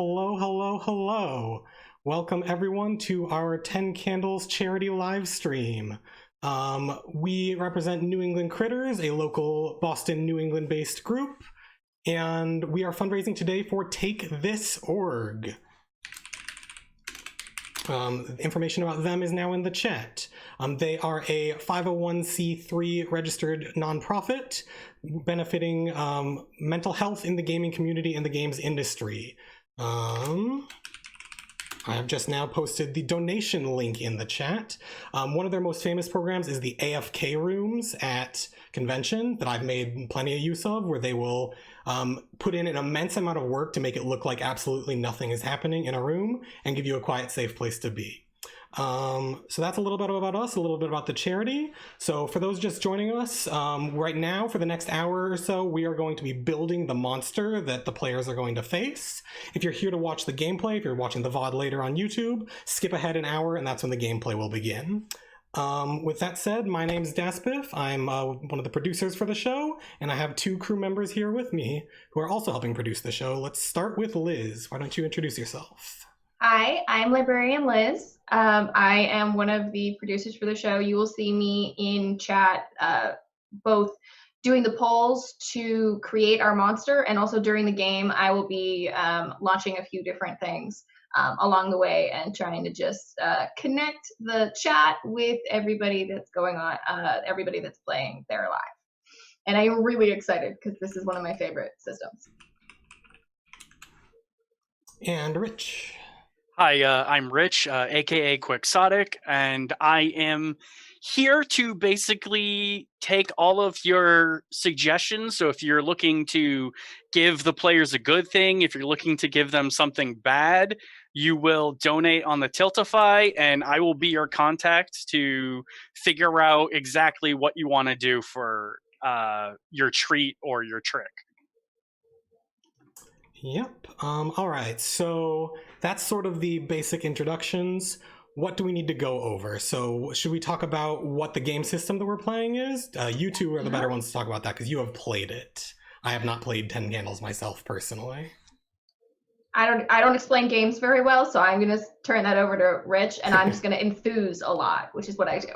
Hello, hello, hello. Welcome everyone to our 10 Candles charity live stream. We represent New England Critters, a local Boston, New England based group, and we are fundraising today for Take This org. Information about them is now in the chat. They are a 501c3 registered nonprofit benefiting mental health in the gaming community and the games industry. I have just now posted the donation link in the chat. One of their most famous programs is the AFK rooms at convention that I've made plenty of use of, where they will put in an immense amount of work to make it look like absolutely nothing is happening in a room and give you a quiet, safe place to be. So that's a little bit about us, a little bit about the charity. So for those just joining us, right now for the next hour or so, we are going to be building the monster that the players are going to face. If you're here to watch the gameplay, if you're watching the VOD later on YouTube, skip ahead an hour and that's when the gameplay will begin. With that said, my name's Daspiff. I'm one of the producers for the show, and I have two crew members here with me who are also helping produce the show. Let's start with Liz. Why don't you introduce yourself? Hi, I'm Librarian Liz. I am one of the producers for the show. You will see me in chat both doing the polls to create our monster, and also during the game I will be launching a few different things along the way and trying to just connect the chat with everybody that's going on, everybody that's playing there live. And I am really excited because this is one of my favorite systems. And Rich. Hi, I'm Rich, aka Quixotic, and I am here to basically take all of your suggestions. So if you're looking to give the players a good thing, if you're looking to give them something bad, you will donate on the Tiltify, and I will be your contact to figure out exactly what you want to do for your treat or your trick. Yep. All right. So that's sort of the basic introductions. What do we need to go over? So should we talk about what the game system that we're playing is? You two are the better ones to talk about that because you have played it. I have not played 10 Candles myself personally. I don't explain games very well, so I'm gonna turn that over to Rich, and I'm just gonna enthuse a lot, which is what I do.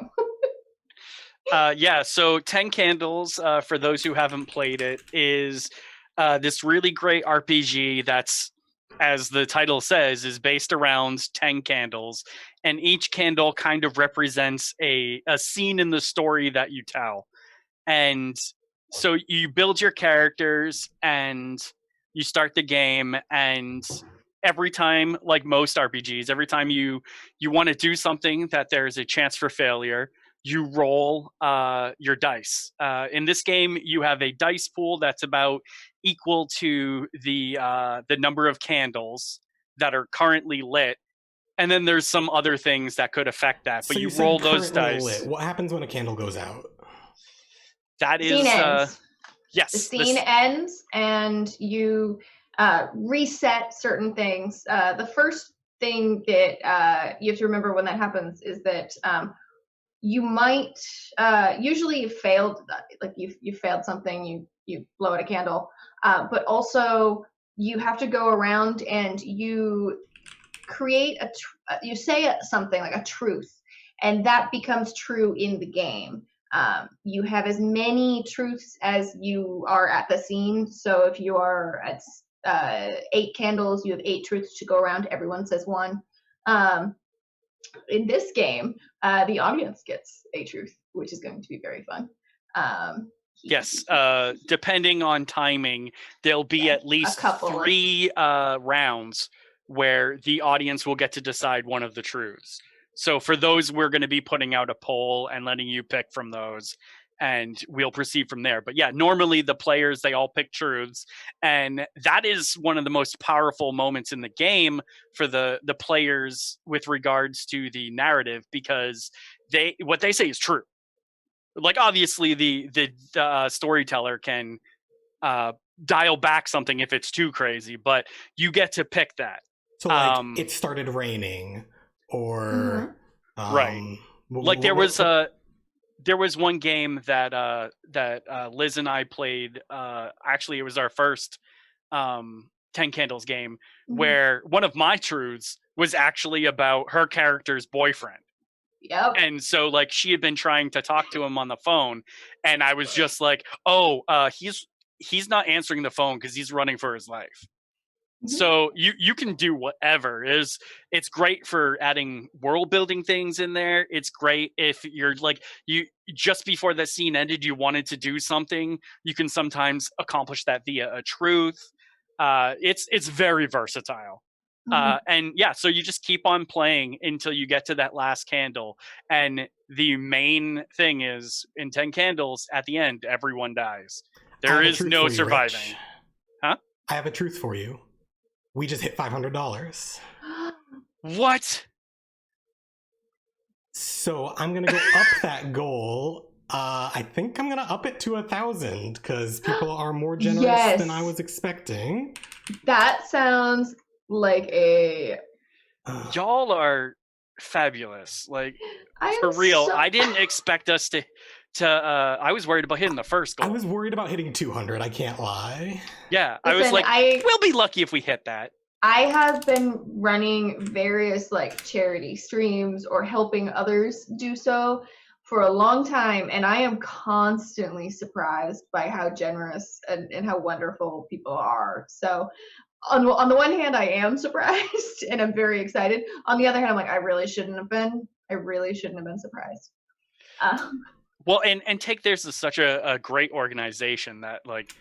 Yeah. So 10 Candles, for those who haven't played it, is this really great RPG that's, as the title says, is based around 10 candles, and each candle kind of represents a scene in the story that you tell. And so you build your characters and you start the game, and every time, like most RPGs, every time you want to do something that there's a chance for failure, you roll your dice. In this game, you have a dice pool that's about equal to the number of candles that are currently lit, and then there's some other things that could affect that. But So you roll those dice. Lit. What happens when a candle goes out? That is scene ends. Yes. The scene ends, and you reset certain things. The first thing that you have to remember when that happens is that you might usually you've failed, like you failed something, you blow out a candle, but also you have to go around and you create you say something like a truth, and that becomes true in the game. You have as many truths as you are at the scene. So if you are at 8 candles, you have 8 truths to go around. Everyone says one. In this game, the audience gets a truth, which is going to be very fun. Yes, depending on timing, there'll be at least 3 rounds where the audience will get to decide one of the truths. So for those, we're going to be putting out a poll and letting you pick from those, and we'll proceed from there. But yeah, normally the players, they all pick truths, and that is one of the most powerful moments in the game for the players with regards to the narrative, because what they say is true. Like, obviously the storyteller can dial back something if it's too crazy, but you get to pick that. So like it started raining, or right. Like there was one game that Liz and I played. Actually, it was our first Ten Candles game, Mhm. where one of my truths was actually about her character's boyfriend. Yep. And so like she had been trying to talk to him on the phone, and I was just like, oh, he's not answering the phone because he's running for his life. Mhm. So you can do whatever. It's great for adding world building things in there. It's great if you're like, you just before the scene ended, you wanted to do something, you can sometimes accomplish that via a truth. It's very versatile. Mhm. And yeah, so you just keep on playing until you get to that last candle. And the main thing is, in 10 Candles, at the end, everyone dies. I There have a is truth no for you, surviving. Rich. Huh? I have a truth for you. We just hit $500. What? So I'm gonna go up that goal. I think I'm gonna up it to 1,000 because people are more generous Yes. than I was expecting. That sounds like a. Y'all are fabulous. Like, I for am real, so- I didn't expect us to I was worried about hitting the first goal. I was worried about hitting 200. I can't lie. Yeah, I was Listen, like, we'll be lucky if we hit that. I have been running various like charity streams or helping others do so for a long time, and I am constantly surprised by how generous and how wonderful people are. So on the one hand, I am surprised and I'm very excited. On the other hand, I'm like, I really shouldn't have been. I really shouldn't have been surprised. Well, and Take Theirs is such a great organization that like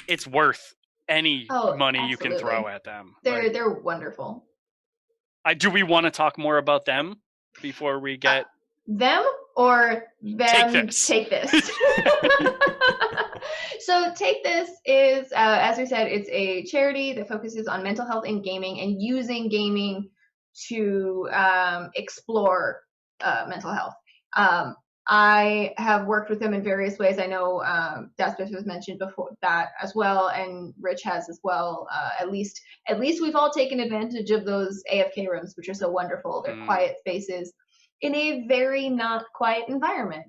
it's worth any money you can absolutely. throw at them. They're wonderful. Do we want to talk more about them before we get them or them? Take this. So Take This is, as we said, it's a charity that focuses on mental health in gaming and using gaming to explore mental health. I have worked with them in various ways. I know Daspis was mentioned before that as well, and Rich has as well. At least we've all taken advantage of those AFK rooms, which are so wonderful. They're quiet spaces in a very not quiet environment.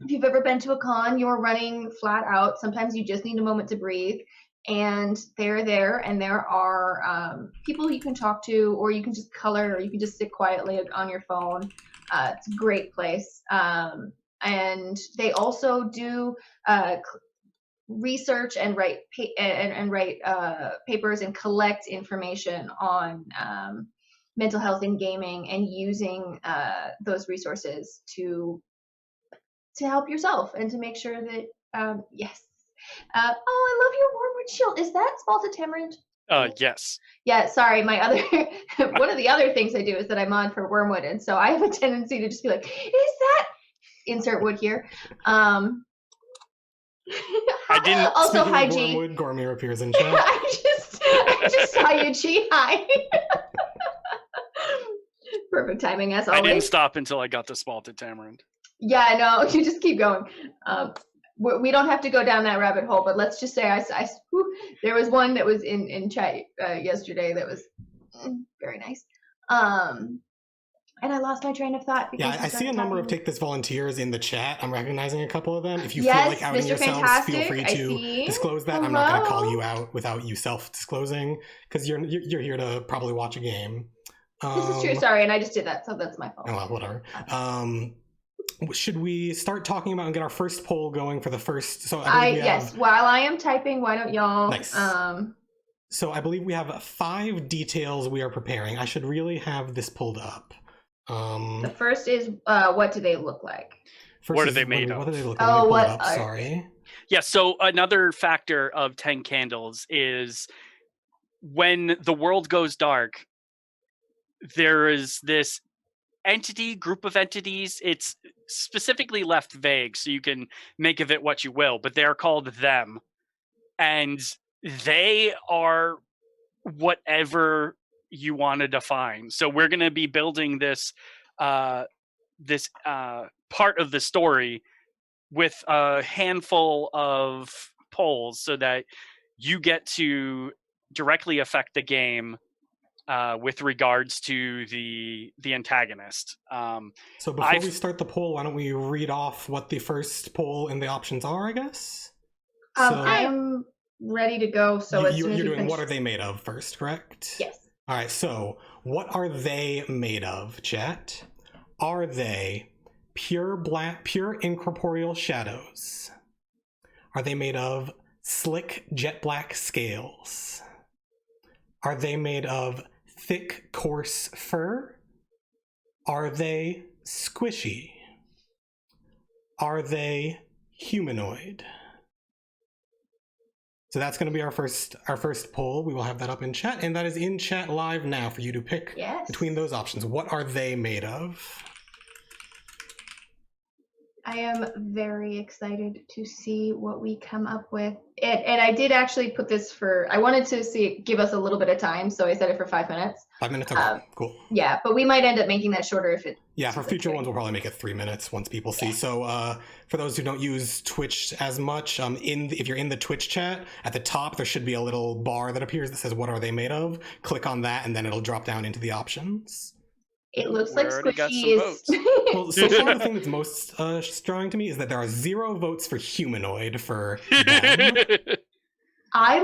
If you've ever been to a con, you're running flat out. Sometimes you just need a moment to breathe, and they're there, and there are people you can talk to, or you can just color, or you can just sit quietly on your phone. It's a great place. And they also do research and write papers and collect information on mental health in gaming, and using those resources to help yourself and to make sure that yes. Oh, I love your Wormwood shield. Is that Spalted Tamarind? Yes. Yeah, sorry. My other one of the other things I do is that I mod for Wormwood, and so I have a tendency to just be like, "Is that insert wood here?" I didn't. Also, hi G. Wormwood, Gormir appears in chat. I just saw you, G. Hi. Perfect timing as always. I didn't stop until I got the Spalted Tamarind. Yeah, I know. You just keep going. We don't have to go down that rabbit hole, but let's just say there was one that was in chat yesterday that was very nice. And I lost my train of thought. Yeah, I see a number of Take This volunteers in the chat. I'm recognizing a couple of them. If you yes, feel like outing Mr. yourselves, Fantastic, feel free to disclose that. Hello? I'm not going to call you out without you self-disclosing, because you're here to probably watch a game. This is true. Sorry, and I just did that, so that's my fault. Oh, well, whatever. Should we start talking about and get our first poll going for the first? So yes. While I am typing, why don't y'all? Nice. So I believe we have 5 details we are preparing. I should really have this pulled up. The first is what do they look like? What are they made of? What do they look like? Oh, what? Up, sorry. Yeah. So another factor of 10 Candles is when the world goes dark, there is this group of entities. It's specifically left vague, so you can make of it what you will, but they're called them, and they are whatever you want to define. So we're going to be building this part of the story with a handful of polls so that you get to directly affect the game with regards to the antagonist. So before we start the poll, why don't we read off what the first poll and the options are, I guess? ready to go. So as soon as you're we doing finish... what are they made of first, correct? Yes. All right, so what are they made of, chat? Are they pure incorporeal shadows? Are they made of slick jet black scales? Are they made of thick, coarse fur? Are they squishy? Are they humanoid? So that's going to be our first poll. We will have that up in chat, and that is in chat live now for you to pick between those options. What are they made of? I am very excited to see what we come up with. And I did actually put this I wanted to give us a little bit of time, so I set it for 5 minutes. 5 minutes? Okay, cool. Yeah, but we might end up making that shorter if it... Yeah, for future ones, we'll probably make it 3 minutes once people see. Yeah. So for those who don't use Twitch as much, if you're in the Twitch chat, at the top, there should be a little bar that appears that says, what are they made of? Click on that, and then it'll drop down into the options. It looks like Squishy is... Well, so far the thing that's most strong to me is that there are 0 votes for humanoid for them. I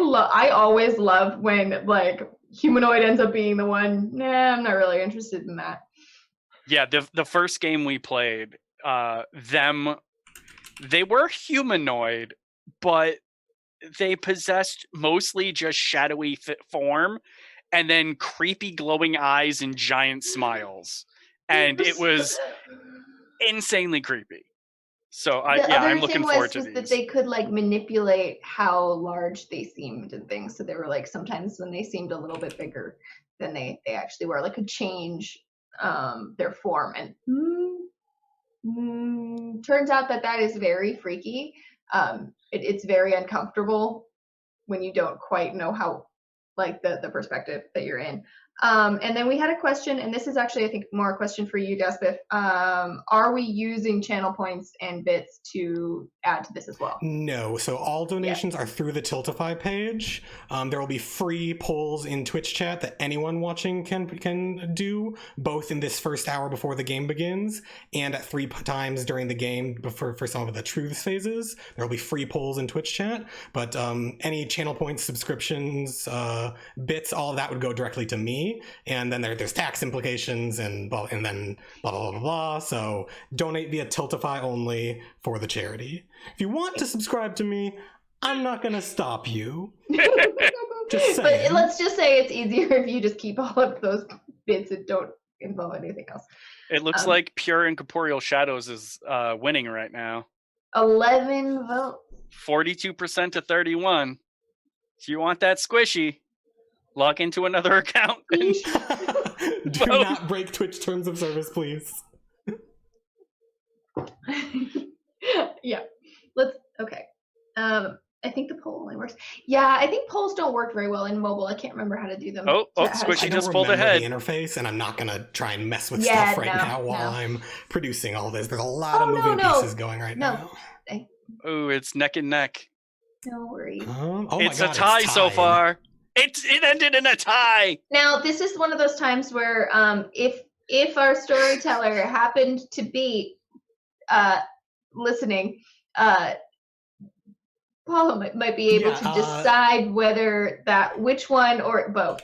always love when, like, humanoid ends up being the one. Nah, I'm not really interested in that. Yeah, the first game we played, they were humanoid, but they possessed mostly just shadowy form, and then creepy glowing eyes and giant smiles, and it was insanely creepy. So I'm looking forward to these. That they could like manipulate how large they seemed and things. So they were like, sometimes when they seemed a little bit bigger than they actually were, like, could change their form. And turns out that is very freaky. It's very uncomfortable when you don't quite know how, like, the perspective that you're in. And then we had a question, and this is actually, I think, more a question for you, Despeth. Are we using channel points and bits to add to this as well? No. So all donations are through the Tiltify page. There will be free polls in Twitch chat that anyone watching can do, both in this first hour before the game begins and at 3 times during the game for some of the truths phases. There will be free polls in Twitch chat, but any channel points, subscriptions, bits, all of that would go directly to me. And then there's tax implications and then blah, blah, blah, blah. So donate via Tiltify only for the charity. If you want to subscribe to me, I'm not going to stop you. Just saying. But let's just say it's easier if you just keep all of those bits and don't involve anything else. It looks like Pure Incorporeal Shadows is winning right now. 11 votes. 42% to 31. If you want that squishy, log into another account. And do not break Twitch terms of service, please. Yeah. Okay. I think the poll only works. Yeah, I think polls don't work very well in mobile. I can't remember how to do them. Squishy just pulled ahead. The interface, and I'm not going to try and mess with stuff now while I'm producing all this. There's a lot of moving pieces going right now. Oh, it's neck and neck. No worries. It's a tie so far. It ended in a tie. Now, this is one of those times where if our storyteller happened to be listening, Paula might be able to decide which one or both.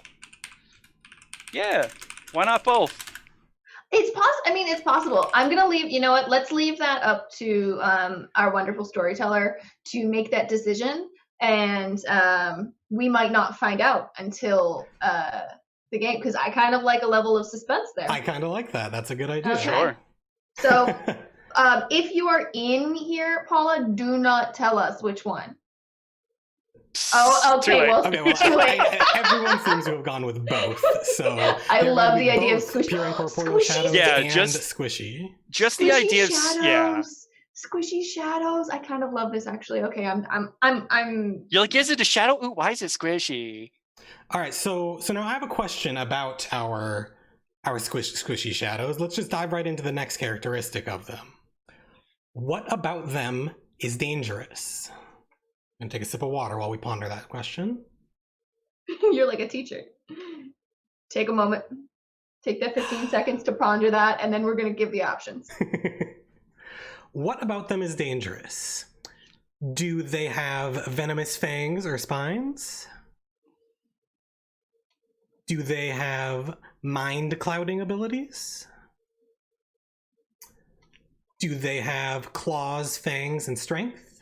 Yeah, why not both? It's possible. I'm gonna leave. You know what? Let's leave that up to our wonderful storyteller to make that decision, and we might not find out until the game, because I kind of like a level of suspense there. I kind of like that. That's a good idea. Okay. Sure. So, if you are in here, Paula, do not tell us which one. Oh, okay. Well, everyone seems to have gone with both. So I love the idea of squishy. Pure incorporeal shadows and just squishy. Just the idea of squishy shadows. I kind of love this, actually. Okay, I'm. You're like, is it a shadow? Ooh, why is it squishy? All right, so now I have a question about our squishy shadows. Let's just dive right into the next characteristic of them. What about them is dangerous? I'm gonna take a sip of water while we ponder that question. You're like a teacher. Take a moment. Take that 15 seconds to ponder that, and then we're gonna give the options. What about them is dangerous? Do they have venomous fangs or spines? Do they have mind clouding abilities? Do they have claws, fangs, and strength?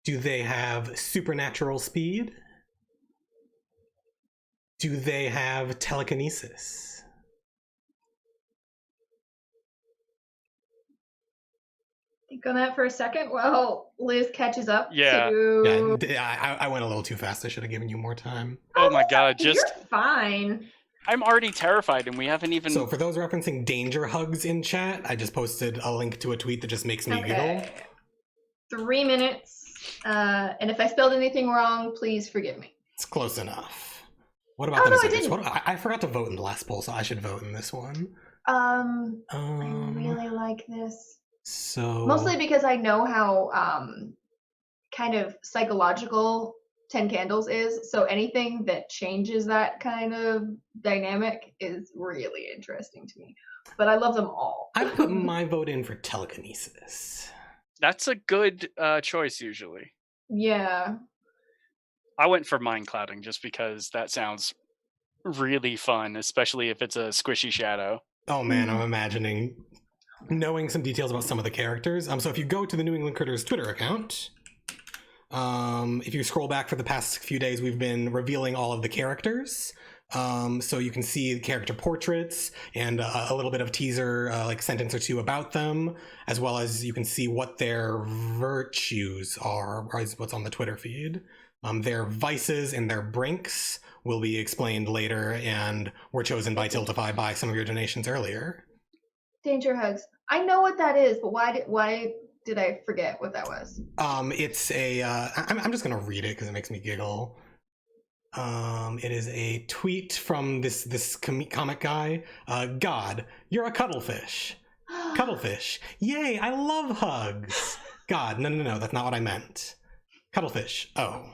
Do they have supernatural speed? Do they have telekinesis? Think on that for a second while Liz catches up. Yeah. Yeah, I went a little too fast. I should have given you more time. Oh my god, You're fine. I'm already terrified and we haven't even... So for those referencing danger hugs in chat, I just posted a link to a tweet that just makes me giggle. 3 minutes. And if I spelled anything wrong, please forgive me. It's close enough. What about no, I didn't. I forgot to vote in the last poll, so I should vote in this one. I really like this. So mostly because I know how kind of psychological 10 Candles is, so anything that changes that kind of dynamic is really interesting to me. But I love them all. I put my vote in for telekinesis. That's a good choice usually. Yeah. I went for mind clouding just because that sounds really fun, especially if it's a squishy shadow. Oh man, I'm imagining knowing some details about some of the characters. So if you go to the New England Critters Twitter account, if you scroll back for the past few days, we've been revealing all of the characters. So you can see the character portraits and a little bit of teaser, like sentence or two about them, as well as you can see what their virtues are, or is what's on the Twitter feed. Their vices and their brinks will be explained later and were chosen by Tiltify by some of your donations earlier. Danger hugs. I know what that is, but why did I forget what that was? It's a I'm just gonna read it because it makes me giggle. It is a tweet from this comic guy. God, you're a cuttlefish. Cuttlefish. Yay, I love hugs. God, no, that's not what I meant. Cuttlefish. Oh.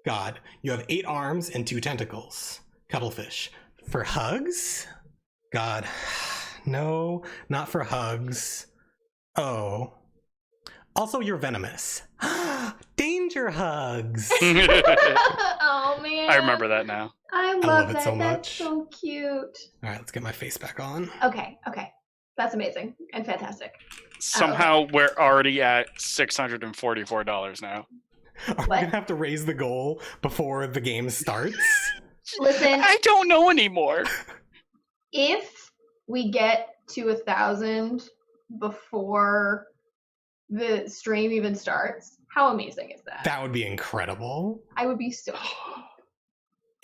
God, you have 8 arms and 2 tentacles. Cuttlefish. For hugs? God. No, not for hugs. Oh. Also, you're venomous. Danger hugs. Oh man. I remember that now. I love it that. so much. That's so cute. All right, let's get my face back on. Okay. That's amazing and fantastic. Somehow we're already at $644 now. Are we gonna have to raise the goal before the game starts? Listen, I don't know anymore. if we get to 1,000 before the stream even starts, how amazing is that? That would be incredible. I would be so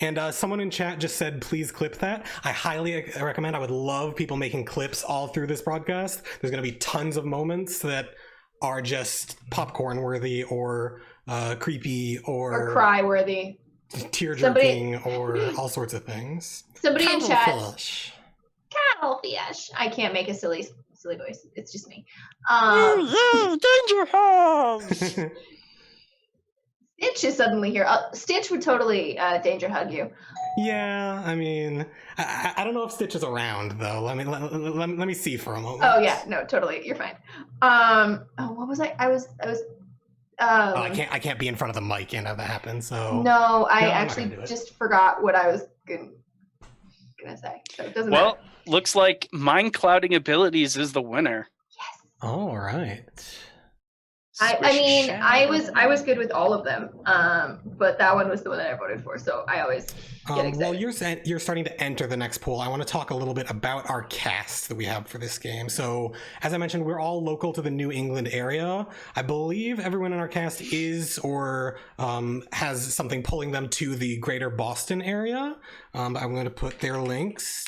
And someone in chat just said, please clip that. I highly recommend. I would love people making clips all through this broadcast. There's going to be tons of moments that are just popcorn worthy or creepy or cry worthy, tear jerking or all sorts of things. Somebody in chat. Cuttlefish. I can't make a silly voice. It's just me. Danger hugs. Stitch is suddenly here. Stitch would totally danger hug you. Yeah, I mean, I don't know if Stitch is around though. Let me see for a moment. Oh yeah, no, totally. You're fine. What was I? I was. I can't be in front of the mic and have that happen. So no, I actually just forgot what I was gonna say. So it doesn't matter. Looks like mind clouding abilities is the winner. Yes. All right. I mean, I was good with all of them, but that one was the one that I voted for. So I always get excited. While you're starting to enter the next poll, I want to talk a little bit about our cast that we have for this game. So, as I mentioned, we're all local to the New England area. I believe everyone in our cast is or has something pulling them to the greater Boston area. I'm going to put their links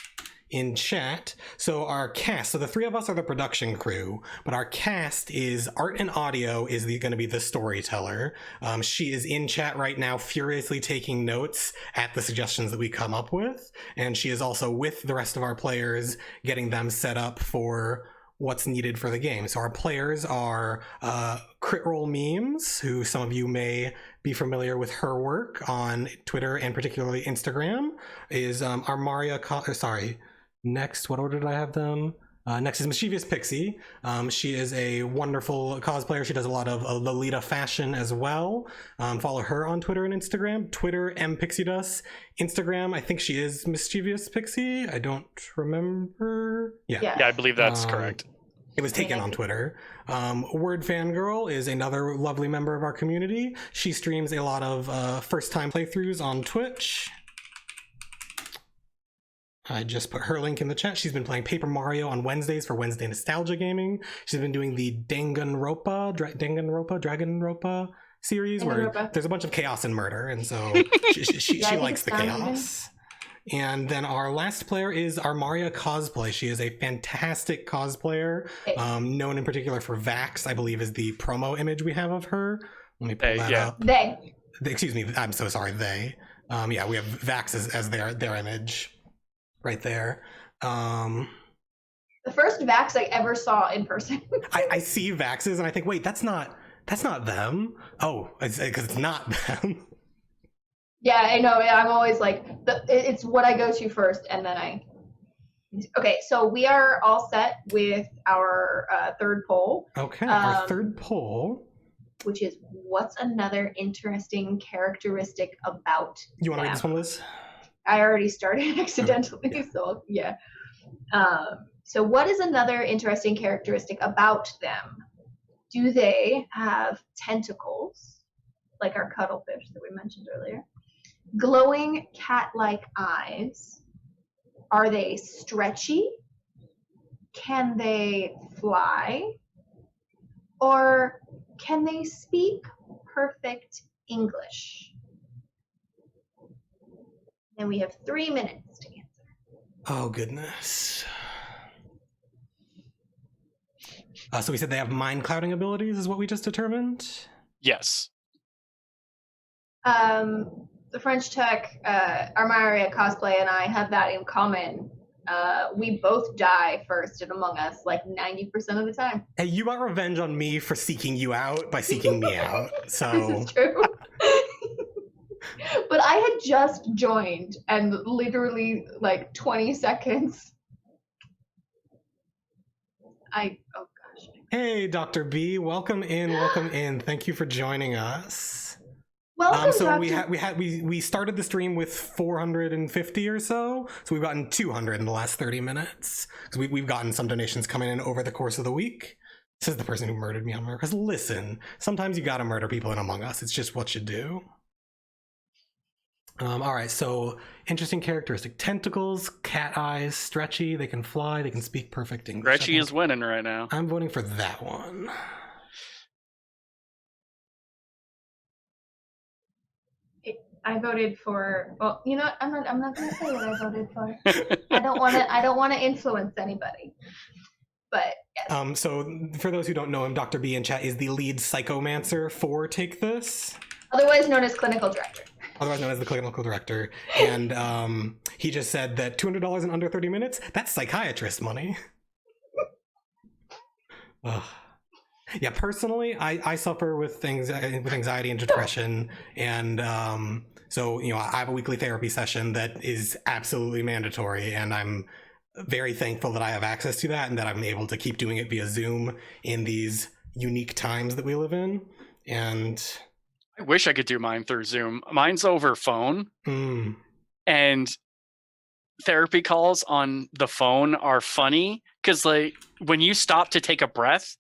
in chat. So our cast, so the 3 of us are the production crew, but our cast is Art and Audio is going to be the storyteller. She is in chat right now furiously taking notes at the suggestions that we come up with, and she is also with the rest of our players getting them set up for what's needed for the game. So our players are Crit Roll Memes, who some of you may be familiar with her work on Twitter and particularly Instagram, is our Maria, next, what order did I have them? Next is Mischievous Pixie. She is a wonderful cosplayer. She does a lot of Lolita fashion as well. Follow her on Twitter and Instagram. Twitter, mpixiedoes. Instagram, I think she is Mischievous Pixie. I don't remember. Yeah, I believe that's correct. It was taken on Twitter. Word Fangirl is another lovely member of our community. She streams a lot of first-time playthroughs on Twitch. I just put her link in the chat. She's been playing Paper Mario on Wednesdays for Wednesday Nostalgia Gaming. She's been doing the Danganronpa series where there's a bunch of chaos and murder, and so she likes the chaos. And then our last player is Armaria Cosplay. She is a fantastic cosplayer, known in particular for Vax, I believe is the promo image we have of her. Let me pull that up. Excuse me, I'm so sorry, they. We have Vax as their image. Right there. The first Vax I ever saw in person. I see Vaxes and I think, wait, that's not them. Oh, because it's not them. Yeah, I know. I'm always like, it's what I go to first, and then Okay, so we are all set with our third poll. Okay, our third poll. Which is, what's another interesting characteristic about You want to read this one, Liz? I already started accidentally, so yeah. So what is another interesting characteristic about them? Do they have tentacles, like our cuttlefish that we mentioned earlier? Glowing cat-like eyes? Are they stretchy? Can they fly? Or can they speak perfect English? And we have 3 minutes to answer. Oh, goodness. So we said they have mind clouding abilities is what we just determined? Yes. The French tech, Armaria Cosplay and I have that in common. We both die first in Among Us like 90% of the time. Hey, you got revenge on me for seeking you out by seeking me out. So this is true. But I had just joined, and literally like 20 seconds. Oh gosh. Hey, Dr. B, welcome in. Thank you for joining us. Welcome, so Dr. we started the stream with 450 or so we've gotten 200 in the last 30 minutes because we've gotten some donations coming in over the course of the week. Says the person who murdered me on Among Us. Listen, sometimes you gotta murder people in Among Us. It's just what you do. All right, so interesting characteristic: tentacles, cat eyes, stretchy. They can fly. They can speak perfect English. Stretchy is winning right now. I'm voting for that one. I voted for. Well, you know what? I'm not going to say what I voted for. I don't want to influence anybody. But yes. So for those who don't know him, Dr. B in chat is the lead psychomancer for Take This, otherwise known as clinical director. Otherwise known as the clinical director. And he just said that $200 in under 30 minutes, that's psychiatrist money. Yeah, personally, I suffer with anxiety and depression. And so, you know, I have a weekly therapy session that is absolutely mandatory. And I'm very thankful that I have access to that and that I'm able to keep doing it via Zoom in these unique times that we live in. And I wish I could do mine through Zoom. Mine's over phone. And therapy calls on the phone are funny because, like, when you stop to take a breath,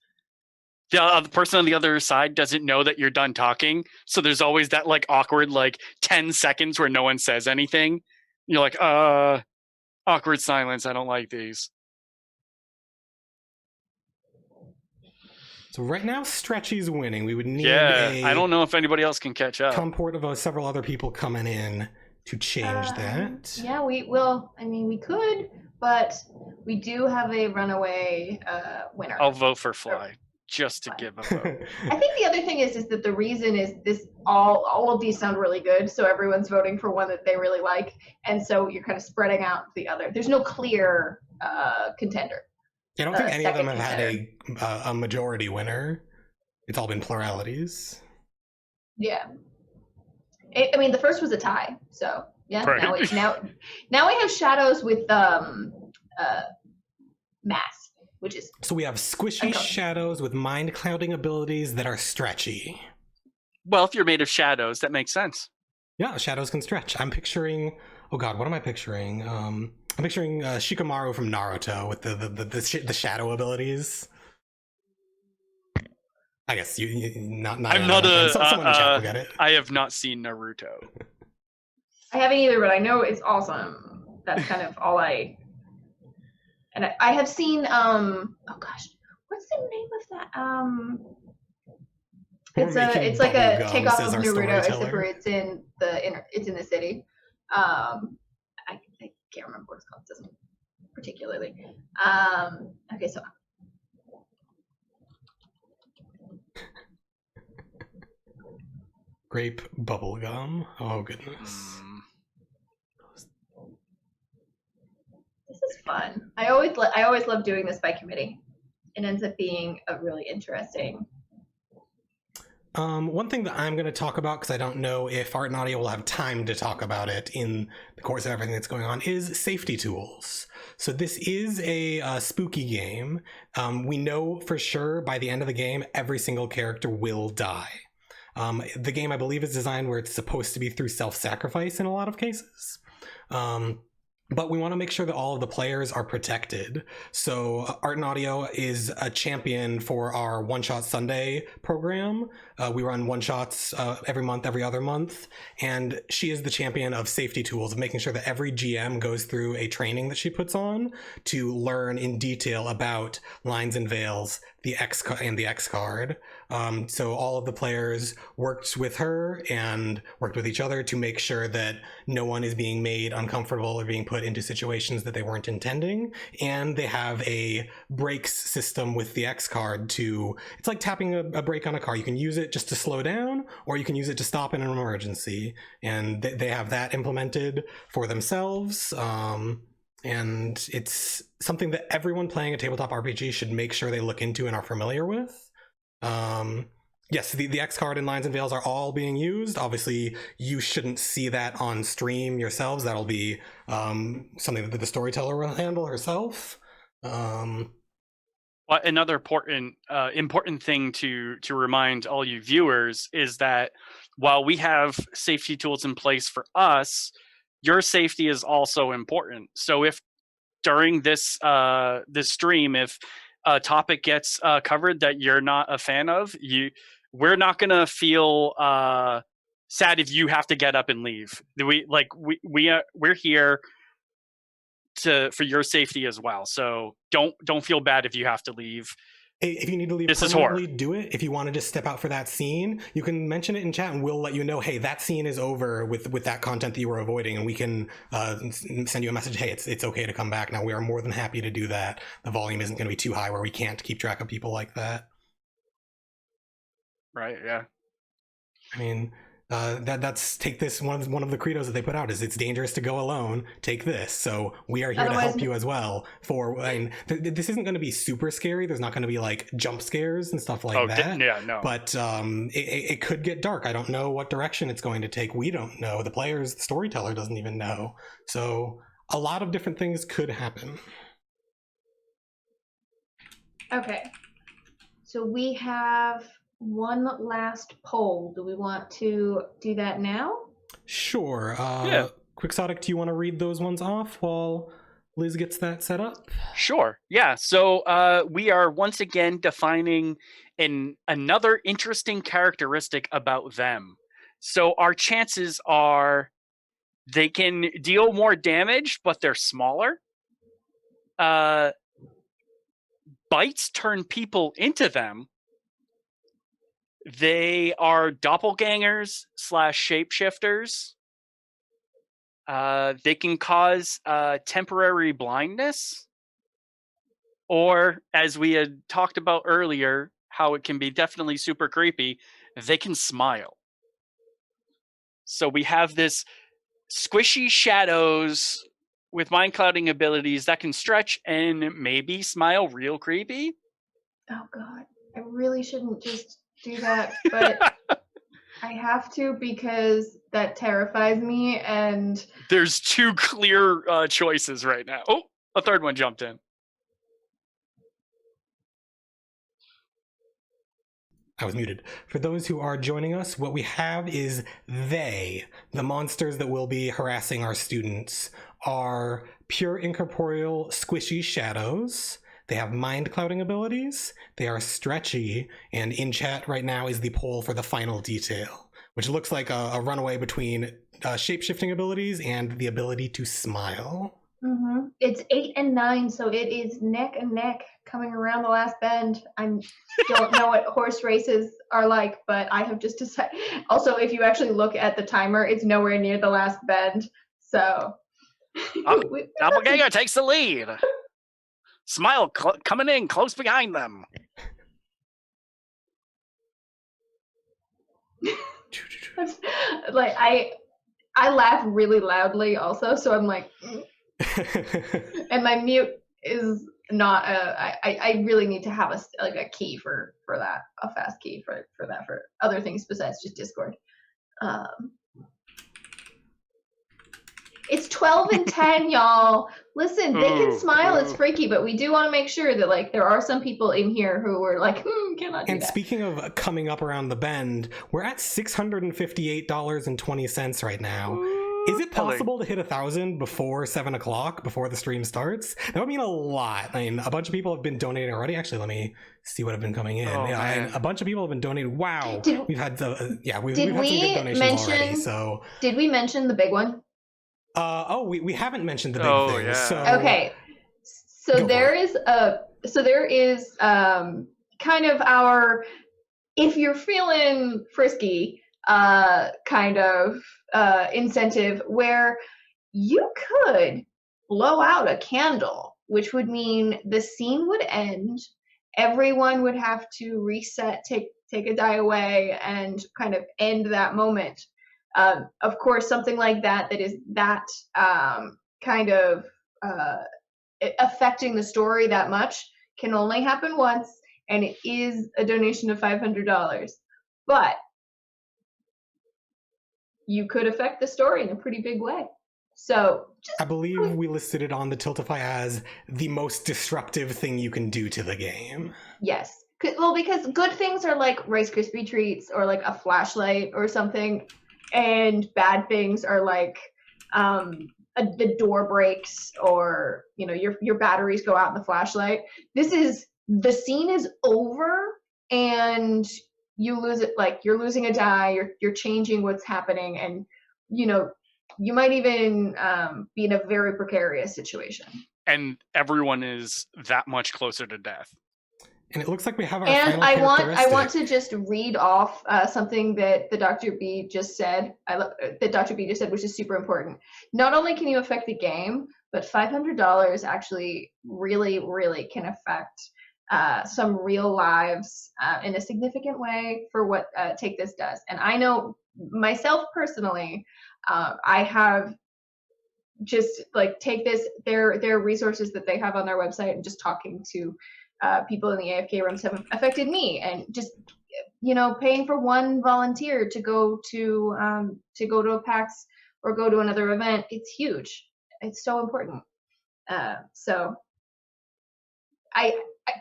the person on the other side doesn't know that you're done talking. So there's always that like awkward, like 10 seconds where no one says anything. You're like, awkward silence. I don't like these. So right now, Stretchy's winning. We would need I don't know if anybody else can catch up. Comport of several other people coming in to change that. Yeah, we will. I mean, we could, but we do have a runaway winner. I'll vote for Fly just to give a vote. I think the other thing is that the reason is this all of these sound really good, so everyone's voting for one that they really like, and so you're kind of spreading out the other. There's no clear contender. I don't think any of them have had a majority winner. It's all been pluralities. Yeah. I mean, the first was a tie, so yeah. Right. Now we have shadows with mask. which is So we have squishy shadows with mind clouding abilities that are stretchy. Well, if you're made of shadows, that makes sense. Yeah, shadows can stretch. I'm picturing. Oh God, what am I picturing? I'm picturing Shikamaru from Naruto with the shadow abilities. I guess you not. I'm not someone in chat will get it. I have not seen Naruto. I haven't either, but I know it's awesome. That's kind of all I. And I have seen. Oh gosh, what's the name of that? It's like a takeoff of Naruto, except for it's in the city. I can't remember what it's called. It doesn't particularly. Okay, so. Grape bubblegum. Oh goodness. This is fun. I always love doing this by committee. It ends up being a really interesting. One thing that I'm going to talk about, because I don't know if Art and Audio will have time to talk about it in the course of everything that's going on, is safety tools. So this is a spooky game. We know for sure by the end of the game, every single character will die. The game, I believe, is designed where it's supposed to be through self-sacrifice in a lot of cases. But we want to make sure that all of the players are protected. So Art and Audio is a champion for our One Shot Sunday program. We run one shots every month, every other month. And she is the champion of safety tools, of making sure that every GM goes through a training that she puts on to learn in detail about lines and veils, the X and the X card. So all of the players worked with her and worked with each other to make sure that no one is being made uncomfortable or being put into situations that they weren't intending. And they have a brakes system with the X card it's like tapping a brake on a car. You can use it just to slow down, or you can use it to stop in an emergency. And they have that implemented for themselves. And it's something that everyone playing a tabletop RPG should make sure they look into and are familiar with. Yes, the X card and lines and veils are all being used. Obviously, you shouldn't see that on stream yourselves. That'll be something that the storyteller will handle herself. Well, another important thing to remind all you viewers is that while we have safety tools in place for us, your safety is also important. So if during this stream, if a topic gets covered that you're not a fan of, we're not gonna feel sad if you have to get up and leave. We're here for your safety as well. So don't feel bad if you have to leave. If you need to leave permanently, do it. If you want to just step out for that scene, you can mention it in chat and we'll let you know, hey, that scene is over with that content that you were avoiding, and we can send you a message, hey, it's okay to come back now. We are more than happy to do that. The volume isn't going to be too high where we can't keep track of people like that. Right, yeah. I mean, that's take this. One of the credos that they put out is it's dangerous to go alone. Take this. So we are here to help you as well. This isn't going to be super scary. There's not going to be like jump scares and stuff like that. Yeah, no. But it could get dark. I don't know what direction it's going to take. We don't know. The storyteller doesn't even know. So a lot of different things could happen. Okay. So we have one last poll. Do we want to do that now? Sure. Yeah. Quixotic, do you want to read those ones off while Liz gets that set up? Sure. Yeah. So we are once again defining another interesting characteristic about them. So our chances are they can deal more damage, but they're smaller. Bites turn people into them. They are doppelgangers / shapeshifters. They can cause temporary blindness, or as we had talked about earlier, how it can be definitely super creepy, they can smile. So we have this squishy shadows with mind clouding abilities that can stretch and maybe smile real creepy. Oh God, I really shouldn't just do that, but I have to because that terrifies me. And there's two clear choices right now. Oh, a third one jumped in. I was muted. For those who are joining us, what we have is the monsters that will be harassing our students, are pure incorporeal squishy shadows. They have mind clouding abilities. They are stretchy, and in chat right now is the poll for the final detail, which looks like a runaway between shape-shifting abilities and the ability to smile. Mm-hmm. It's 8 and 9, so it is neck and neck coming around the last bend. I don't know what horse races are like, but I have just decided. Also, if you actually look at the timer, it's nowhere near the last bend. So, Doppelganger takes the lead. Smile coming in close behind them. Like I laugh really loudly also, so I'm like, and my mute is not I really need to have a key for that, a fast key for that, for other things besides just Discord. It's 12 and 10, y'all. Listen, they can smile, it's freaky, but we do want to make sure that like there are some people in here who are like, cannot do and that. Speaking of coming up around the bend, we're at $658.20 right now. Is it possible to hit 1,000 before 7 o'clock, before the stream starts? That would mean a lot. I mean, a bunch of people have been donating already. Actually, let me see what have been coming in. A bunch of people have been donating. Wow. We've had we've had some good donations already. So did we mention the big one? We haven't mentioned the big thing. Yeah. So okay. So there is kind of our, if you're feeling frisky, kind of incentive where you could blow out a candle, which would mean the scene would end, everyone would have to reset, take a die away, and kind of end that moment. Of course, something like that is that kind of affecting the story that much can only happen once, and it is a donation of $500. But you could affect the story in a pretty big way. So I believe we listed it on the Tiltify as the most disruptive thing you can do to the game. Yes. Well, because good things are like Rice Krispie treats or like a flashlight or something, and bad things are like the door breaks, or your batteries go out in the flashlight. The scene is over and you lose it, like you're losing a die, you're changing what's happening, and you might even be in a very precarious situation. And everyone is that much closer to death. And it looks like we have our and final I want to just read off something that the Dr. B just said. That Dr. B just said, which is super important. Not only can you affect the game, but $500 actually really, really can affect some real lives in a significant way for what Take This does. And I know myself personally, I have just like Take This, their resources that they have on their website, and just talking to people in the AFK rooms have affected me, and just paying for one volunteer to go to a PAX or go to another event, it's huge. It's so important. So I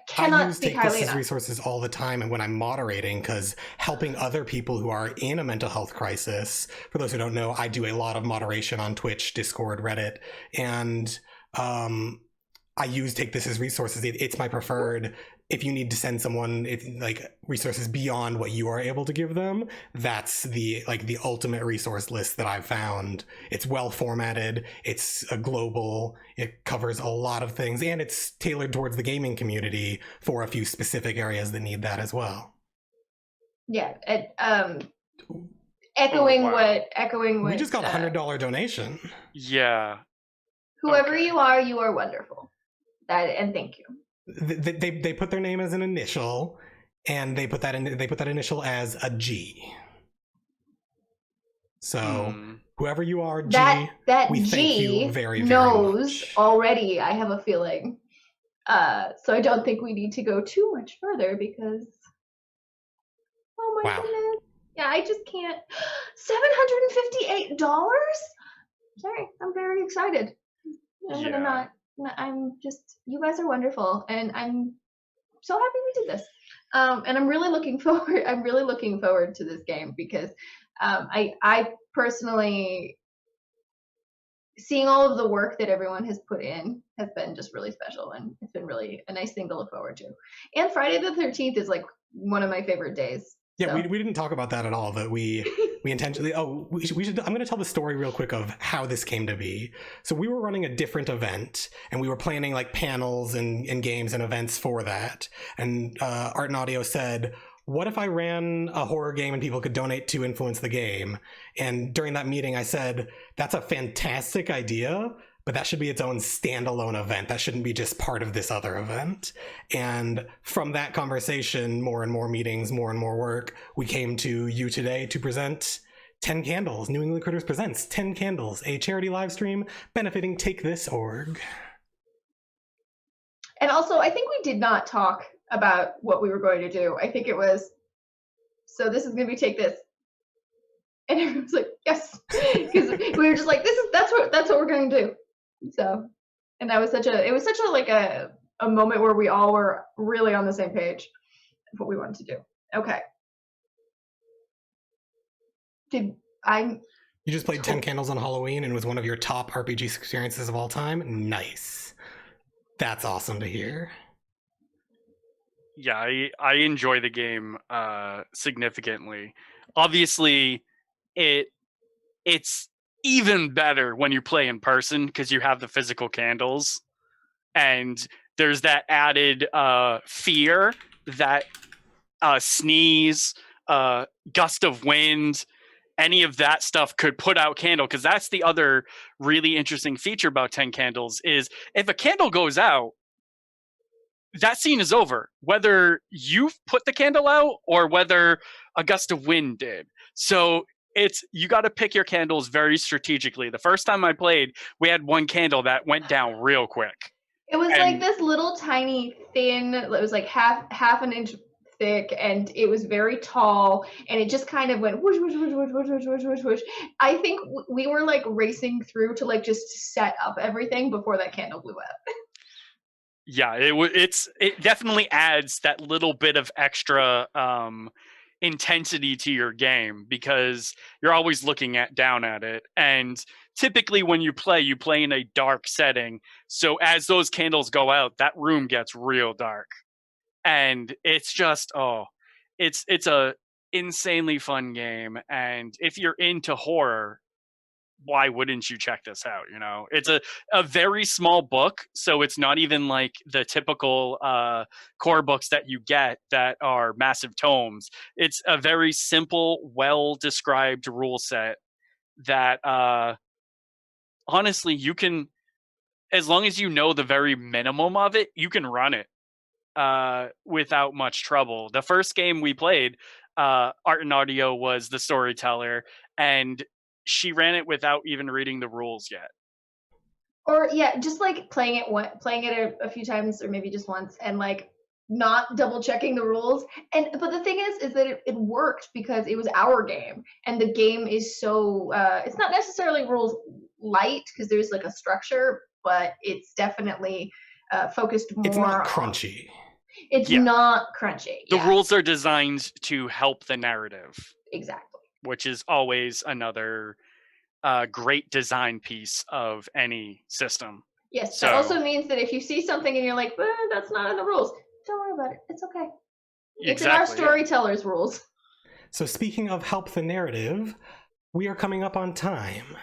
cannot speak highly enough. I use resources all the time, and when I'm moderating, because helping other people who are in a mental health crisis, for those who don't know, I do a lot of moderation on Twitch, Discord, Reddit, and I use Take This as resources. It's my preferred. If you need to send someone resources beyond what you are able to give them, that's the ultimate resource list that I've found. It's well formatted. It's a global. It covers a lot of things, and it's tailored towards the gaming community for a few specific areas that need that as well. Yeah. Echoing what. We just got a $100 donation. Yeah. Whoever you are wonderful. And thank you. They put their name as an initial, and they put that initial as a G. So whoever you are, G, that we G thank you very, very knows much. already, I have a feeling. So I don't think we need to go too much further, because oh my goodness. Yeah, I just can't. $758? Sorry, I'm very excited. I'm just, you guys are wonderful, and I'm so happy we did this. And I'm really looking forward. I'm really looking forward to this game because I personally, seeing all of the work that everyone has put in has been just really special, and it's been really a nice thing to look forward to. And Friday the 13th is like one of my favorite days. Yeah, so. we didn't talk about that at all, but we intentionally. Oh, we should. I'm going to tell the story real quick of how this came to be. So we were running a different event, and we were planning like panels and games and events for that. And Art and Audio said, "What if I ran a horror game and people could donate to influence the game?" And during that meeting, I said, "That's a fantastic idea." But that should be its own standalone event. That shouldn't be just part of this other event. And from that conversation, more and more meetings, more and more work, we came to you today to present 10 Candles. New England Critters presents 10 Candles, a charity live stream benefiting Take This org. And also, I think we did not talk about what we were going to do. I think it was, so this is going to be Take This. And everyone was like, yes, because we were just like, that's what we're going to do. So, and that was such a moment where we all were really on the same page of what we wanted to do. Okay. You just played 10 Candles on Halloween and it was one of your top RPG experiences of all time? Nice. That's awesome to hear. Yeah, I enjoy the game significantly. Obviously, it's even better when you play in person because you have the physical candles, and there's that added fear that sneeze, gust of wind, any of that stuff could put out candle. Because that's the other really interesting feature about 10 Candles is if a candle goes out, that scene is over, whether you've put the candle out or whether a gust of wind did. So you got to pick your candles very strategically. The first time I played, we had one candle that went down real quick. It was like this little tiny thin, it was like half an inch thick, and it was very tall, and it just kind of went whoosh, whoosh, whoosh, whoosh, whoosh, whoosh, whoosh, whoosh. I think we were like racing through to like just set up everything before that candle blew up. Yeah, it definitely adds that little bit of extra intensity to your game because you're always looking down at it, and typically when you play in a dark setting, so as those candles go out, that room gets real dark, and it's just it's a insanely fun game. And if you're into horror, why wouldn't you check this out? You know, it's a very small book, so it's not even like the typical core books that you get that are massive tomes. It's a very simple, well described rule set that honestly you can, as long as you know the very minimum of it, you can run it without much trouble. The first game we played, Art and Audio was the storyteller, and she ran it without even reading the rules yet. Or yeah, just like playing it a few times, or maybe just once, and like not double checking the rules. But the thing is that it worked because it was our game, and the game is so it's not necessarily rules light because there's like a structure, but it's definitely focused more. It's not crunchy. It's not crunchy. The rules are designed to help the narrative. Exactly. Which is always another great design piece of any system. Yes, so, that also means that if you see something and you're like, that's not in the rules, don't worry about it. It's okay. It's in our storyteller's rules. So speaking of help the narrative, we are coming up on time.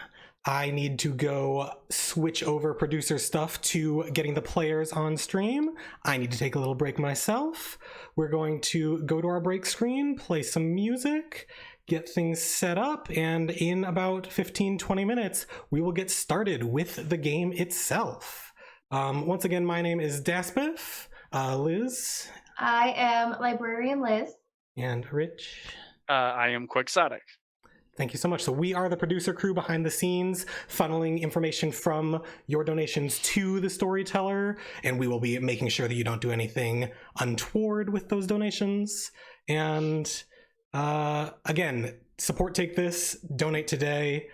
I need to go switch over producer stuff to getting the players on stream. I need to take a little break myself. We're going to go to our break screen, play some music, get things set up, and in about 15-20 minutes, we will get started with the game itself. Once again, my name is Daspeth. Liz? I am Librarian Liz. And Rich? I am Quixotic. Thank you so much. So we are the producer crew behind the scenes, funneling information from your donations to the storyteller, and we will be making sure that you don't do anything untoward with those donations. And again, support Take This, donate today,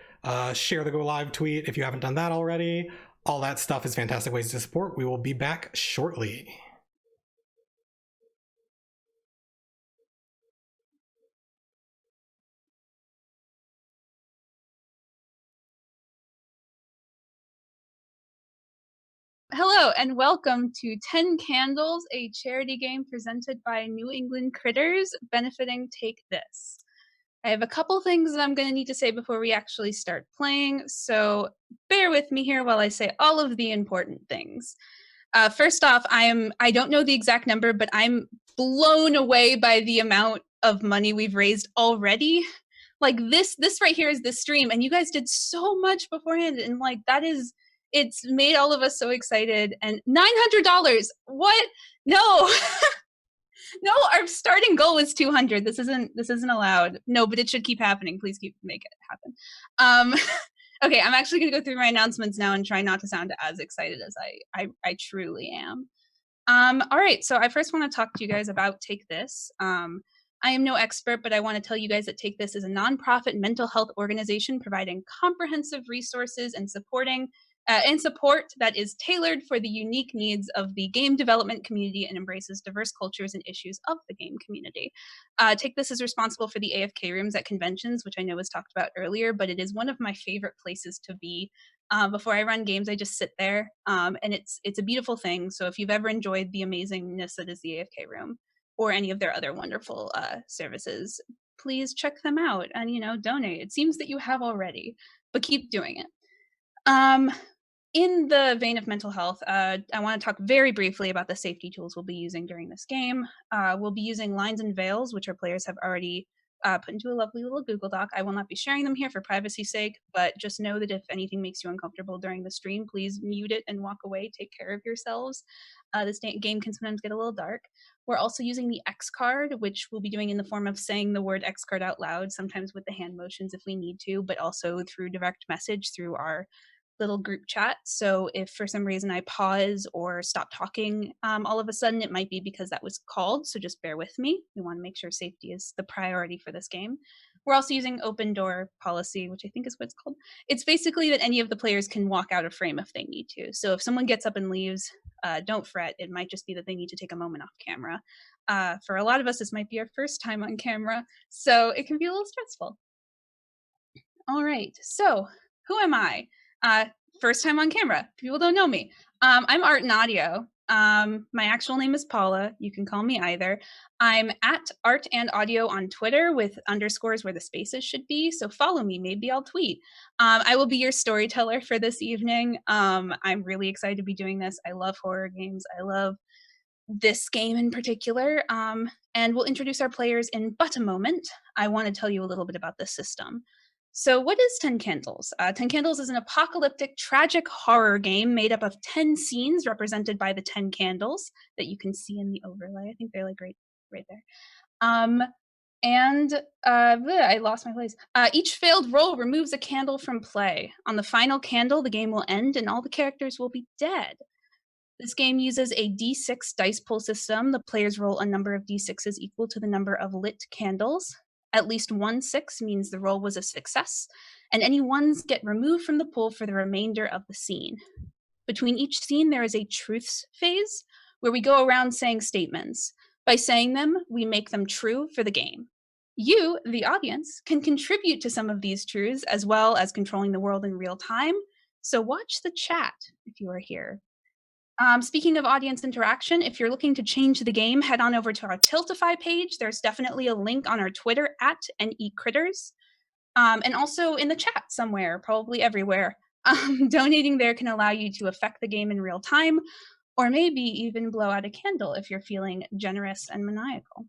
share the Go Live tweet if you haven't done that already. All that stuff is fantastic ways to support. We will be back shortly. Hello and welcome to 10 Candles, a charity game presented by New England Critters, benefiting Take This. I have a couple things that I'm going to need to say before we actually start playing, so bear with me here while I say all of the important things. First off, I don't know the exact number, but I'm blown away by the amount of money we've raised already. Like this right here is the stream, and you guys did so much beforehand, and like it's made all of us so excited. And $900, what? No. No, our starting goal is 200. This isn't allowed. No, but it should keep happening. Please make it happen. Okay, I'm actually gonna go through my announcements now and try not to sound as excited as I truly am. All right, so I first want to talk to you guys about Take This. I am no expert, but I want to tell you guys that Take This is a nonprofit mental health organization providing comprehensive resources and support that is tailored for the unique needs of the game development community and embraces diverse cultures and issues of the game community. Take This is responsible for the AFK rooms at conventions, which I know was talked about earlier, but it is one of my favorite places to be. Before I run games, I just sit there, and it's a beautiful thing. So if you've ever enjoyed the amazingness that is the AFK room or any of their other wonderful services, please check them out and donate. It seems that you have already, but keep doing it. In the vein of mental health, I want to talk very briefly about the safety tools we'll be using during this game. We'll be using lines and veils, which our players have already put into a lovely little Google Doc. I will not be sharing them here for privacy's sake, but just know that if anything makes you uncomfortable during the stream, please mute it and walk away. Take care of yourselves. This game can sometimes get a little dark. We're also using the X card, which we'll be doing in the form of saying the word X card out loud, sometimes with the hand motions if we need to, but also through direct message through our little group chat. So if for some reason I pause or stop talking all of a sudden, it might be because that was called, so just bear with me. We want to make sure safety is the priority for this game. We're also using open door policy, which I think is what it's called. It's basically that any of the players can walk out of frame if they need to. So if someone gets up and leaves, don't fret. It might just be that they need to take a moment off camera. For a lot of us, this might be our first time on camera, so it can be a little stressful. All right, so who am I? First time on camera. People don't know me. I'm art and audio. My actual name is Paula. You can call me either. I'm at art and audio on Twitter with underscores where the spaces should be. So follow me. Maybe I'll tweet. I will be your storyteller for this evening. I'm really excited to be doing this. I love horror games. I love this game in particular. And we'll introduce our players in but a moment. I want to tell you a little bit about the system. So what is 10 Candles? 10 Candles is an apocalyptic, tragic horror game made up of 10 scenes represented by the 10 candles that you can see in the overlay. I think they're like right there. I lost my place. Each failed roll removes a candle from play. On the final candle, the game will end and all the characters will be dead. This game uses a D6 dice pool system. The players roll a number of D6s equal to the number of lit candles. At least 1 6 means the roll was a success, and any ones get removed from the pool for the remainder of the scene. Between each scene, there is a truths phase where we go around saying statements. By saying them, we make them true for the game. You, the audience, can contribute to some of these truths as well as controlling the world in real time, so watch the chat if you are here. Speaking of audience interaction, if you're looking to change the game, head on over to our Tiltify page. There's definitely a link on our Twitter at NECritters. And also in the chat somewhere, probably everywhere. Donating there can allow you to affect the game in real time, or maybe even blow out a candle if you're feeling generous and maniacal.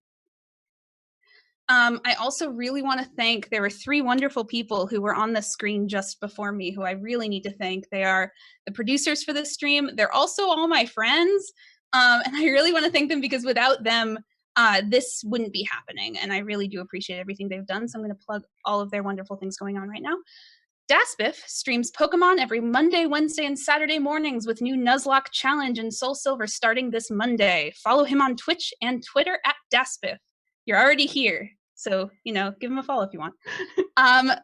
I also really want to thank, there were 3 wonderful people who were on the screen just before me who I really need to thank. They are the producers for this stream. They're also all my friends. And I really want to thank them because without them, this wouldn't be happening. And I really do appreciate everything they've done. So I'm going to plug all of their wonderful things going on right now. Daspiff streams Pokemon every Monday, Wednesday, and Saturday mornings with new Nuzlocke Challenge and Soul Silver starting this Monday. Follow him on Twitch and Twitter at Daspiff. You're already here. So, give him a follow if you want.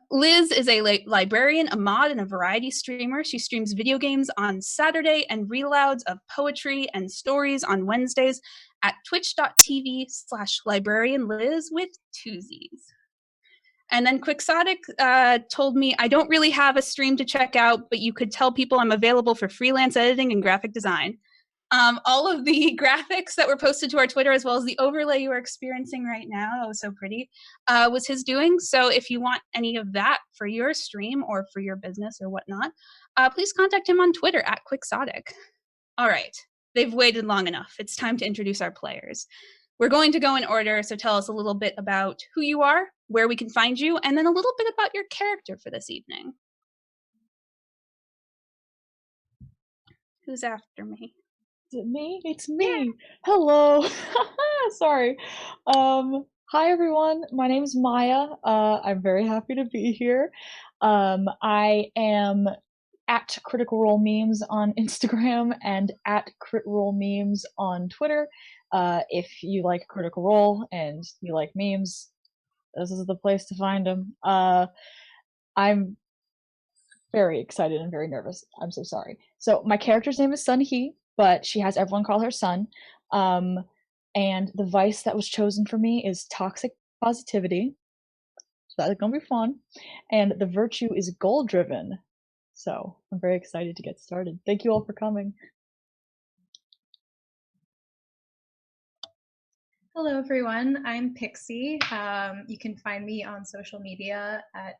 Liz is a librarian, a mod, and a variety streamer. She streams video games on Saturday and relouds of poetry and stories on Wednesdays at twitch.tv/librarianliz with 2 Z's. And then Quixotic told me, I don't really have a stream to check out, but you could tell people I'm available for freelance editing and graphic design. All of the graphics that were posted to our Twitter, as well as the overlay you are experiencing right now, that was so pretty, was his doing. So if you want any of that for your stream or for your business or whatnot, please contact him on Twitter at Quixotic. All right, they've waited long enough. It's time to introduce our players. We're going to go in order, so tell us a little bit about who you are, where we can find you, and then a little bit about your character for this evening. Who's after me? Is it me? It's me. Yeah. Hello. Sorry. Hi everyone. My name is Maya. I'm very happy to be here. I am at Critical Role Memes on Instagram and at Crit Role Memes on Twitter. If you like Critical Role and you like memes, this is the place to find them. I'm very excited and very nervous. I'm so sorry. So my character's name is Sun Hee, but she has everyone call her Sun. And the vice that was chosen for me is toxic positivity. So that's gonna be fun. And the virtue is goal driven. So I'm very excited to get started. Thank you all for coming. Hello everyone, I'm Pixie. You can find me on social media at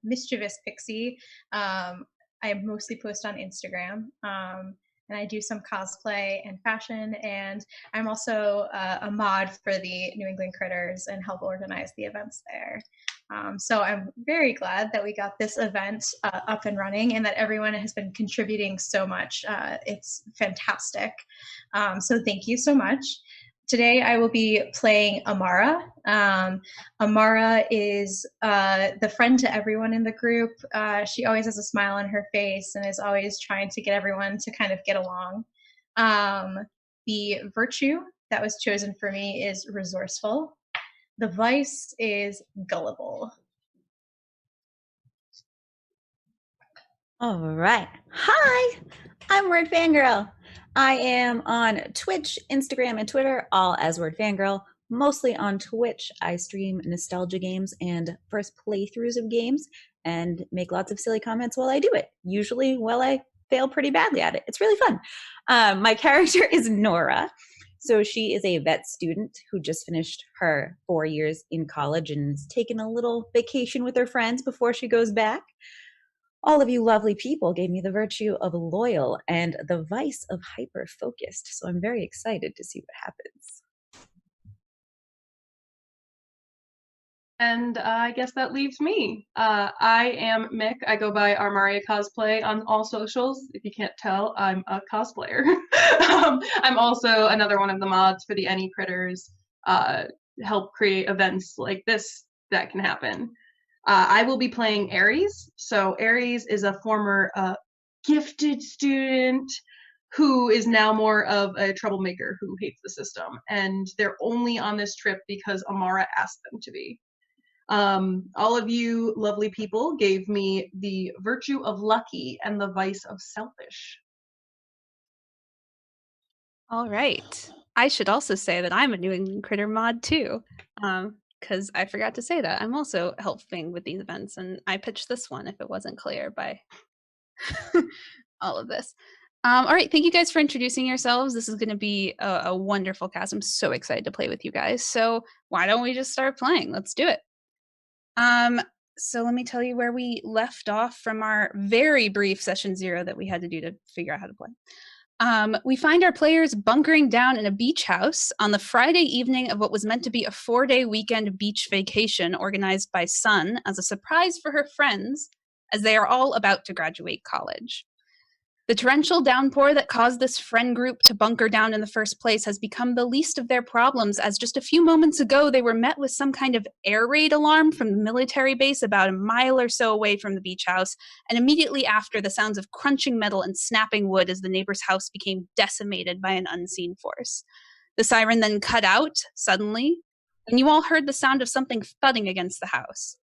Mischievous Pixie. I mostly post on Instagram, and I do some cosplay and fashion, and I'm also a mod for the New England Critters and help organize the events there. So I'm very glad that we got this event up and running and that everyone has been contributing so much. It's fantastic. So thank you so much. Today I will be playing Amara. Amara is the friend to everyone in the group. She always has a smile on her face and is always trying to get everyone to kind of get along. The virtue that was chosen for me is resourceful. The vice is gullible. All right. Hi, I'm Word Fangirl. I am on Twitch, Instagram, and Twitter, all as Word Fangirl. Mostly on Twitch, I stream nostalgia games and first playthroughs of games and make lots of silly comments while I do it. Usually while I fail pretty badly at it. It's really fun. My character is Nora. So she is a vet student who just finished her 4 years in college and is taking a little vacation with her friends before she goes back. All of you lovely people gave me the virtue of loyal and the vice of hyper-focused, so I'm very excited to see what happens. And I guess that leaves me. I am Mick. I go by Armaria Cosplay on all socials. If you can't tell, I'm a cosplayer. I'm also another one of the mods for the Any Critters, help create events like this that can happen. I will be playing Aries. So Aries is a former gifted student who is now more of a troublemaker who hates the system. And they're only on this trip because Amara asked them to be. All of you lovely people gave me the virtue of lucky and the vice of selfish. All right. I should also say that I'm a New England Critter mod too. Because I forgot to say that. I'm also helping with these events, and I pitched this one if it wasn't clear by all of this. All right, thank you guys for introducing yourselves. This is going to be a wonderful cast. I'm so excited to play with you guys. So why don't we just start playing? Let's do it. So let me tell you where we left off from our very brief session 0 that we had to do to figure out how to play. We find our players bunkering down in a beach house on the Friday evening of what was meant to be a 4-day weekend beach vacation organized by Sun as a surprise for her friends as they are all about to graduate college. The torrential downpour that caused this friend group to bunker down in the first place has become the least of their problems, as just a few moments ago they were met with some kind of air raid alarm from the military base about a mile or so away from the beach house, and immediately after the sounds of crunching metal and snapping wood as the neighbor's house became decimated by an unseen force. The siren then cut out suddenly, and you all heard the sound of something thudding against the house.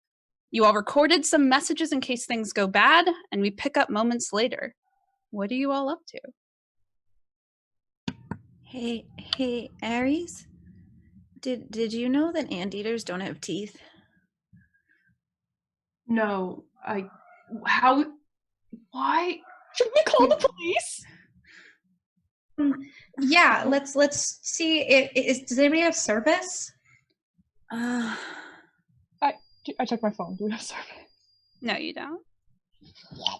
You all recorded some messages in case things go bad, and we pick up moments later. What are you all up to? Hey, Aries? Did you know that anteaters don't have teeth? No, how? Why? Should we call the police? Yeah, let's see. Does anybody have service? Uh, I checked my phone. Do we have service? No, you don't. Yes.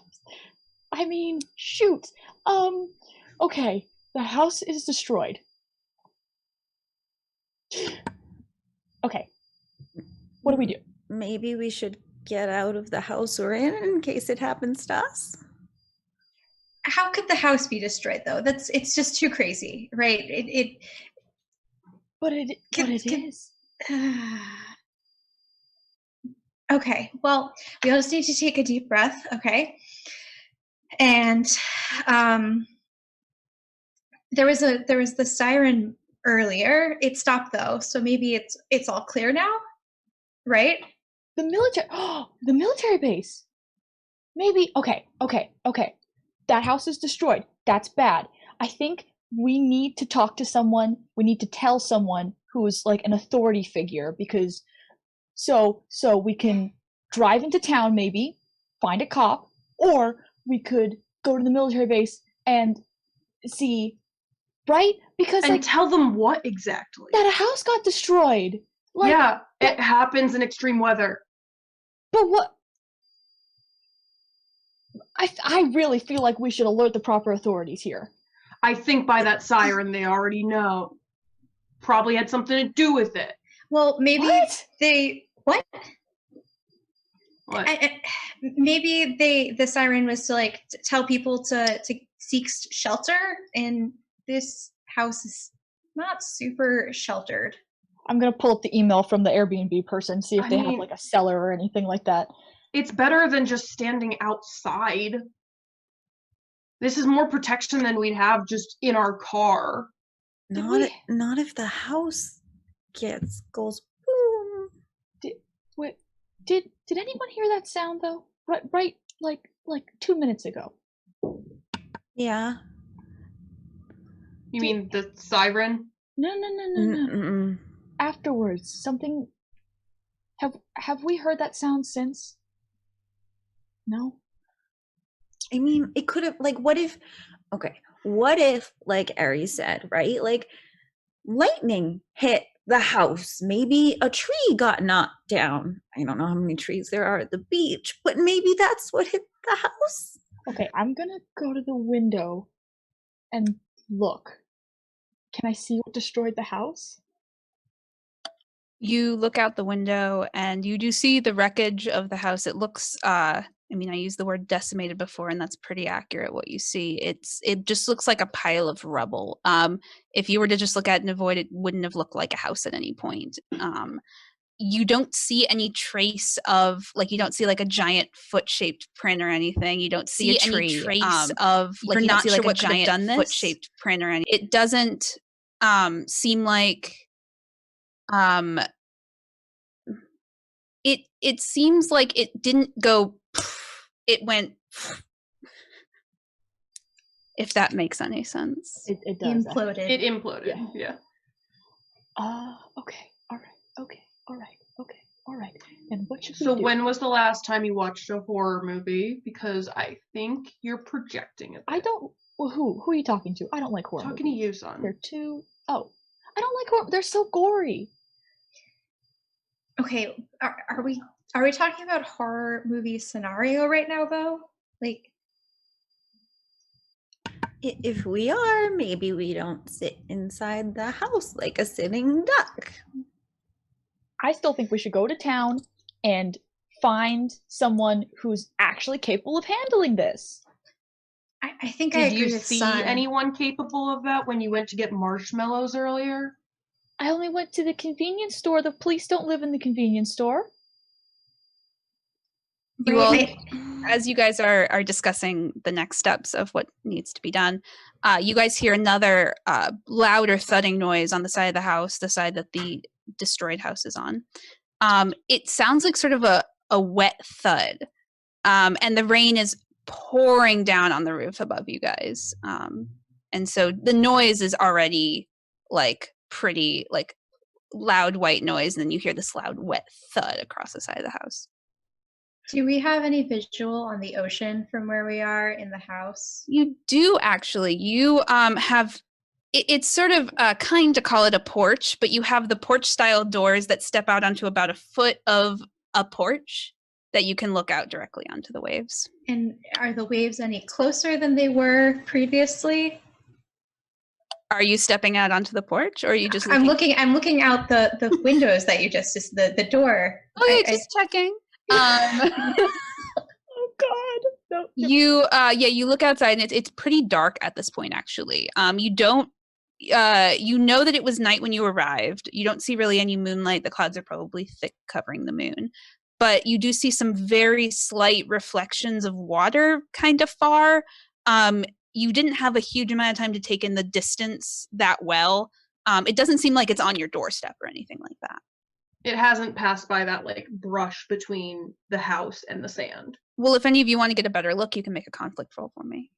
I mean, shoot. Okay. The house is destroyed. Okay. What do we do? maybe we should get out of the house we're in case it happens to us. How could the house be destroyed though? It's just too crazy, right? But it is. Okay, well, we all just need to take a deep breath, okay? And there was the siren earlier. It stopped though, so maybe it's all clear now, right? The military base. Maybe. Okay. That house is destroyed. That's bad. I think we need to talk to someone. We need to tell someone who's like an authority figure, because so we can drive into town, maybe find a cop, or we could go to the military base and see, right? Because And tell them what exactly? that a house got destroyed. Like, yeah, it happens in extreme weather. But what? I really feel like we should alert the proper authorities here. I think by that siren they already know. Probably had something to do with it. Well, maybe What? Maybe the siren was to like tell people to seek shelter, and this house is not super sheltered. I'm gonna pull up the email from the Airbnb person, see if they have like a cellar or anything like that. It's better than just standing outside. This is more protection than we'd have just in our car. Not if the house goes boom. Did anyone hear that sound though? Right, like 2 minutes ago. Yeah. You mean the siren? No. Mm-mm. Afterwards, something. Have we heard that sound since? No. I mean, it could have, like, what if, like Ari said, right? Like, lightning hit the house. Maybe a tree got knocked down. I don't know how many trees there are at the beach, but maybe that's what hit the house. Okay, I'm gonna go to the window and look. Can I see what destroyed the house? You look out the window and you do see the wreckage of the house. It looks I mean, I used the word decimated before, and that's pretty accurate what you see. It just looks like a pile of rubble. If you were to just look at it and avoid it, wouldn't have looked like a house at any point. You don't see any trace of, like, you don't see like a giant foot-shaped print or anything. You don't see any trace of, like, you're not sure what could have done this. Foot-shaped print or anything. It doesn't seem like it seems like it didn't go, it went, if that makes any sense. It does. Imploded. It imploded, yeah. Okay. All right. And what should we So do? when was the last time you watched a horror movie? Because I think you're projecting it. I don't. Well, who are you talking to? I don't like horror Talking movies. to you, son. They're too. Oh, I don't like horror. They're so gory. Okay, are we talking about horror movie scenario right now though? Like, If we are, maybe we don't sit inside the house like a sitting duck. I still think we should go to town and find someone who's actually capable of handling this. I think I Did agree you with see Sun. anyone capable of that when you went to get marshmallows earlier? I only went to the convenience store. The police don't live in the convenience store. You will, as you guys are discussing the next steps of what needs to be done, you guys hear another louder thudding noise on the side of the house, the side that the destroyed house is on. It sounds like sort of a wet thud, and the rain is pouring down on the roof above you guys. And so the noise is already like pretty like loud white noise, and then you hear this loud wet thud across the side of the house. Do we have any visual on the ocean from where we are in the house? You do actually. You have it's sort of kind to call it a porch, but you have the porch style doors that step out onto about a foot of a porch that you can look out directly onto the waves. And are the waves any closer than they were previously? Are you stepping out onto the porch, or are you just I'm looking out the windows that you just the door. Okay, just checking. Oh God. No. You look outside and it's pretty dark at this point actually. You don't you know that it was night when you arrived. You don't see really any moonlight. The clouds are probably thick covering the moon. But you do see some very slight reflections of water kind of far. You didn't have a huge amount of time to take in the distance that well. It doesn't seem like it's on your doorstep or anything like that. It hasn't passed by that like brush between the house and the sand. Well, if any of you want to get a better look, you can make a conflict roll for me.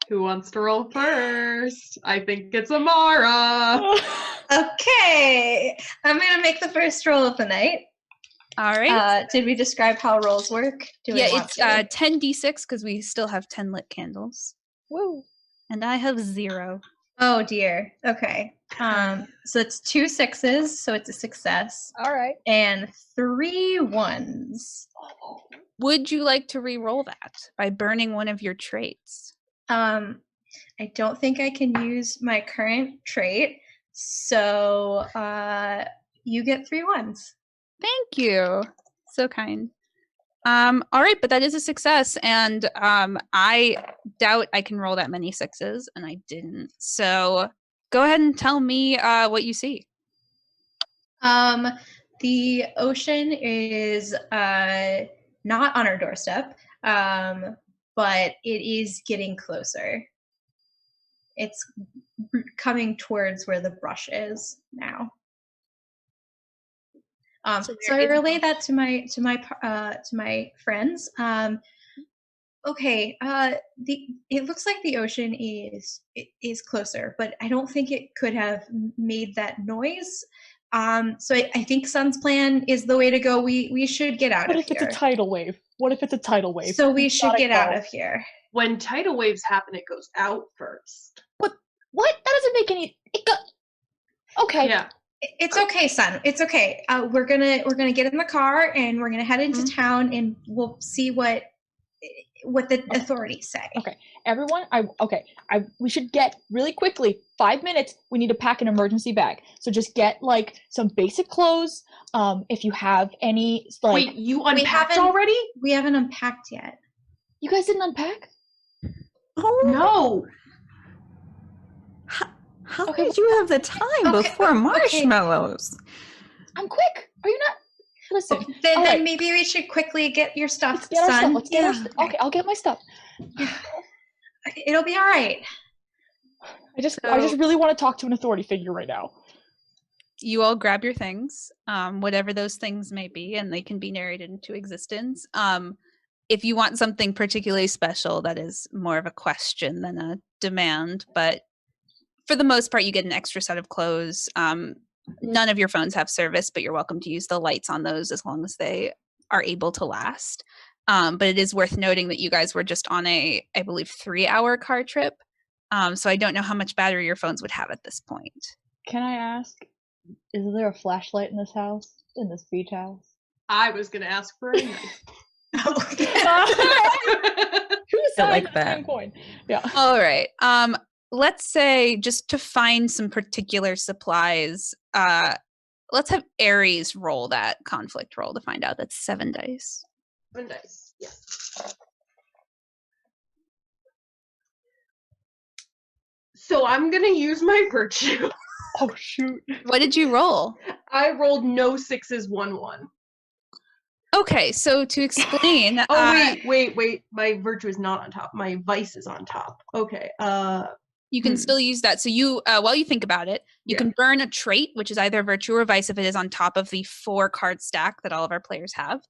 Who wants to roll first? I think it's Amara. Okay, I'm gonna make the first roll of the night. All right. Did we describe how rolls work? It's 10d6 because we still have 10 lit candles. Woo. And I have 0. Oh dear. Okay. So it's 2 6s, so it's a success. All right. And 3 1s. Would you like to re-roll that by burning one of your traits? I don't think I can use my current trait, so you get 3 1s. Thank you. So kind. All right, but that is a success, and I doubt I can roll that many 6s, and I didn't. So go ahead and tell me what you see. The ocean is not on our doorstep, but it is getting closer. It's coming towards where the brush is now. So I relay that to my friends. Okay, it looks like the ocean is closer, but I don't think it could have made that noise. So I think Sun's plan is the way to go. We should get out of here. What if it's a tidal wave? What if it's a tidal wave? So we should get out of here. When tidal waves happen, it goes out first. What? That doesn't make any. Okay. Yeah. It's okay, Sun. It's okay. We're gonna get in the car and we're gonna head into town and we'll see what the authorities say. Okay, everyone. We should get really quickly. 5 minutes. We need to pack an emergency bag. So just get like some basic clothes. If you have any, like. Wait, you unpacked already? We haven't unpacked yet. You guys didn't unpack? Oh No. How did you have the time before marshmallows? I'm quick. Are you not? Listen. Then maybe we should quickly get your stuff, Let's get our Sun. stuff. Let's get our stuff. Okay, I'll get my stuff. It'll be all right. I just really want to talk to an authority figure right now. You all grab your things, whatever those things may be, and they can be narrated into existence. If you want something particularly special, that is more of a question than a demand, but for the most part, you get an extra set of clothes. None of your phones have service, but you're welcome to use the lights on those as long as they are able to last. But it is worth noting that you guys were just on I believe, 3-hour car trip. So I don't know how much battery your phones would have at this point. Can I ask, is there a flashlight in this house? In this beach house? I was gonna ask for a knife. Who's like that? Coin? Yeah. All right. Let's say just to find some particular supplies, let's have Aries roll that conflict roll to find out. That's 7 dice. 7 dice. Yes. So I'm gonna use my virtue. Oh shoot. What did you roll? I rolled no 6s, 1-1. Okay, so to explain. Wait. My virtue is not on top. My vice is on top. Okay. You can still use that. So you, while you think about it, you can burn a trait, which is either virtue or vice if it is on top of the 4-card stack that all of our players have.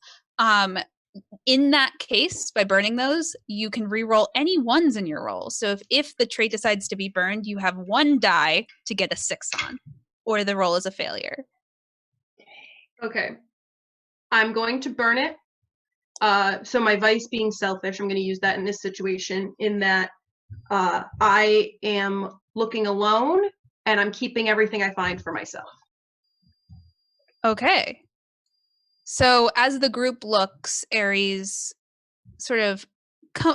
In that case, by burning those, you can re-roll any 1s in your roll. So if the trait decides to be burned, you have 1 die to get a 6 on, or the roll is a failure. Okay. I'm going to burn it So my vice being selfish, I'm going to use that in this situation, in that I am looking alone and I'm keeping everything I find for myself. Okay. So as the group looks, Aries sort of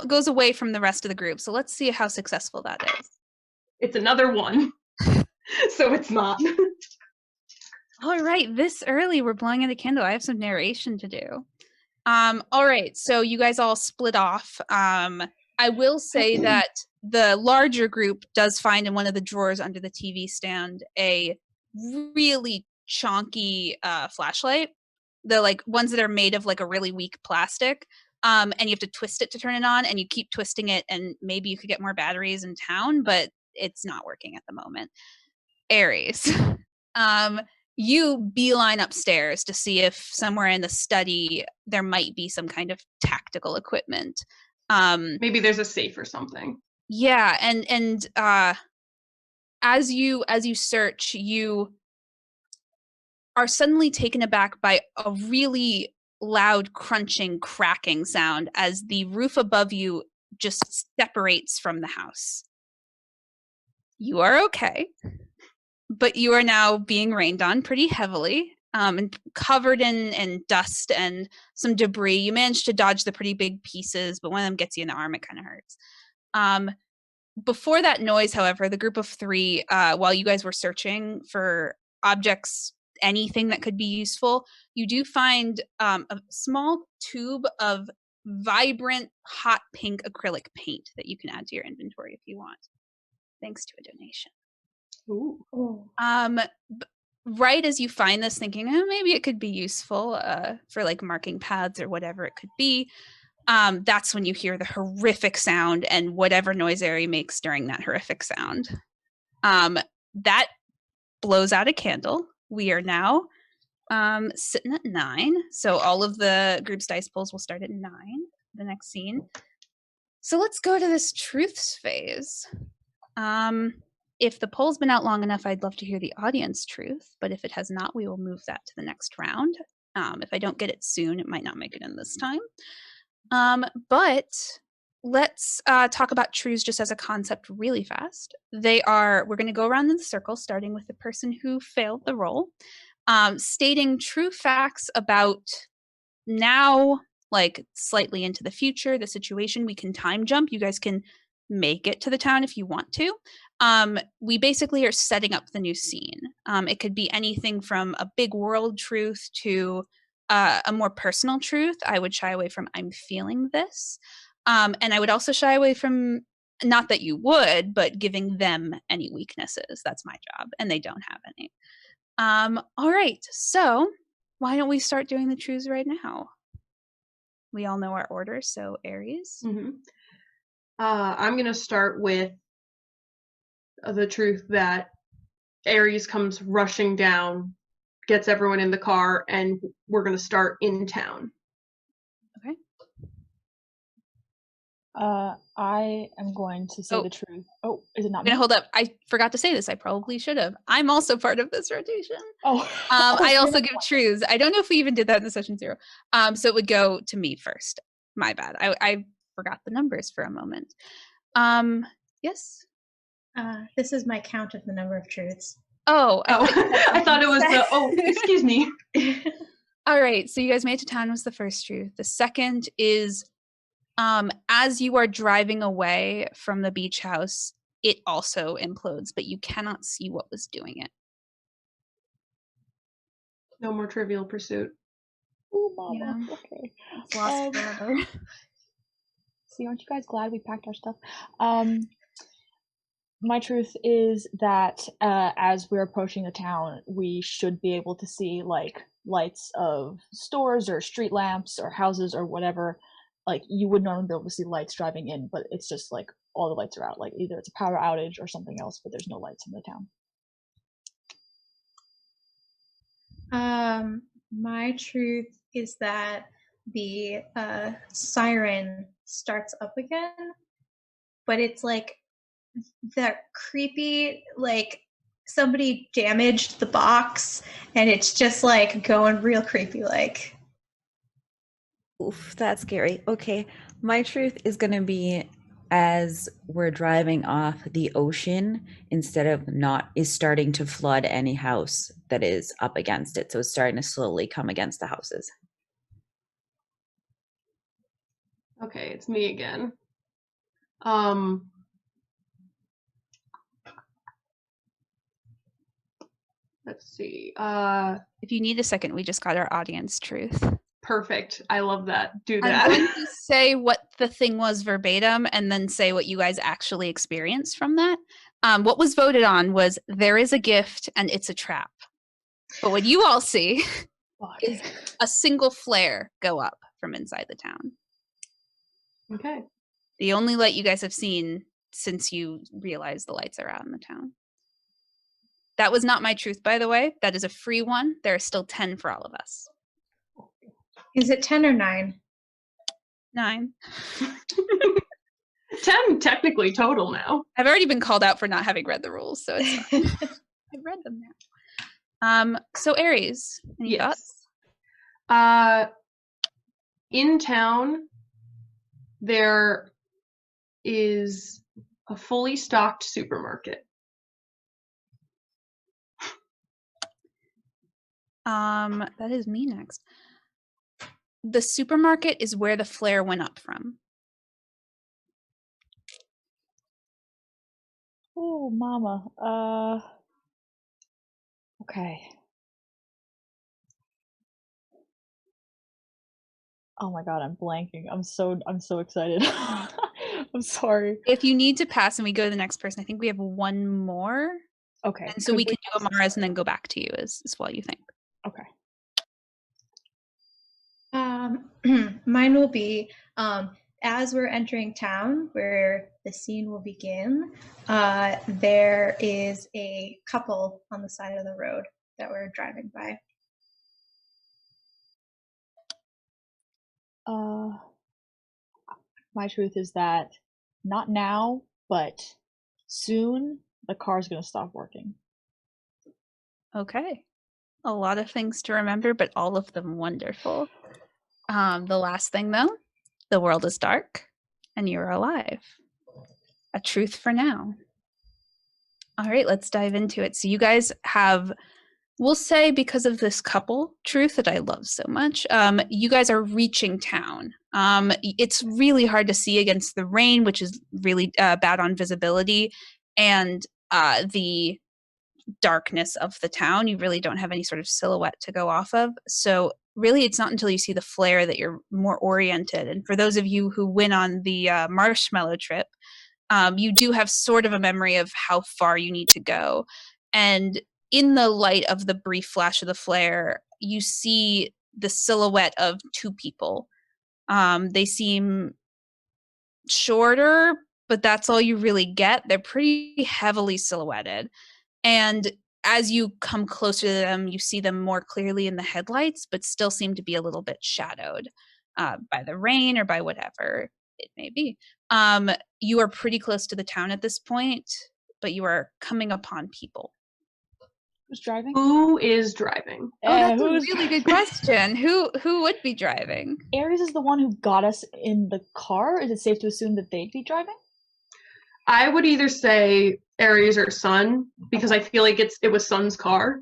goes away from the rest of the group. So let's see how successful that is. It's another one. So it's not. All right, this early we're blowing out a candle. I have some narration to do. All right, so you guys all split off. I will say that the larger group does find in one of the drawers under the TV stand a really chonky flashlight. The like ones that are made of like a really weak plastic. And you have to twist it to turn it on, and you keep twisting it, and maybe you could get more batteries in town, but it's not working at the moment. Aries. You beeline upstairs to see if somewhere in the study there might be some kind of tactical equipment. Maybe there's a safe or something. Yeah, and as you search, you are suddenly taken aback by a really loud crunching, cracking sound as the roof above you just separates from the house. You are okay, but you are now being rained on pretty heavily, and covered in dust and some debris. You managed to dodge the pretty big pieces, but one of them gets you in the arm, it kind of hurts. Before that noise, however, the group of three, while you guys were searching for objects, anything that could be useful, you do find a small tube of vibrant hot pink acrylic paint that you can add to your inventory if you want, thanks to a donation. Ooh. Right as you find this, thinking, maybe it could be useful for like marking paths or whatever it could be, that's when you hear the horrific sound and whatever noise Aerie makes during that horrific sound. That blows out a candle. We are now sitting at 9. So all of the group's dice pulls will start at 9, the next scene. So let's go to this truths phase. If the poll's been out long enough, I'd love to hear the audience truth, but if it has not, we will move that to the next round. If I don't get it soon, it might not make it in this time. But let's talk about truths just as a concept really fast. We're going to go around in the circle, starting with the person who failed the roll, stating true facts about now, like slightly into the future, the situation. We can time jump. You guys can make it to the town if you want to. We basically are setting up the new scene. It could be anything from a big world truth to a more personal truth. I would shy away from "I'm feeling this," and I would also shy away from, not that you would, but giving them any weaknesses. That's my job, and they don't have any. All right, so why don't we start doing the truths right now? We all know our order, so Aries. Mm-hmm. I'm going to start with the truth that Aries comes rushing down, gets everyone in the car, and we're going to start in town. Okay. I am going to say the truth. Oh, is it not me? Hold up. I forgot to say this. I probably should have. I'm also part of this rotation. Oh. I also give truths. I don't know if we even did that in the session 0. So it would go to me first. My bad. I forgot the numbers for a moment. Yes? This is my count of the number of truths. Oh. I thought it was excuse me. All right. So you guys made it to town was the first truth. The second is, as you are driving away from the beach house, it also implodes, but you cannot see what was doing it. No more Trivial Pursuit. Oh, Mama. Yeah. Okay. It's lost forever. See, aren't you guys glad we packed our stuff? My truth is that as we're approaching the town, we should be able to see like lights of stores or street lamps or houses or whatever. Like you would normally be able to see lights driving in, but it's just like all the lights are out. Like either it's a power outage or something else, but there's no lights in the town. My truth is that the siren starts up again, but it's like that creepy, like somebody damaged the box and it's just like going real creepy like. Oof, that's scary. Okay, my truth is gonna be as we're driving off, the ocean instead of not is starting to flood any house that is up against it. So it's starting to slowly come against the houses. Okay, it's me again. Let's see. If you need a second, we just got our audience truth. Perfect. I love that. Do I'm that. going to say what the thing was verbatim and then say what you guys actually experienced from that. What was voted on was there is a gift and it's a trap. But what you all see is a single flare go up from inside the town. Okay. The only light you guys have seen since you realized the lights are out in the town. That was not my truth, by the way. That is a free one. There are still 10 for all of us. Is it 10 or 9? 9. 10 technically total now. I've already been called out for not having read the rules, so it's fine. I've read them now. So Aries, any thoughts? In town, there is a fully stocked supermarket. That is me next. The supermarket is where the flare went up from. Oh, mama. Okay. Oh my god, I'm blanking. I'm so excited. I'm sorry. If you need to pass and we go to the next person, I think we have one more. Okay. And so we can do Amara's and then go back to you as well, you think. Okay. Mine will be as we're entering town, where the scene will begin. There is a couple on the side of the road that we're driving by. My truth is that not now, but soon the car's gonna stop working. Okay. A lot of things to remember, but all of them wonderful. The last thing, though, the world is dark and you're alive. A truth for now. All right, let's dive into it. So you guys have, we'll say because of this couple truth that I love so much, you guys are reaching town. It's really hard to see against the rain, which is really bad on visibility, and the darkness of the town. You really don't have any sort of silhouette to go off of. So really it's not until you see the flare that you're more oriented. And for those of you who went on the marshmallow trip, you do have sort of a memory of how far you need to go. And in the light of the brief flash of the flare, you see the silhouette of 2 people. They seem shorter, but that's all you really get. They're pretty heavily silhouetted. And as you come closer to them, you see them more clearly in the headlights, but still seem to be a little bit shadowed by the rain or by whatever it may be. You are pretty close to the town at this point, but you are coming upon people. Who's driving? Who is driving? Oh, that's a really good question. Who would be driving? Aries is the one who got us in the car. Is it safe to assume that they'd be driving? I would either say Aries or Sun, because I feel like it was Sun's car.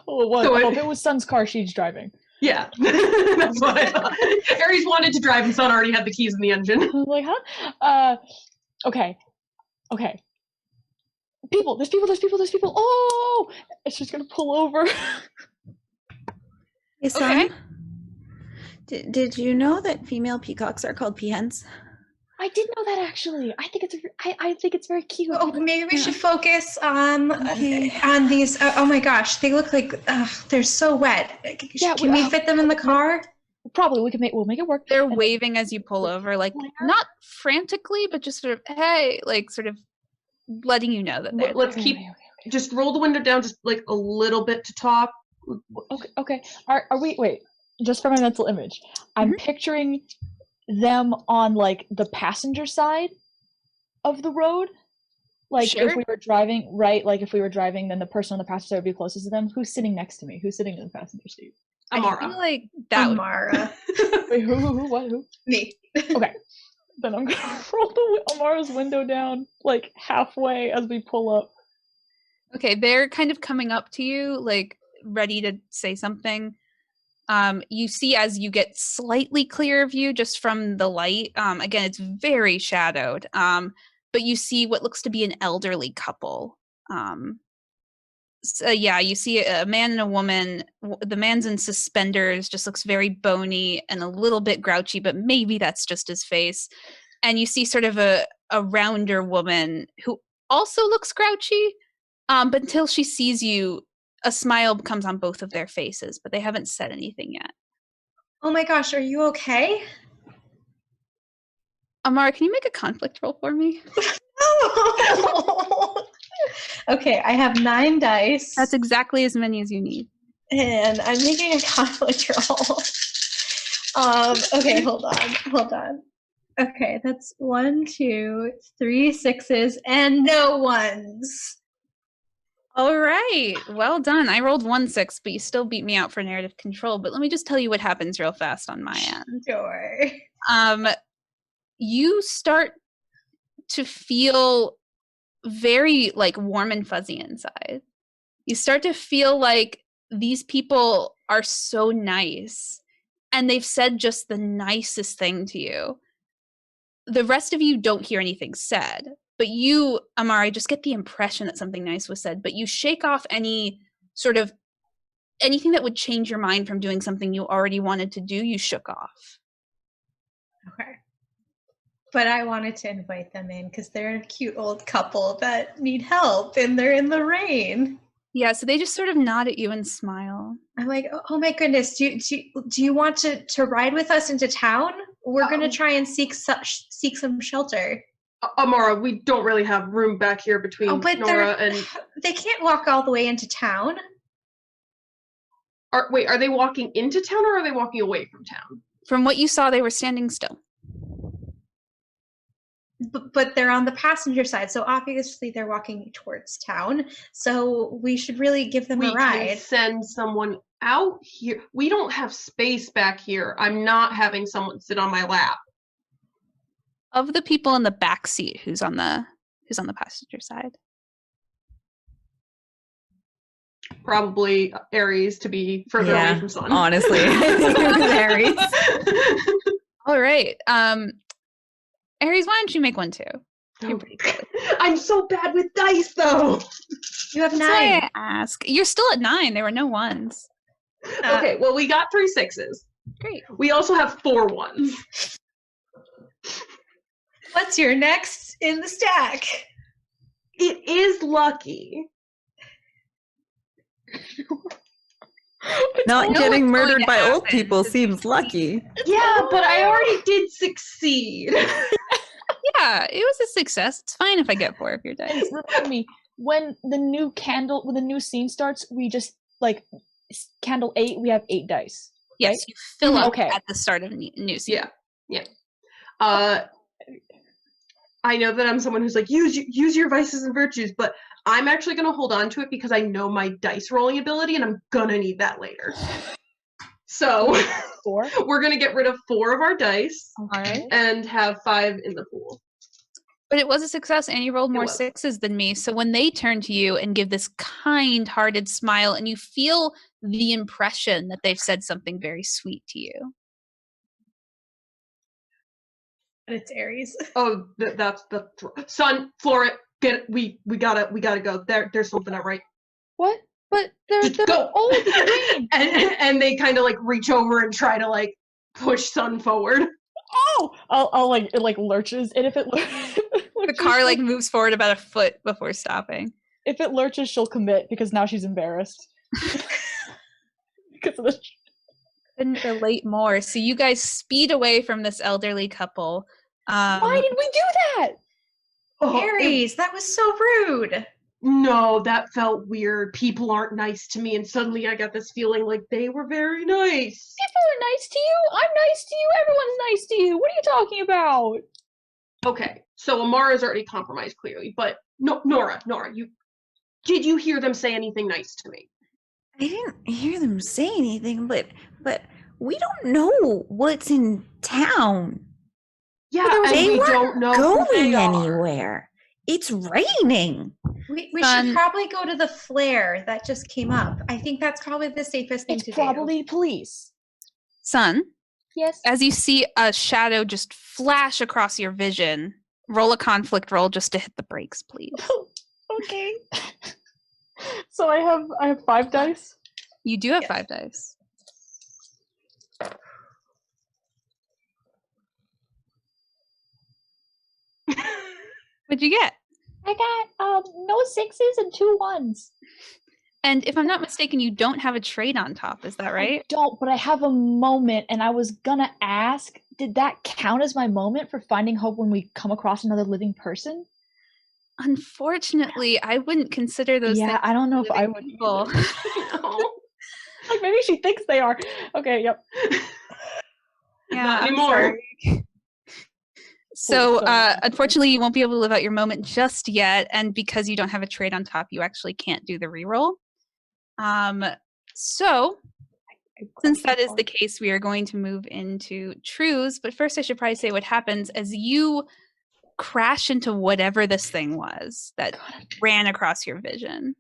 Oh, it was. So If it was Sun's car, she's driving. Yeah, that's what I thought. Aries wanted to drive and Sun already had the keys in the engine. I was like, huh? Okay. People, there's people. Oh! It's just gonna pull over. Hey, Son, did you know that female peacocks are called peahens? I did know that actually. I think it's very cute. Oh, maybe we should focus on these. Oh my gosh, they look like they're so wet. Can we fit them in the car? Probably we'll make it work. They're waving as you pull over, like not frantically, but just sort of hey, like sort of letting you know that they're. Let's keep. Just roll the window down just like a little bit to talk. Okay. Are we? Wait. Just for my mental image, I'm picturing them on like the passenger side of the road. Like if we were driving, right? Like if we were driving, then the person on the passenger side would be closest to them. Who's sitting next to me? Who's sitting in the passenger seat? Amara. I feel like that would Amara. Wait, who? What? Who? Me. Okay. Then I'm gonna roll Amara's window down, like, halfway as we pull up. Okay, they're kind of coming up to you, like, ready to say something. You see as you get slightly clear view just from the light. Again, it's very shadowed. But you see what looks to be an elderly couple. So, yeah, you see a man and a woman. The man's in suspenders, just looks very bony and a little bit grouchy, but maybe that's just his face. And you see sort of a rounder woman who also looks grouchy, but until she sees you, a smile comes on both of their faces, but they haven't said anything yet. Oh my gosh, are you okay? Amara, can you make a conflict roll for me? No! Okay, I have 9 dice. That's exactly as many as you need. And I'm making a conflict roll. Okay, hold on. Okay, that's 1, 2, 3 6s and no 1s. All right, well done. I rolled 1 6, but you still beat me out for narrative control. But let me just tell you what happens real fast on my end. Sure. You start to feel very like warm and fuzzy inside. You start to feel like these people are so nice and they've said just the nicest thing to you. The rest of you don't hear anything said, but you, Amari, just get the impression that something nice was said, but you shake off any sort of anything that would change your mind from doing something you already wanted to do. You shook off. Okay. But I wanted to invite them in because they're a cute old couple that need help and they're in the rain. Yeah, so they just sort of nod at you and smile. I'm like, oh my goodness, do you want to ride with us into town? We're going to try and seek some shelter. Amara, we don't really have room back here between Nora and... They can't walk all the way into town. Are they walking into town or are they walking away from town? From what you saw, they were standing still. But they're on the passenger side, so obviously they're walking towards town. So we should really give them a ride. We can send someone out here. We don't have space back here. I'm not having someone sit on my lap. Of the people in the back seat, who's on the passenger side? Probably Aries to be further away from Sun. Honestly, Aries. All right. Aries, why don't you make one too? You're pretty good. I'm so bad with dice, though. You have 9. I ask. You're still at 9. There were no 1s. Okay, well, we got 3 6s. Great. We also have 4 1s. What's your next in the stack? It is lucky. Not getting what's murdered going to by old happen. people seems lucky. Yeah, but I already did succeed. Yeah, it was a success. It's fine if I get 4 of your dice. Remind me, when the new scene starts, we just, like, candle 8, we have 8 dice. Yes, right? you fill up Okay. at the start of new scene. Yeah. I know that I'm someone who's like, use your vices and virtues, but I'm actually going to hold on to it because I know my dice rolling ability and I'm going to need that later. So 4? we're going to get rid of 4 of our dice Okay. and have 5 in the pool. But it was a success, and you rolled more 6s than me. So when they turn to you and give this kind-hearted smile, and you feel the impression that they've said something very sweet to you. And it's Aries. Oh, that's the Sun, Flora, get it. We gotta go. There's something not right. What? But they're go. old green. and they kind of like reach over and try to like push Sun forward. Oh! I'll like, it like lurches, and if it The car like moves forward about a foot before stopping. If it lurches, she'll commit because now she's embarrassed. Because of the... Couldn't relate more. So you guys speed away from this elderly couple. Why did we do that? Oh, Aries, that was so rude. No, that felt weird. People aren't nice to me, and suddenly I got this feeling like they were very nice. People are nice to you. I'm nice to you. Everyone's nice to you. What are you talking about? Okay, so Amara's already compromised clearly, but no, Nora, did you hear them say anything nice to me? I didn't hear them say anything, but we don't know what's in town. Yeah, and They we weren't don't know who they going are. anywhere. It's raining. We should probably go to the flare that just came up. I think that's probably the safest thing to Probably do. police. Sun, Yes. as you see a shadow just flash across your vision, roll a conflict roll just to hit the brakes, please. Okay. So I have 5 dice. You do have Yes. 5 dice. What'd you get? I got no 6s and 2 1s. And if I'm not mistaken, you don't have a trade on top, is that right? I don't, but I have a moment, and I was gonna ask, did that count as my moment for finding hope when we come across another living person? Unfortunately, I wouldn't consider those things. Yeah, I don't know if I living would people. No. Like, maybe she thinks they are. Okay, yep. Yeah, Not I'm anymore. sorry. So, sorry. unfortunately, you won't be able to live out your moment just yet, and because you don't have a trade on top, you actually can't do the reroll. So, since that is the case, we are going to move into truths. But first, I should probably say what happens as you crash into whatever this thing was that ran across your vision.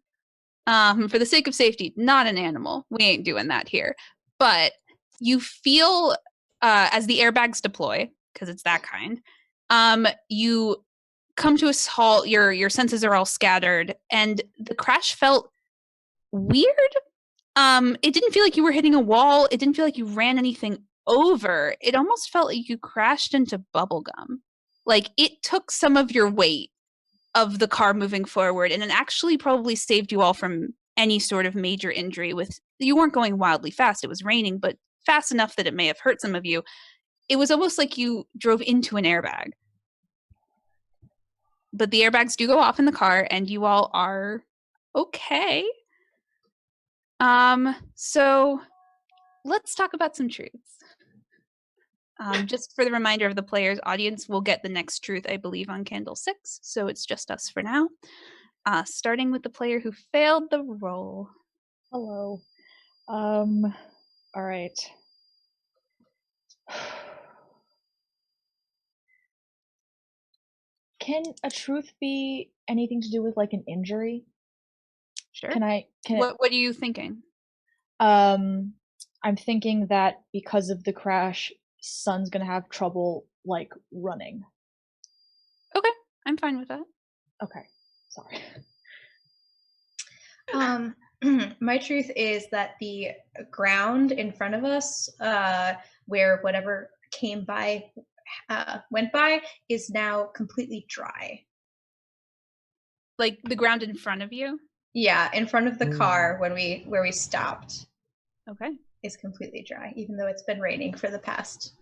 For the sake of safety, not an animal. We ain't doing that here. But you feel as the airbags deploy, because it's that kind, you come to a halt. Your senses are all scattered, and the crash felt weird. It didn't feel like you were hitting a wall. It didn't feel like you ran anything over. It almost felt like you crashed into bubblegum. Like it took some of your weight of the car moving forward, and it actually probably saved you all from any sort of major injury. With you weren't going wildly fast. It was raining, but fast enough that it may have hurt some of you. It was almost like you drove into an airbag. But the airbags do go off in the car, and you all are okay. So let's talk about some truths. Just for the reminder of the players, audience will get the next truth, I believe, on Candle 6. So it's just us for now. Starting with the player who failed the roll. Hello. All right. Can a truth be anything to do with like an injury? Sure. What are you thinking? I'm thinking that because of the crash, Sun's gonna have trouble like running. Okay, I'm fine with that. Okay, sorry. My truth is that the ground in front of us, where whatever came by, went by, is now completely dry. Like the ground in front of you? Yeah, in front of the car where we stopped. Okay. Is completely dry, even though it's been raining for the past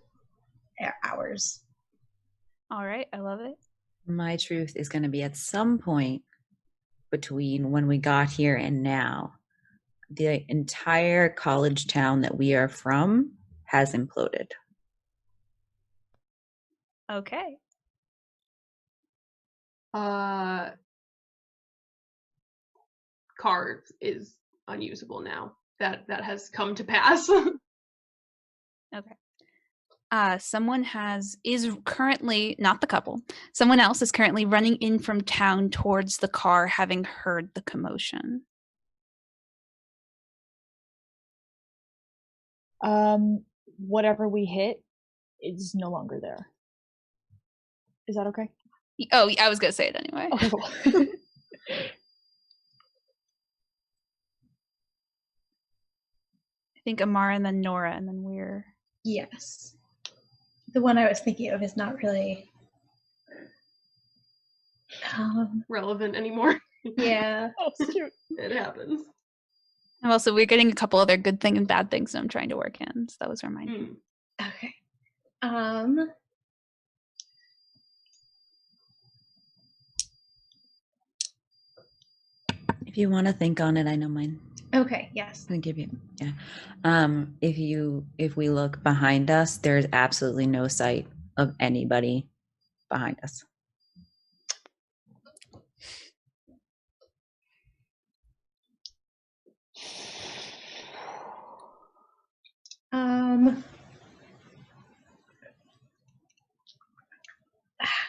hours. All right, I love it. My truth is going to be at some point between when we got here and now, the entire college town that we are from has imploded. Okay. Car is unusable now. That has come to pass. Okay. Someone is currently, not the couple, someone else is currently running in from town towards the car, having heard the commotion. Whatever we hit is no longer there. Is that okay? Oh, I was gonna say it anyway. Okay, cool. I think Amara and then Nora and then we're... Yes. The one I was thinking of is not really relevant anymore. Yeah. Oh, shoot. It happens. And also, we're getting a couple other good thing and bad things that I'm trying to work in, so that was reminding. Okay. If you want to think on it, I know mine. Okay, yes. I'm gonna give you, yeah. If we look behind us, there's absolutely no sight of anybody behind us.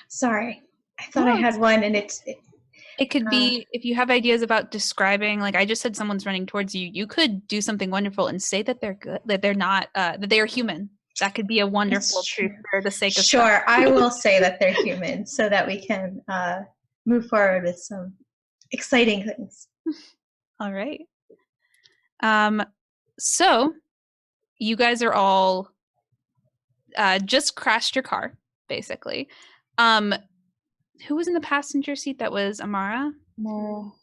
Sorry, I thought I had one, and it could be, if you have ideas about describing, like I just said, someone's running towards you. You could do something wonderful and say that they're good, that they're not, that they are human. That could be a wonderful truth for the sake of. Sure, I will say that they're human, so that we can move forward with some exciting things. All right. So you guys are all just crashed your car, basically. Who was in the passenger seat? That was Amara? No.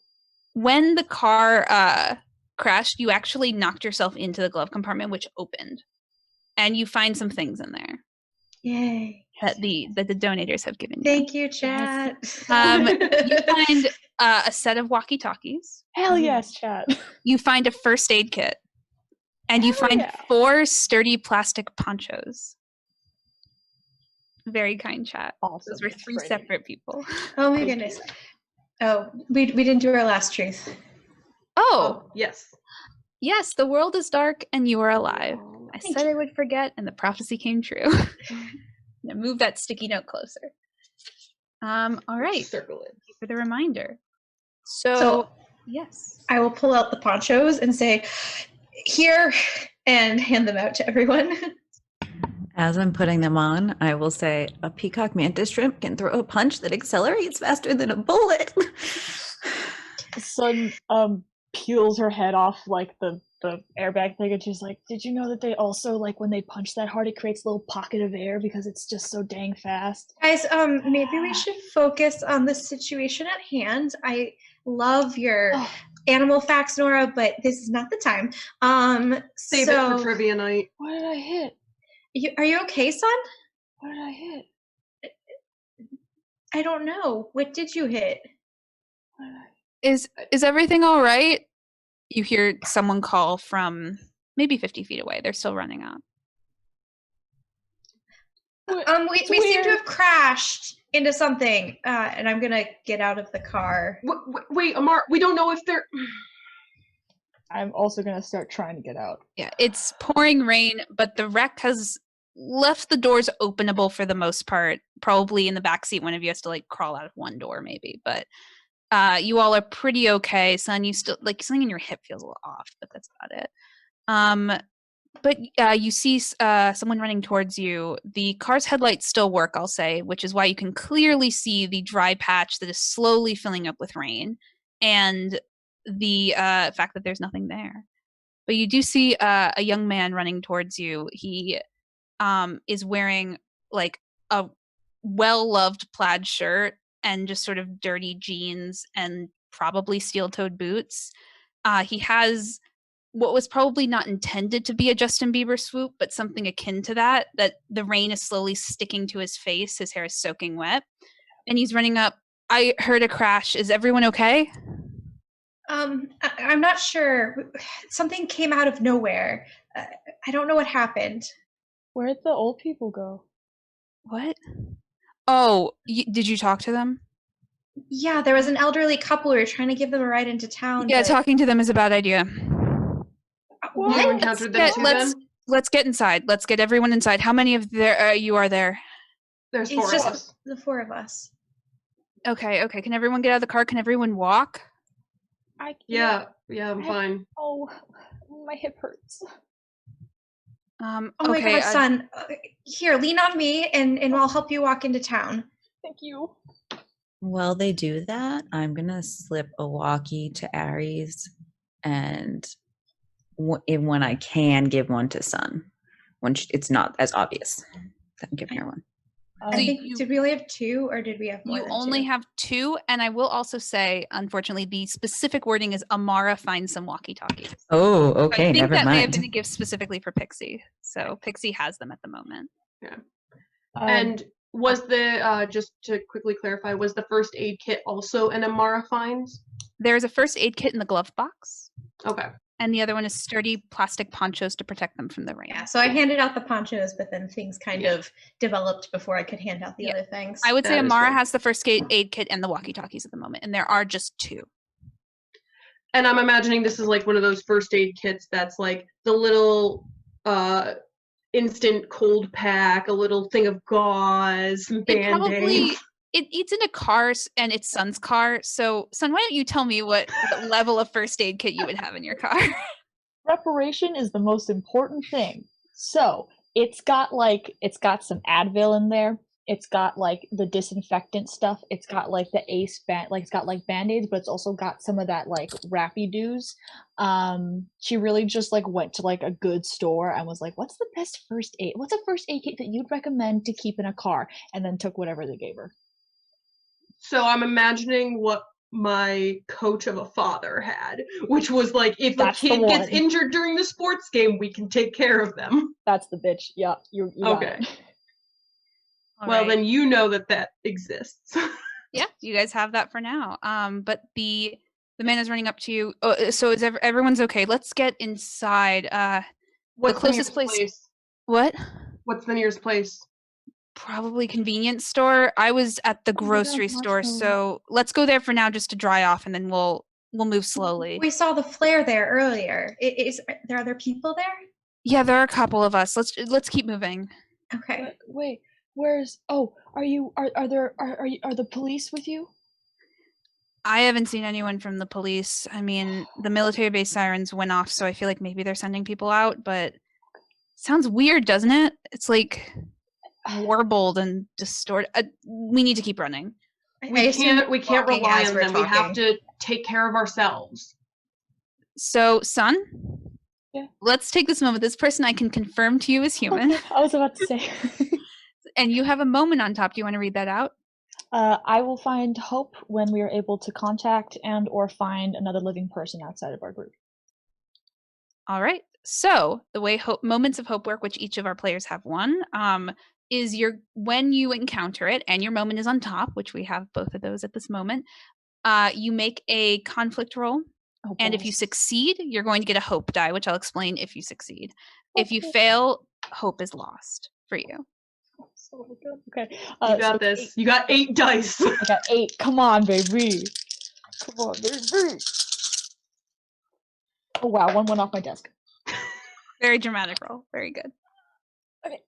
When the car crashed, you actually knocked yourself into the glove compartment, which opened. And you find some things in there. Yay. That the donators have given you. Thank you, chat. You find a set of walkie-talkies. Hell yes, chat. You find a first aid kit. And you find 4 sturdy plastic ponchos. Very kind, chat. Awesome. Those were 3 separate people. Oh my goodness. Oh, we didn't do our last truth. Oh, yes. Yes, the world is dark and you are alive. I said I would forget, and the prophecy came true. Now move that sticky note closer. All right. Circle it. For the reminder. So yes. I will pull out the ponchos and say, here, and hand them out to everyone. As I'm putting them on, I will say, a peacock mantis shrimp can throw a punch that accelerates faster than a bullet. Sun peels her head off like the airbag thing, and she's like, did you know that they also, like, when they punch that hard, it creates a little pocket of air because it's just so dang fast? Guys, maybe we should focus on the situation at hand. I love your animal facts, Nora, but this is not the time. Save it for trivia night. What did I hit? Are you okay, son? What did I hit? I don't know. What did you hit? Is everything all right? You hear someone call from maybe 50 feet away. They're still running up. We seem to have crashed into something, and I'm gonna get out of the car. Wait, Amar, we don't know if they're... I'm also gonna start trying to get out. Yeah, it's pouring rain, but the wreck has left the doors openable for the most part. Probably in the backseat, one of you has to like crawl out of one door, maybe. But you all are pretty okay. Son, you still like something in your hip feels a little off, but that's about it. But you see someone running towards you. The car's headlights still work, I'll say, which is why you can clearly see the dry patch that is slowly filling up with rain, and the fact that there's nothing there. But you do see a young man running towards you. He is wearing like a well-loved plaid shirt and just sort of dirty jeans and probably steel-toed boots. He has what was probably not intended to be a Justin Bieber swoop, but something akin to that the rain is slowly sticking to his face. His hair is soaking wet. And he's running up. I heard a crash. Is everyone okay? I'm not sure. Something came out of nowhere. I don't know what happened. Where'd the old people go? What? Oh, did you talk to them? Yeah, there was an elderly couple. We were trying to give them a ride into town. Yeah, talking to them is a bad idea. What? You encountered them too, then? Let's get inside. Let's get everyone inside. How many of you are there? There's It's 4 just of us. the 4 of us. Okay. Can everyone get out of the car? Can everyone walk? Yeah, I'm fine. Oh, my hip hurts. Oh my God, son. Here, lean on me, and I'll help you walk into town. Thank you. While they do that, I'm gonna slip a walkie to Aries, and when I can, give one to Sun. When it's not as obvious, I'm giving her one. I think, did we only have 2, or did we have more? You than only 2? have 2, and I will also say, unfortunately, the specific wording is Amara finds some walkie-talkies. Oh, okay, I think never that may have mind. been a gift specifically for Pixie. So Pixie has them at the moment. Yeah. And was the, just to quickly clarify, was the first aid kit also an Amara finds? There's a first aid kit in the glove box. Okay. And the other one is sturdy plastic ponchos to protect them from the rain. Yeah, so I handed out the ponchos, but then things kind of developed before I could hand out the other things. I would say Amara has the first aid kit and the walkie-talkies at the moment, and there are just 2. And I'm imagining this is like one of those first aid kits that's like the little instant cold pack, a little thing of gauze, some It band-aids. probably it's in a car and it's Sun's car. So Sun, why don't you tell me what level of first aid kit you would have in your car? Preparation is the most important thing. So it's got some Advil in there. It's got like the disinfectant stuff. It's got like the Ace band, like it's got like band-aids, but it's also got some of that like Rappy Doos. She really just like went to like a good store and was like, "What's the best first aid? What's a first aid kit that you'd recommend to keep in a car?" And then took whatever they gave her. So I'm imagining what my coach of a father had, which was like, if a That's the kid gets one. injured during the sports game, we can take care of them. That's the bitch. Yeah, you got Okay. it. Well, Alright. then you know that exists. Yeah, you guys have that for now. But the man is running up to you. Oh, so is everyone's okay? Let's get inside. What's closest the nearest place? What? What's the nearest place? Probably convenience store. I was at the grocery store, so let's go there for now just to dry off, and then we'll move slowly. We saw the flare there earlier. Is there other people there? Yeah, there are a couple of us. Let's keep moving. Okay. Wait, where's? Oh, are the police with you? I haven't seen anyone from the police. I mean, the military base sirens went off, so I feel like maybe they're sending people out, but sounds weird, doesn't it? It's like warbled and distorted. We need to keep running. We can't walking rely as on we're them. We have talking. to take care of ourselves. So, Sun? Yeah. Let's take this moment. This person I can confirm to you is human. I was about to say. And you have a moment on top. Do you want to read that out? I will find hope when we are able to contact and or find another living person outside of our group. All right. So the way moments of hope work, which each of our players have one, is when you encounter it and your moment is on top, which we have both of those at this moment. You make a conflict roll, and if you succeed, you're going to get a hope die, which I'll explain if you succeed. If you fail, hope is lost for you. So good. Okay. You got this. 8. You got 8 dice. I got 8. Come on, baby. Come on, baby. Oh wow, one went off my desk. Very dramatic roll. Very good. Okay.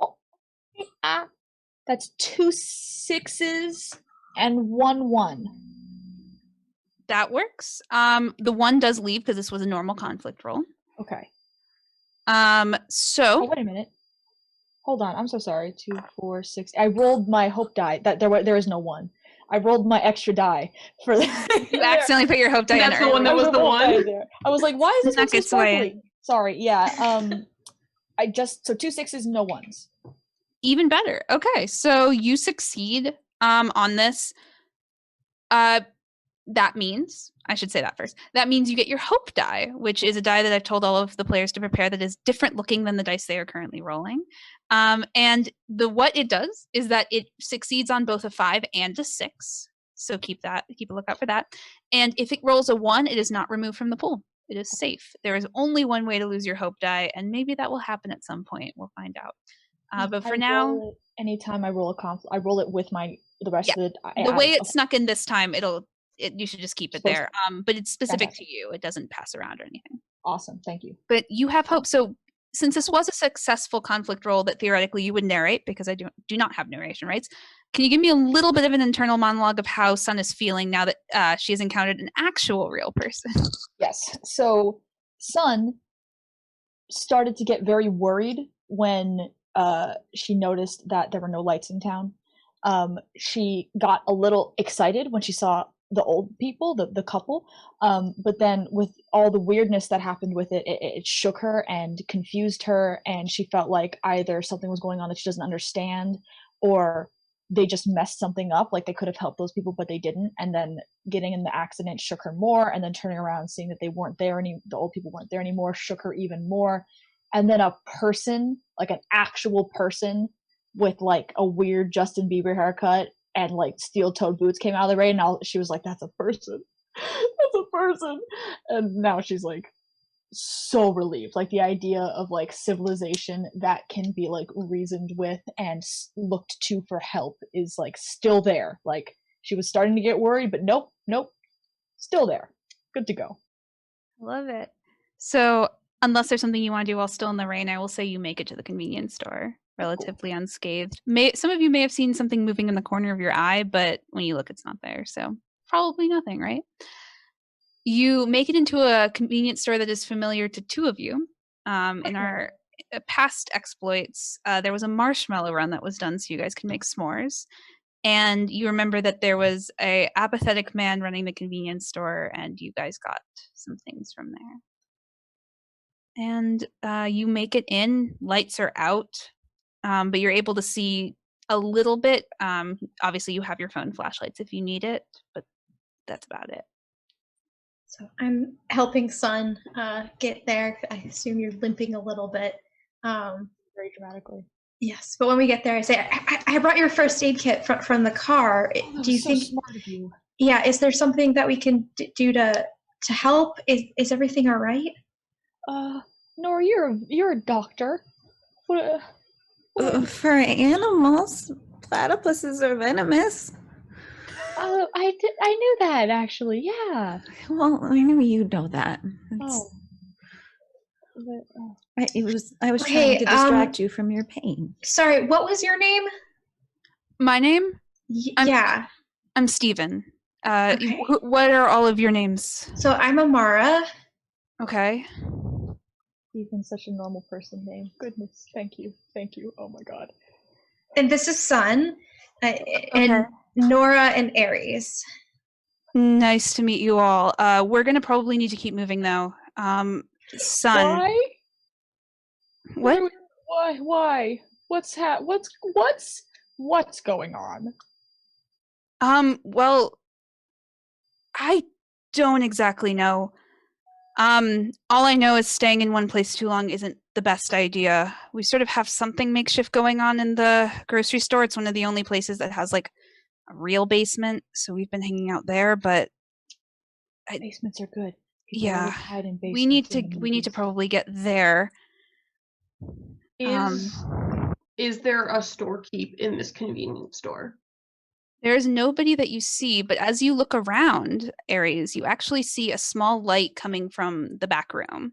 Oh. That's 2 6s and 1 1. That works. The 1 does leave because this was a normal conflict roll. Okay. So. Oh, wait a minute. Hold on. I'm so sorry. 2, 4, 6. I rolled my hope die. That there is no 1. I rolled my extra die for that. You accidentally put your hope die That's in the one that was the one. I was like, why is this one so Not good way. sparkly? Sorry. Yeah. So 2 6s, no 1s. Even better. Okay, so you succeed on this. That means, I should say that first. That means you get your hope die, which is a die that I've told all of the players to prepare that is different looking than the dice they are currently rolling. And what it does is that it succeeds on both a 5 and a 6. So keep a lookout for that. And if it rolls a 1, it is not removed from the pool. It is safe. There is only one way to lose your hope die, and maybe that will happen at some point. We'll find out. But for now, anytime I roll a conflict, I roll it with the rest of the way it snuck in this time, you should just keep it there. But it's specific to you. It doesn't pass around or anything. Awesome, thank you. But you have hope. So since this was a successful conflict roll that theoretically you would narrate, because I do not have narration rights, can you give me a little bit of an internal monologue of how Sun is feeling now that she has encountered an actual real person? Yes. So Sun started to get very worried when she noticed that there were no lights in town. She got a little excited when she saw the old people, the couple, but then with all the weirdness that happened with it shook her and confused her, and she felt like either something was going on that she doesn't understand, or they just messed something up, like they could have helped those people but they didn't. And then getting in the accident shook her more, and then turning around seeing that the old people weren't there anymore shook her even more. And then a person, like an actual person with like a weird Justin Bieber haircut and like steel-toed boots came out of the rain, and she was like, that's a person. That's a person. And now she's like so relieved. Like the idea of like civilization that can be like reasoned with and looked to for help is like still there. Like she was starting to get worried, but nope, still there. Good to go. Love it. So unless there's something you want to do while still in the rain, I will say you make it to the convenience store relatively unscathed. Some of you may have seen something moving in the corner of your eye, but when you look, it's not there. So probably nothing, right? You make it into a convenience store that is familiar to two of you. In our past exploits, there was a marshmallow run that was done so you guys can make s'mores. And you remember that there was a apathetic man running the convenience store, and you guys got some things from there. And you make it in. Lights are out, but you're able to see a little bit. Obviously, you have your phone flashlights if you need it, but that's about it. So I'm helping Sun get there. I assume you're limping a little bit. Very dramatically. Yes, but when we get there, I say, I brought your first aid kit from the car. Do you think? Smart of you. Yeah, is there something that we can do to help? Is everything all right? Nora, you're a doctor. What? For animals, platypuses are venomous. I knew that actually. Yeah. Well, I knew you know that. Oh. I was trying to distract you from your pain. Sorry, what was your name? My name? Yeah. I'm Steven. Okay. What are all of your names? So I'm Amara. Okay. Steven's such a normal person name. Goodness, thank you. Oh my god. And this is Sun. And Nora and Aries. Nice to meet you all. We're gonna probably need to keep moving though. Sun. Why? What? Why? What's going on? Well, I don't exactly know. All I know is staying in one place too long isn't the best idea. We sort of have something makeshift going on in the grocery store. It's one of the only places that has like a real basement, so we've been hanging out there, but Basements are good. People always hide in basements. We need to probably get there. Is there a storekeep in this convenience store? There's nobody that you see, but as you look around, Aries, you actually see a small light coming from the back room.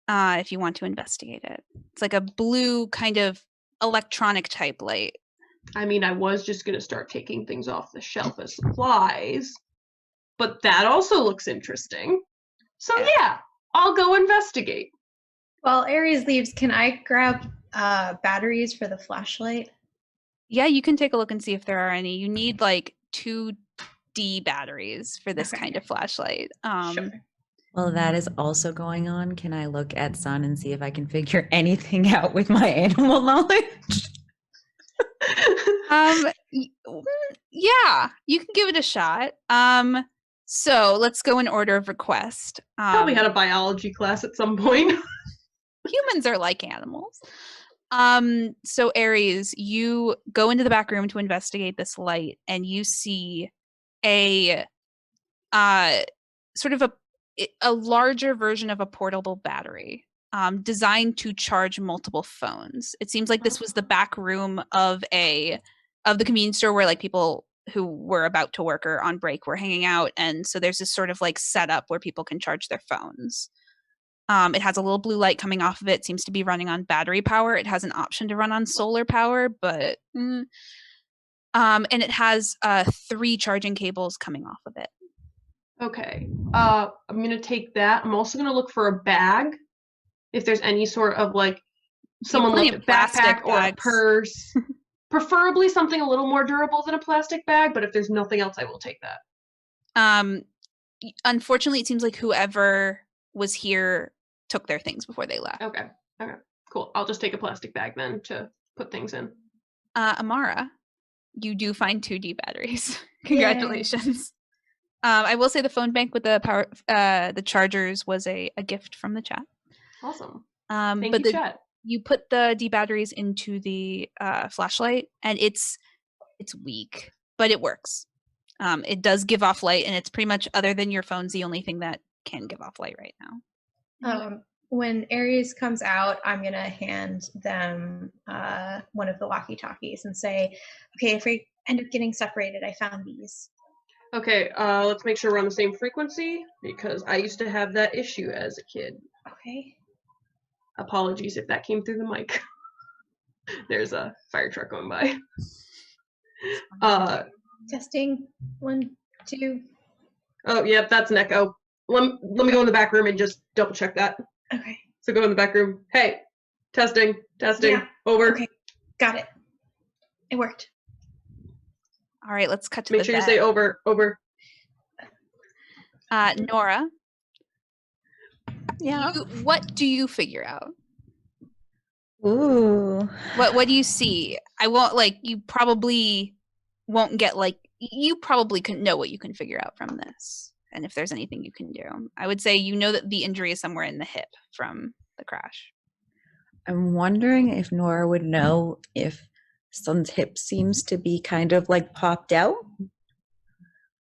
If you want to investigate it. It's like a blue kind of electronic type light. I mean, I was just going to start taking things off the shelf as supplies, but that also looks interesting. So yeah, I'll go investigate. While Aries leaves, can I grab batteries for the flashlight? Yeah, you can take a look and see if there are any. You need like 2D batteries for this kind of flashlight. Sure. While that is also going on, can I look at Sun and see if I can figure anything out with my animal knowledge? Yeah, you can give it a shot. So let's go in order of request. Probably had a biology class at some point. Humans are like animals. So Aries, you go into the back room to investigate this light, and you see a sort of a larger version of a portable battery designed to charge multiple phones. It seems like this was the back room of the convenience store where like people who were about to work or on break were hanging out, and so there's this sort of like setup where people can charge their phones. It has a little blue light coming off of it. It seems to be running on battery power. It has an option to run on solar power, but and it has 3 charging cables coming off of it. Okay. I'm gonna take that. I'm also gonna look for a bag. If there's any sort of like someone left a backpack or a purse. Preferably something a little more durable than a plastic bag, but if there's nothing else, I will take that. Unfortunately, it seems like whoever was here took their things before they left. Okay. Cool. I'll just take a plastic bag then to put things in. Amara, you do find 2D batteries. Congratulations. I will say the phone bank with the power, the chargers was a gift from the chat. Awesome. Thank you, chat. You put the D batteries into the flashlight, and it's weak, but it works. It does give off light, and it's pretty much, other than your phone's, the only thing that can give off light right now. When Aries comes out, I'm going to hand them one of the walkie-talkies and say, okay, if we end up getting separated, I found these. Okay, let's make sure we're on the same frequency, because I used to have that issue as a kid. Okay. Apologies if that came through the mic. There's a fire truck going by. Testing. 1, 2. Oh, yep, that's an echo. Let me go in the back room and just double check that. Okay. So go in the back room. Hey, testing, Yeah. over. Okay. Got it. It worked. All right, let's cut to Make the sure you vet. say over. Nora, Yeah. what do you figure out? Ooh. What do you see? I won't you probably won't get you probably couldn't know what you can figure out from this, and if there's anything you can do. I would say you know that the injury is somewhere in the hip from the crash. I'm wondering if Nora would know if Sun's hip seems to be kind of like popped out,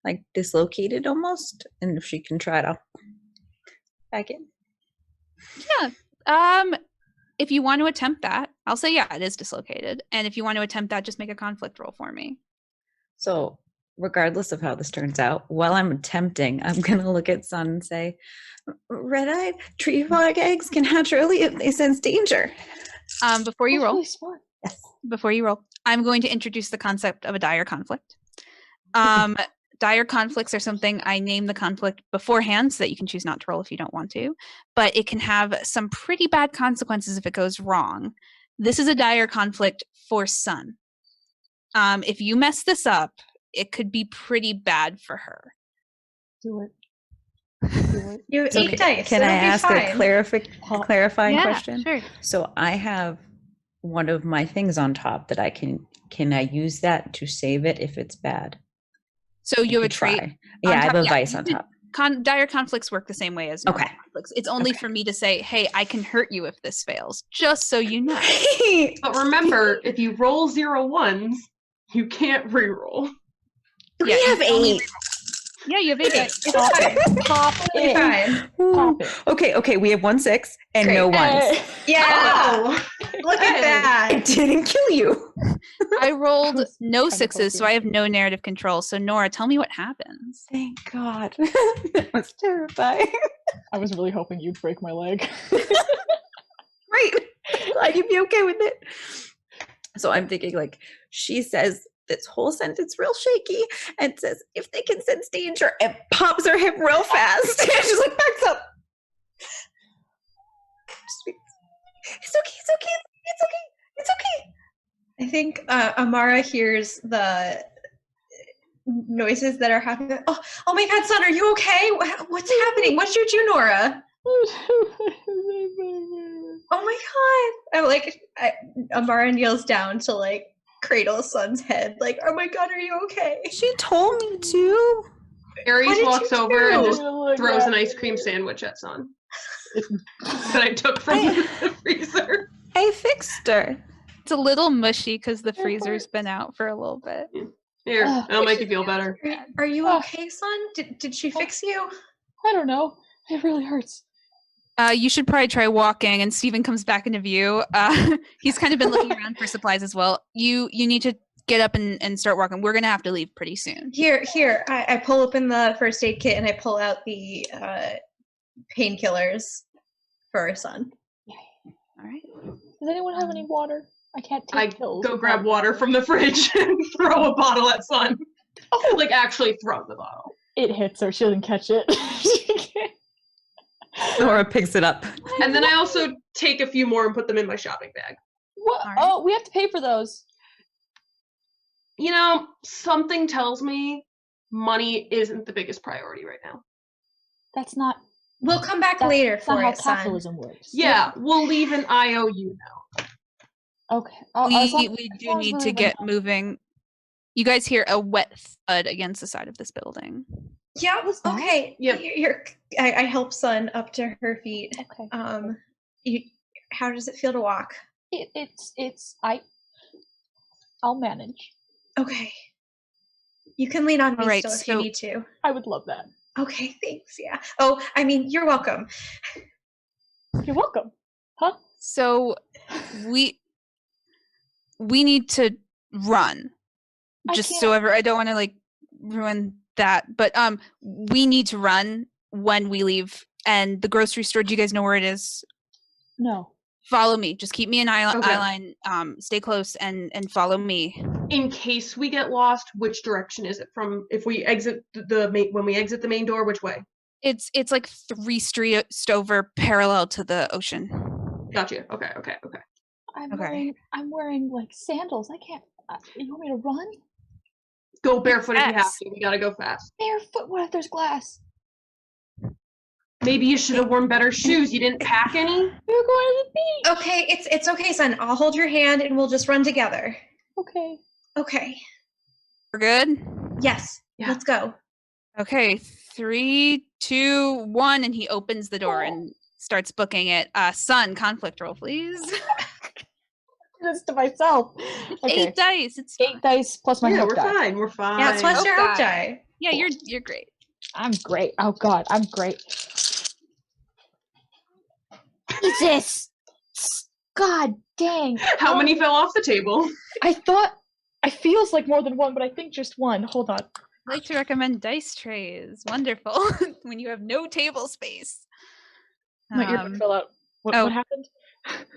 like dislocated almost, and if she can try to back in. Yeah. If you want to attempt that, I'll say yeah, it is dislocated. And if you want to attempt that, just make a conflict roll for me. So, regardless of how this turns out, while I'm attempting, I'm going to look at Sun and say, red-eyed tree frog eggs can hatch early if they sense danger. Before you That's roll, really smart. Yes. before you roll, I'm going to introduce the concept of a dire conflict. Dire conflicts are something I name the conflict beforehand so that you can choose not to roll if you don't want to, but it can have some pretty bad consequences if it goes wrong. This is a dire conflict for Sun. If you mess this up, it could be pretty bad for her. Do it. You have 8 dice. Can I It'll be ask fine. a clarifying Yeah, question? sure. So I have one of my things on top that I can I use that to save it if it's bad? So you have a trait. Try. Yeah, I have a vice you on could- top. Dire conflicts work the same way as normal Okay. conflicts. It's only Okay. for me to say, hey, I can hurt you if this fails, just so you know. But remember, if you roll 0 1s, you can't reroll. We Yeah, have you only 8. Yeah, you have 8 dice. Pop it. Pop It'll be it. fine. Pop it. Okay, we have 1 6 and Great. no ones. Yeah. Oh! Look at Hey. that. I didn't kill you. I rolled was no kinda 6s, so I have no narrative control. So Nora, tell me what happens. Thank God. That was terrifying. I was really hoping you'd break my leg. Great. Glad you'd be okay with it. So I'm thinking she says this whole sentence real shaky and says, if they can sense danger, and pops her hip real fast. And she's like, backs up. It's okay. I think Amara hears the noises that are happening. Oh my God, Son, are you okay? What's happening? What did you do, Nora? Oh my God! Amara kneels down to cradle Son's head. Oh my God, are you okay? She told me to. Aries What did walks you over and do? just throws an ice cream sandwich at Son that I took from the freezer. I fixed her. It's a little mushy because the freezer's been out for a little bit. Here, Ugh. that'll make you feel better. Are you Oh. okay, Son? Did she fix you? I don't know. It really hurts. You should probably try walking, and Steven comes back into view. He's kind of been looking around for supplies as well. You need to get up and start walking. We're going to have to leave pretty soon. Here. I pull open the first aid kit and I pull out the painkillers for our Son. All right. Does anyone have any water? I can't I take pills. go grab water from the fridge and throw a bottle at Son. Actually throw the bottle. It hits her. She doesn't catch it. Nora picks it up. And then I also take a few more and put them in my shopping bag. What? All right. Oh, we have to pay for those. Something tells me money isn't the biggest priority right now. That's not. We'll come back That's later not for how it, Son. capitalism works. Yeah, we'll leave an IOU now. Okay. Oh, as long- We as do long as need we're to leaving- get moving. You guys hear a wet thud against the side of this building. Yeah. What's that? Okay. Yep. Here, I help Son up to her feet. Okay. How does it feel to walk? I'll manage. Okay. You can lean on me All right, still if you so- need to. I would love that. Okay, thanks. Yeah. Oh, I mean, you're welcome. You're welcome. Huh? So we need to run. I Just can't- so I don't want to ruin that, but we need to run when we leave and the grocery store, do you guys know where it is? No. Follow me. Just keep me in eye Okay. line. Stay close and follow me. In case we get lost, which direction is it from? If we exit when we exit the main door, which way? It's like 3 streets over, parallel to the ocean. Gotcha. Okay. I'm wearing like sandals. I can't. You want me to run? Go barefoot if you have Fast. to. We gotta go fast. Barefoot. What if there's glass? Maybe you should have worn better shoes. You didn't pack any? We were going to the beach. Okay, it's okay, son. I'll hold your hand and we'll just run together. Okay. Okay. We're good? Yes. Yeah. Let's go. Okay, 3, 2, 1, and he opens the door and starts booking it. Son, conflict roll, please. This to myself. Okay. 8 dice. It's 8 dice plus my Yeah, hook we're die. fine. We're fine. Yeah, so what's your Hope hope die? Yeah, you're great. I'm great. Oh God, I'm great. Jesus. God dang. How many fell off the table? I thought I feels like more than one, but I think just one. Hold on. I'd like to recommend dice trays. Wonderful. When you have no table space. My earbud fell out. What happened?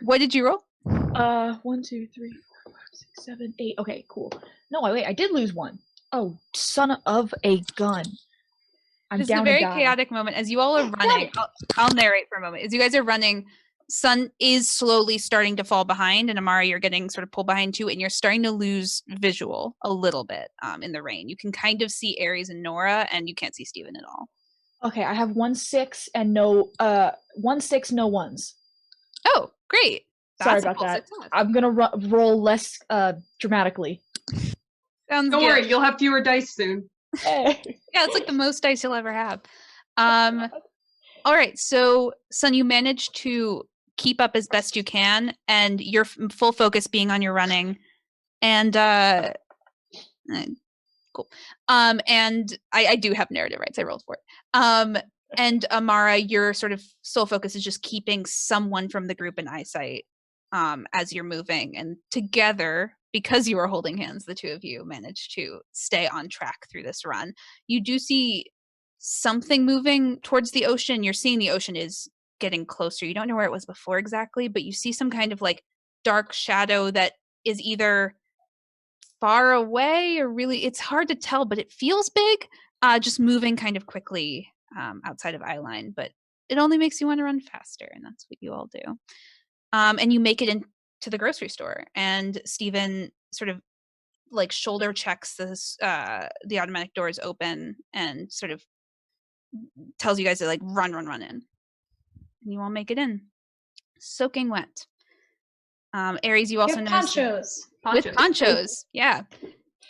What did you roll? 1, 2, 3, 4, 5, 6, 7, 8. Okay, cool. No, wait, I did lose one. Oh, son of a gun. I'm This is a down very a guy. chaotic moment as you all are running. I'll narrate for a moment. As you guys are running, Sun is slowly starting to fall behind, and Amara, you're getting sort of pulled behind too, and you're starting to lose visual a little bit in the rain. You can kind of see Aries and Nora, and you can't see Steven at all. Okay, I have 1 6 and no 1 6, no ones. Oh, great. Sorry That's a about full that. success. I'm gonna roll less dramatically. Sounds Don't good. worry, you'll have fewer dice soon. Hey. Yeah, it's like the most dice you'll ever have. All right, so Sun, you managed to keep up as best you can, and your full focus being on your running, and cool. And I do have narrative rights. I rolled for it. And Amara, your sort of sole focus is just keeping someone from the group in eyesight as you're moving, and together, because you are holding hands, the two of you managed to stay on track through this run. You do see something moving towards the ocean. You're seeing the ocean is getting closer. You don't know where it was before exactly, but you see some kind of like dark shadow that is either far away or really, it's hard to tell, but it feels big, just moving kind of quickly outside of eyeline, but it only makes you want to run faster, and that's what you all do. And you make it into the grocery store, and Steven sort of like shoulder checks this the automatic doors open and sort of tells you guys to like run in, and you all make it in soaking wet. Aries, you also notice ponchos. with ponchos. Yeah.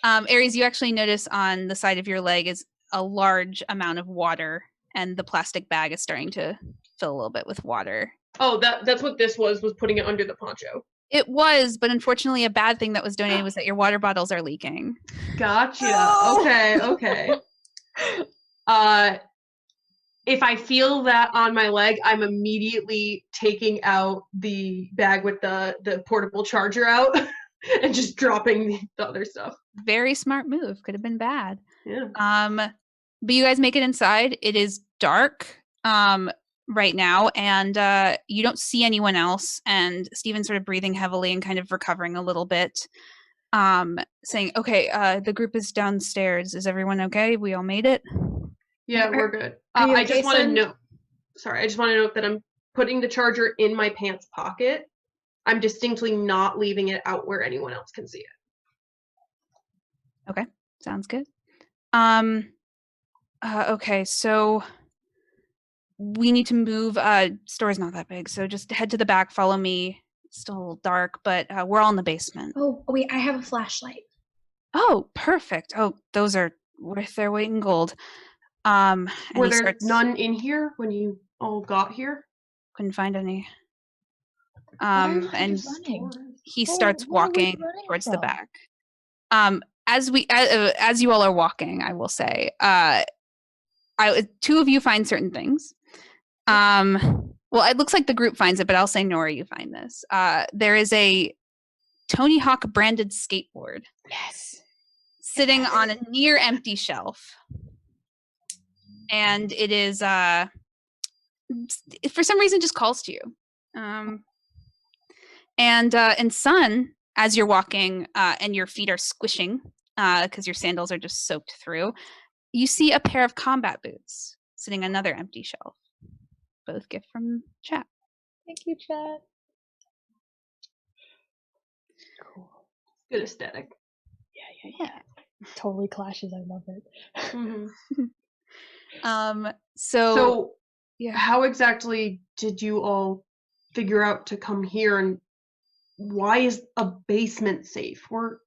Aries, you actually notice on the side of your leg is a large amount of water, and the plastic bag is starting to fill a little bit with water. Oh, that's what this was putting it under the poncho. It was, but unfortunately a bad thing that was donated was that your water bottles are leaking. Gotcha. No! Okay. If I feel that on my leg, I'm immediately taking out the bag with the portable charger out and just dropping the other stuff. Very smart move. Could have been bad. Yeah. But you guys make it inside. It is dark right now, and you don't see anyone else. And Steven's sort of breathing heavily and kind of recovering a little bit, saying, okay, the group is downstairs. Is everyone okay? We all made it? Yeah, we're good. Are you I just okay, want to son? note. Sorry, I just want to note that I'm putting the charger in my pants pocket. I'm distinctly not leaving it out where anyone else can see it. Okay, sounds good. Okay, so we need to move. Store's not that big, so just head to the back. Follow me. It's still a little dark, but we're all in the basement. Oh, wait, I have a flashlight. Oh, perfect. Oh, those are worth their weight in gold. And Were he there starts- none in here when you all got here? Couldn't find any. Why are you And running? he Where- starts where are we walking running towards the from? back. As you all are walking, I will say, two of you find certain things. Well, it looks like the group finds it, but I'll say Nora, you find this. There is a Tony Hawk branded skateboard. Yes. Sitting on a near empty shelf. And it is for some reason just calls to you. And Sun, as you're walking and your feet are squishing because your sandals are just soaked through, you see a pair of combat boots sitting on another empty shelf. Both gift from chat. Thank you, chat. Cool. Good aesthetic. Yeah. Totally clashes. I love it. Mm-hmm. So yeah. How exactly did you all figure out to come here, and why is a basement safe? We're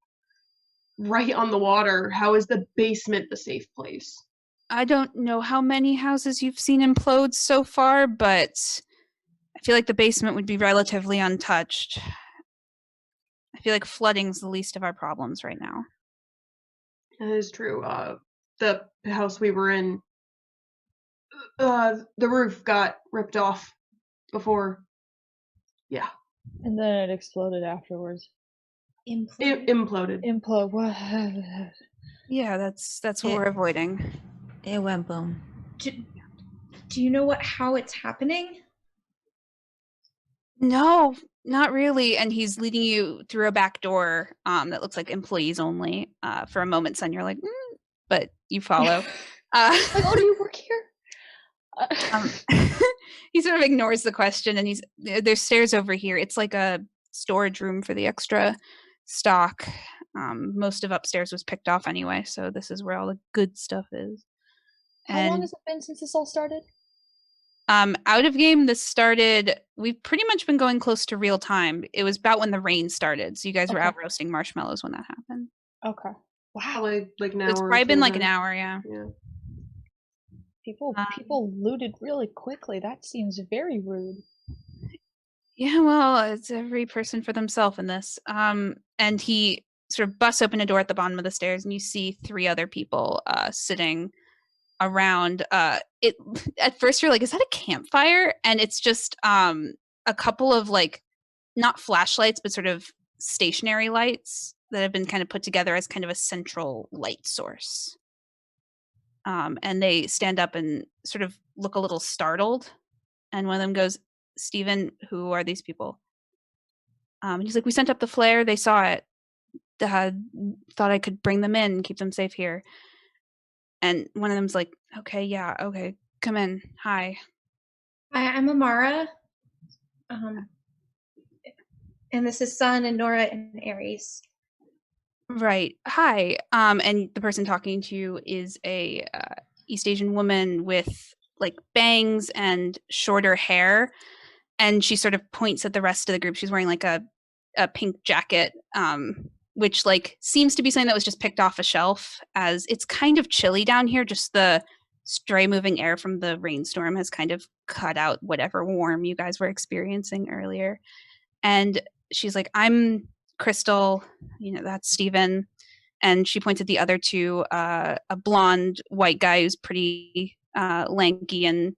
right on the water. How is the basement the safe place? I don't know how many houses you've seen implode so far, but I feel like the basement would be relatively untouched. I feel like flooding's the least of our problems right now. That is true. The house we were in, the roof got ripped off before. Yeah. And then it exploded afterwards. Imploded. Implode. What? Yeah, that's what we're avoiding. It went boom. Do you know how it's happening? No, not really. And he's leading you through a back door that looks like employees only. For a moment, Son, you're like, but you follow. Like, oh, do you work here? He sort of ignores the question, and there's stairs over here. It's like a storage room for the extra stock. Most of upstairs was picked off anyway, so this is where all the good stuff is. How long has it been since this all started? Out of game, this started. We've pretty much been going close to real time. It was about when the rain started, so you guys were out roasting marshmallows when that happened. Okay. Wow. Like an hour. It's probably been like an hour, yeah. People looted really quickly. That seems very rude. Yeah, well, it's every person for themselves in this. And he sort of busts open a door at the bottom of the stairs, and you see 3 other people sitting around. It at first you're like, is that a campfire? And it's just a couple of like not flashlights, but sort of stationary lights that have been kind of put together as kind of a central light source. And they stand up and sort of look a little startled. And one of them goes, Steven, who are these people? And he's like, we sent up the flare. They saw it. Thought I could bring them in and keep them safe here. And one of them's like, okay, come in. Hi. I'm Amara. And this is Sun and Nora and Aries. Right. Hi. And the person talking to you is a East Asian woman with like bangs and shorter hair. And she sort of points at the rest of the group. She's wearing like a pink jacket, which like seems to be something that was just picked off a shelf, as it's kind of chilly down here. Just the stray moving air from the rainstorm has kind of cut out whatever warm you guys were experiencing earlier. And she's like, I'm Crystal, that's Steven. And she points at the other 2, a blonde white guy who's pretty lanky and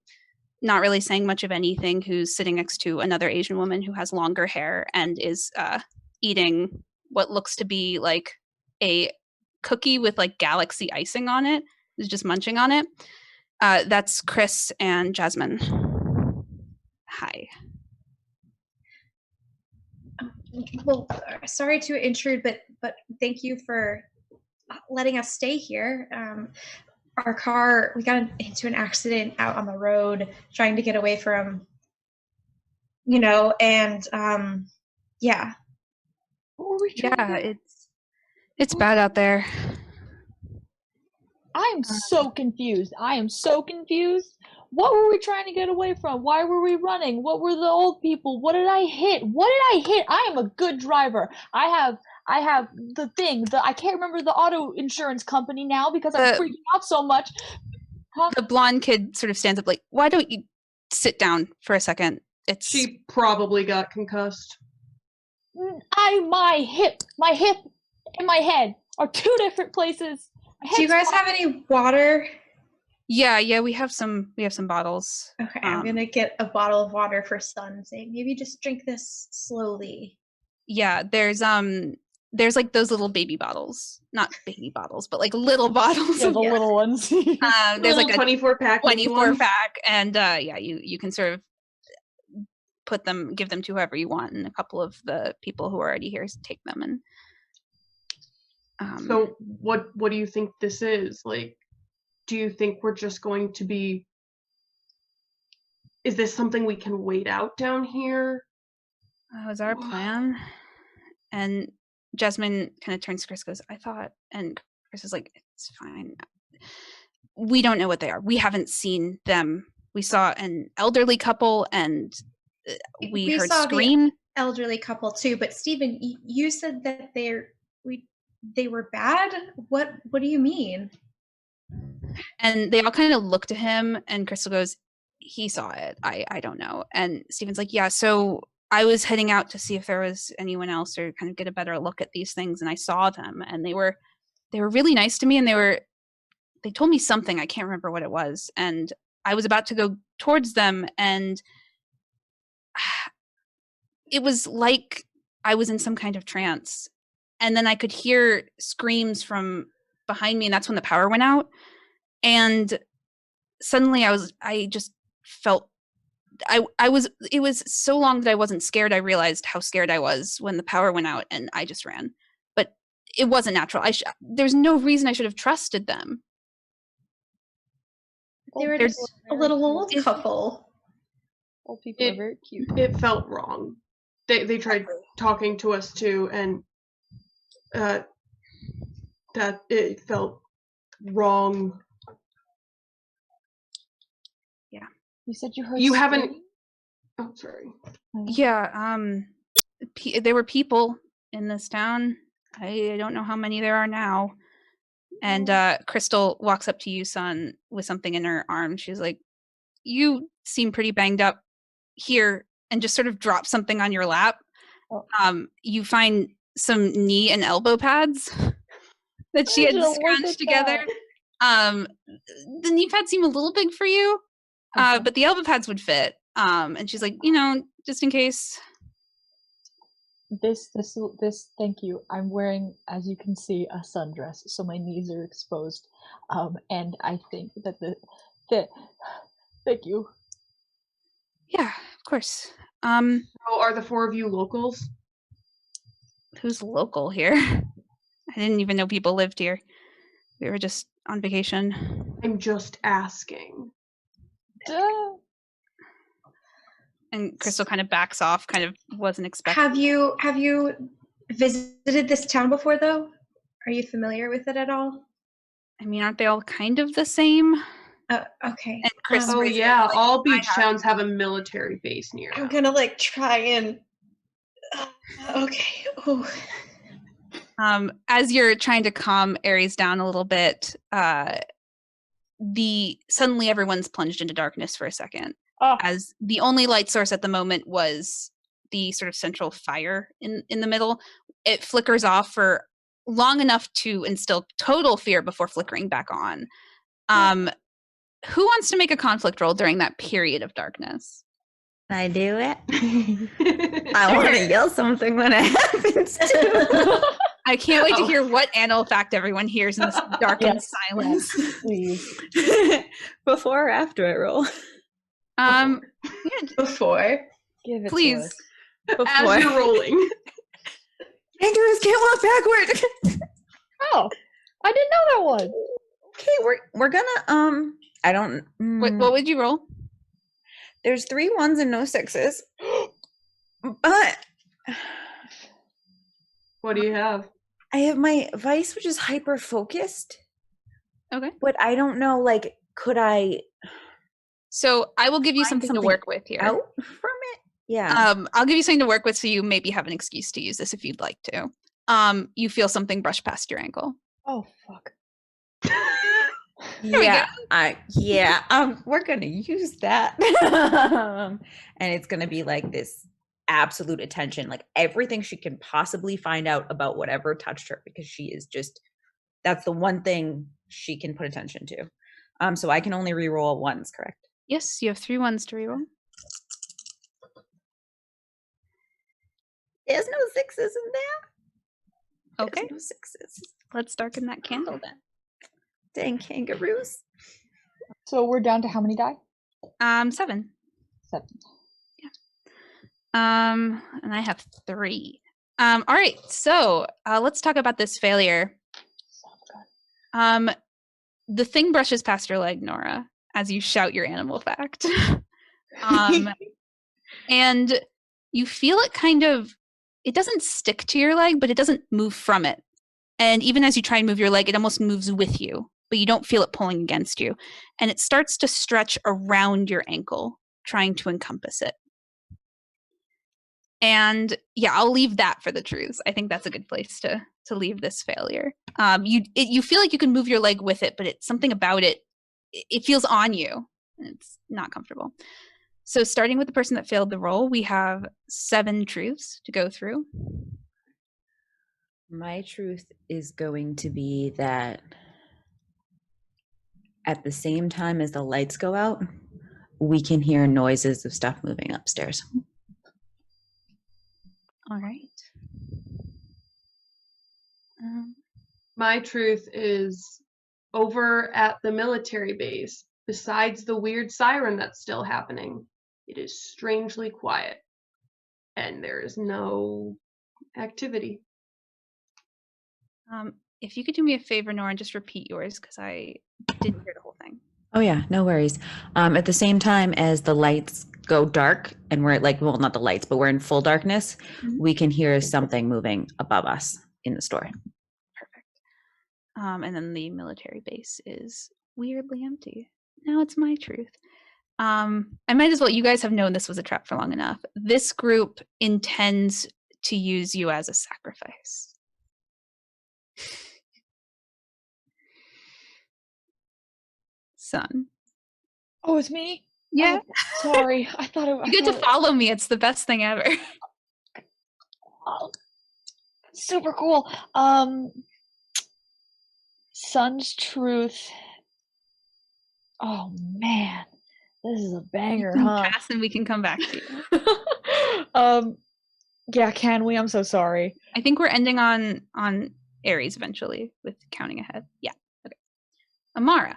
not really saying much of anything, who's sitting next to another Asian woman who has longer hair and is eating what looks to be like a cookie with like galaxy icing on it. Is just munching on it. That's Chris and Jasmine. Hi. Well, sorry to intrude, but thank you for letting us stay here. Our car, we got into an accident out on the road trying to get away from, and yeah. What were we trying to do? It's bad out there. I'm so confused. What were we trying to get away from? Why were we running? What were the old people? What did I hit? I am a good driver. I have the thing. I can't remember the auto insurance company now because I'm freaking out so much. Huh? The blonde kid sort of stands up like, why don't you sit down for a second? She probably got concussed. My hip and my head are 2 different places. Do you guys have any water? Yeah, we have some bottles. Okay, I'm gonna get a bottle of water for Sun, saying maybe just drink this slowly. Yeah, there's there's like those little baby bottles, not baby bottles, but like little bottles. Yeah, the little ones. There's like a 24 pack. 24 pack, and you can sort of give them to whoever you want, and a couple of the people who are already here take them. And so what do you think this is? Like, do you think we're just going to be? Is this something we can wait out down here? That was our plan. And Jasmine kind of turns to Chris, goes, I thought, and Chris is like, it's fine. We don't know what they are. We haven't seen them. We saw an elderly couple, and we heard saw scream. The elderly couple too, but Stephen, you said that they were bad. What do you mean? And they all kind of look to him, and Crystal goes, he saw it. I don't know. And Stephen's like, yeah, so I was heading out to see if there was anyone else or kind of get a better look at these things, and I saw them, and they were really nice to me, and they told me something. I can't remember what it was, and I was about to go towards them, and it was like I was in some kind of trance, and then I could hear screams from behind me, and that's when the power went out, and suddenly I just felt it was so long that I wasn't scared. I realized how scared I was when the power went out, and I just ran. But it wasn't natural. There's no reason I should have trusted them. They were just a little old couple. Old people are very cute. It felt wrong. They tried talking to us too, and that it felt wrong. You said you heard. You haven't. Oh, sorry. Yeah. There were people in this town. I don't know how many there are now. And Crystal walks up to you, son, with something in her arm. She's like, "You seem pretty banged up here," and just sort of drops something on your lap. You find some knee and elbow pads that she had scrunched together. The knee pads seem a little big for you. But the elbow pads would fit. And she's like, just in case. This, thank you. I'm wearing, as you can see, a sundress, so my knees are exposed. And I think that thank you. Yeah, of course. So are the four of you locals? Who's local here? I didn't even know people lived here. We were just on vacation. I'm just asking. Duh. And Crystal kind of backs off, kind of wasn't expecting. Have you visited this town before, though? Are you familiar with it at all? I mean, aren't they all kind of the same? Okay. And Chris Oh yeah, all beach towns have a military base near. I'm gonna try and. Okay. Oh. As you're trying to calm Aries down a little bit, suddenly everyone's plunged into darkness for a second, as the only light source at the moment was the sort of central fire in the middle. It flickers off for long enough to instill total fear before flickering back on. Who wants to make a conflict roll during that period of darkness? Can I do it? I want to yell something when it happens too. I can't wait to hear what animal fact everyone hears in this darkened silence. Please. Before or after I roll? Before. Give it Please. to us. As you're rolling. Kangaroos can't walk backward. Oh, I didn't know that one. Okay, we're gonna I don't. What would you roll? There's 3 1s and no 6s. But What do you have? I have my vice, which is hyper focused. Okay. But I don't know, could I So I will give you find something to work with here. out from it? Yeah. I'll give you something to work with, so you maybe have an excuse to use this if you'd like to. You feel something brush past your ankle. Oh fuck. Yeah, we're gonna use that. And it's gonna be this absolute attention, everything she can possibly find out about whatever touched her, because she is that's the one thing she can put attention to. So I can only reroll 1s, correct? Yes, you have 3 1s to reroll. There's no 6s in there. Okay. There's no sixes. Let's darken that candle then. Dang kangaroos. So we're down to how many die? 7. 7. And I have 3. All right, so let's talk about this failure. The thing brushes past your leg, Nora, as you shout your animal fact. And you feel it kind of, it doesn't stick to your leg, but it doesn't move from it. And even as you try and move your leg, it almost moves with you, but you don't feel it pulling against you. And it starts to stretch around your ankle, trying to encompass it. And yeah, I'll leave that for the truths. I think that's a good place to leave this failure. You feel like you can move your leg with it, but it's something about it. It feels on you, and it's not comfortable. So starting with the person that failed the roll, we have 7 truths to go through. My truth is going to be that at the same time as the lights go out, we can hear noises of stuff moving upstairs. All right. My truth is over at the military base, besides the weird siren that's still happening, it is strangely quiet and there is no activity. If you could do me a favor, Nora, and just repeat yours because I didn't hear the whole thing. Oh yeah, no worries. At the same time as the lights go dark and we're like, well, not the lights, but we're in full darkness, we can hear something moving above us in the store. Perfect. And then the military base is weirdly empty. Now it's my truth. I might as well, you guys have known this was a trap for long enough. This group intends to use you as a sacrifice. Son. Oh, it's me? Yeah. Oh, sorry. I thought it was. You get to follow me. It's the best thing ever. Oh, super cool. Son's truth. Oh man, this is a banger, huh? Pass and we can come back to you. Yeah, can we? I'm so sorry. I think we're ending on Aries eventually with counting ahead. Yeah. Okay. Amara.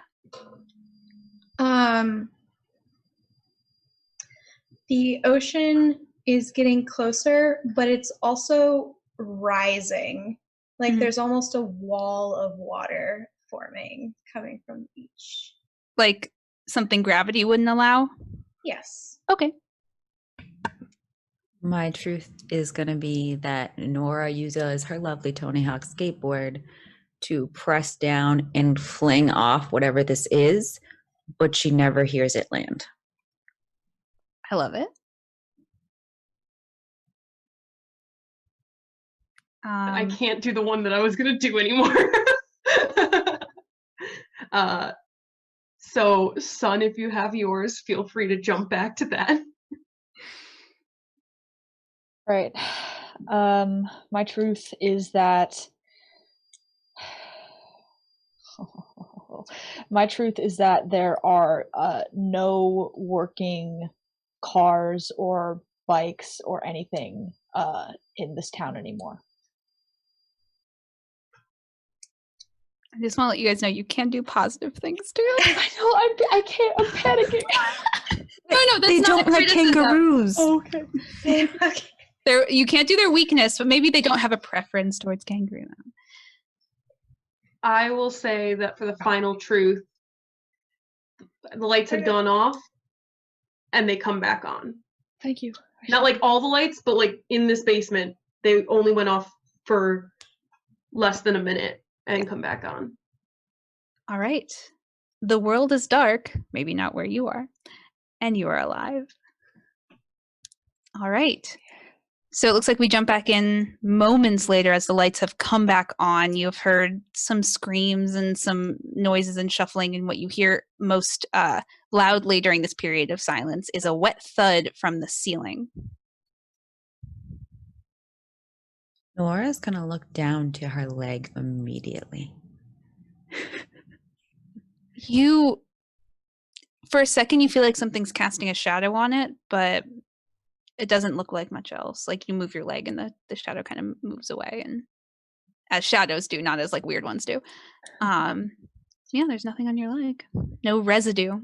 The ocean is getting closer, but it's also rising. Like there's almost a wall of water forming coming from the beach. Like something gravity wouldn't allow? Yes. Okay. My truth is going to be that Nora uses her lovely Tony Hawk skateboard to press down and fling off whatever this is, but she never hears it land. I love it. I can't do the one that I was going to do anymore. So, son, if you have yours, feel free to jump back to that. Right. My truth is that there are no working cars or bikes or anything in this town anymore. I just want to let you guys know you can do positive things too. I know, I can't, I'm panicking. No, that's they not don't a like criticism. kangaroos. Oh, okay. Okay. You can't do their weakness, but maybe they don't have a preference towards kangaroo. I will say that for the final truth, the lights had gone off and they come back on. Thank you. Not like all the lights, but like in this basement, they only went off for less than a minute and come back on. All right. The world is dark, maybe not where you are, and you are alive. All right. So it looks like we jump back in moments later as the lights have come back on. You've heard some screams and some noises and shuffling, and what you hear most loudly during this period of silence is a wet thud from the ceiling. Nora's going to look down to her leg immediately. For a second, you feel like something's casting a shadow on it, but it doesn't look like much else. Like you move your leg and the shadow kind of moves away and as shadows do, not as like weird ones do. Yeah, there's nothing on your leg. No residue.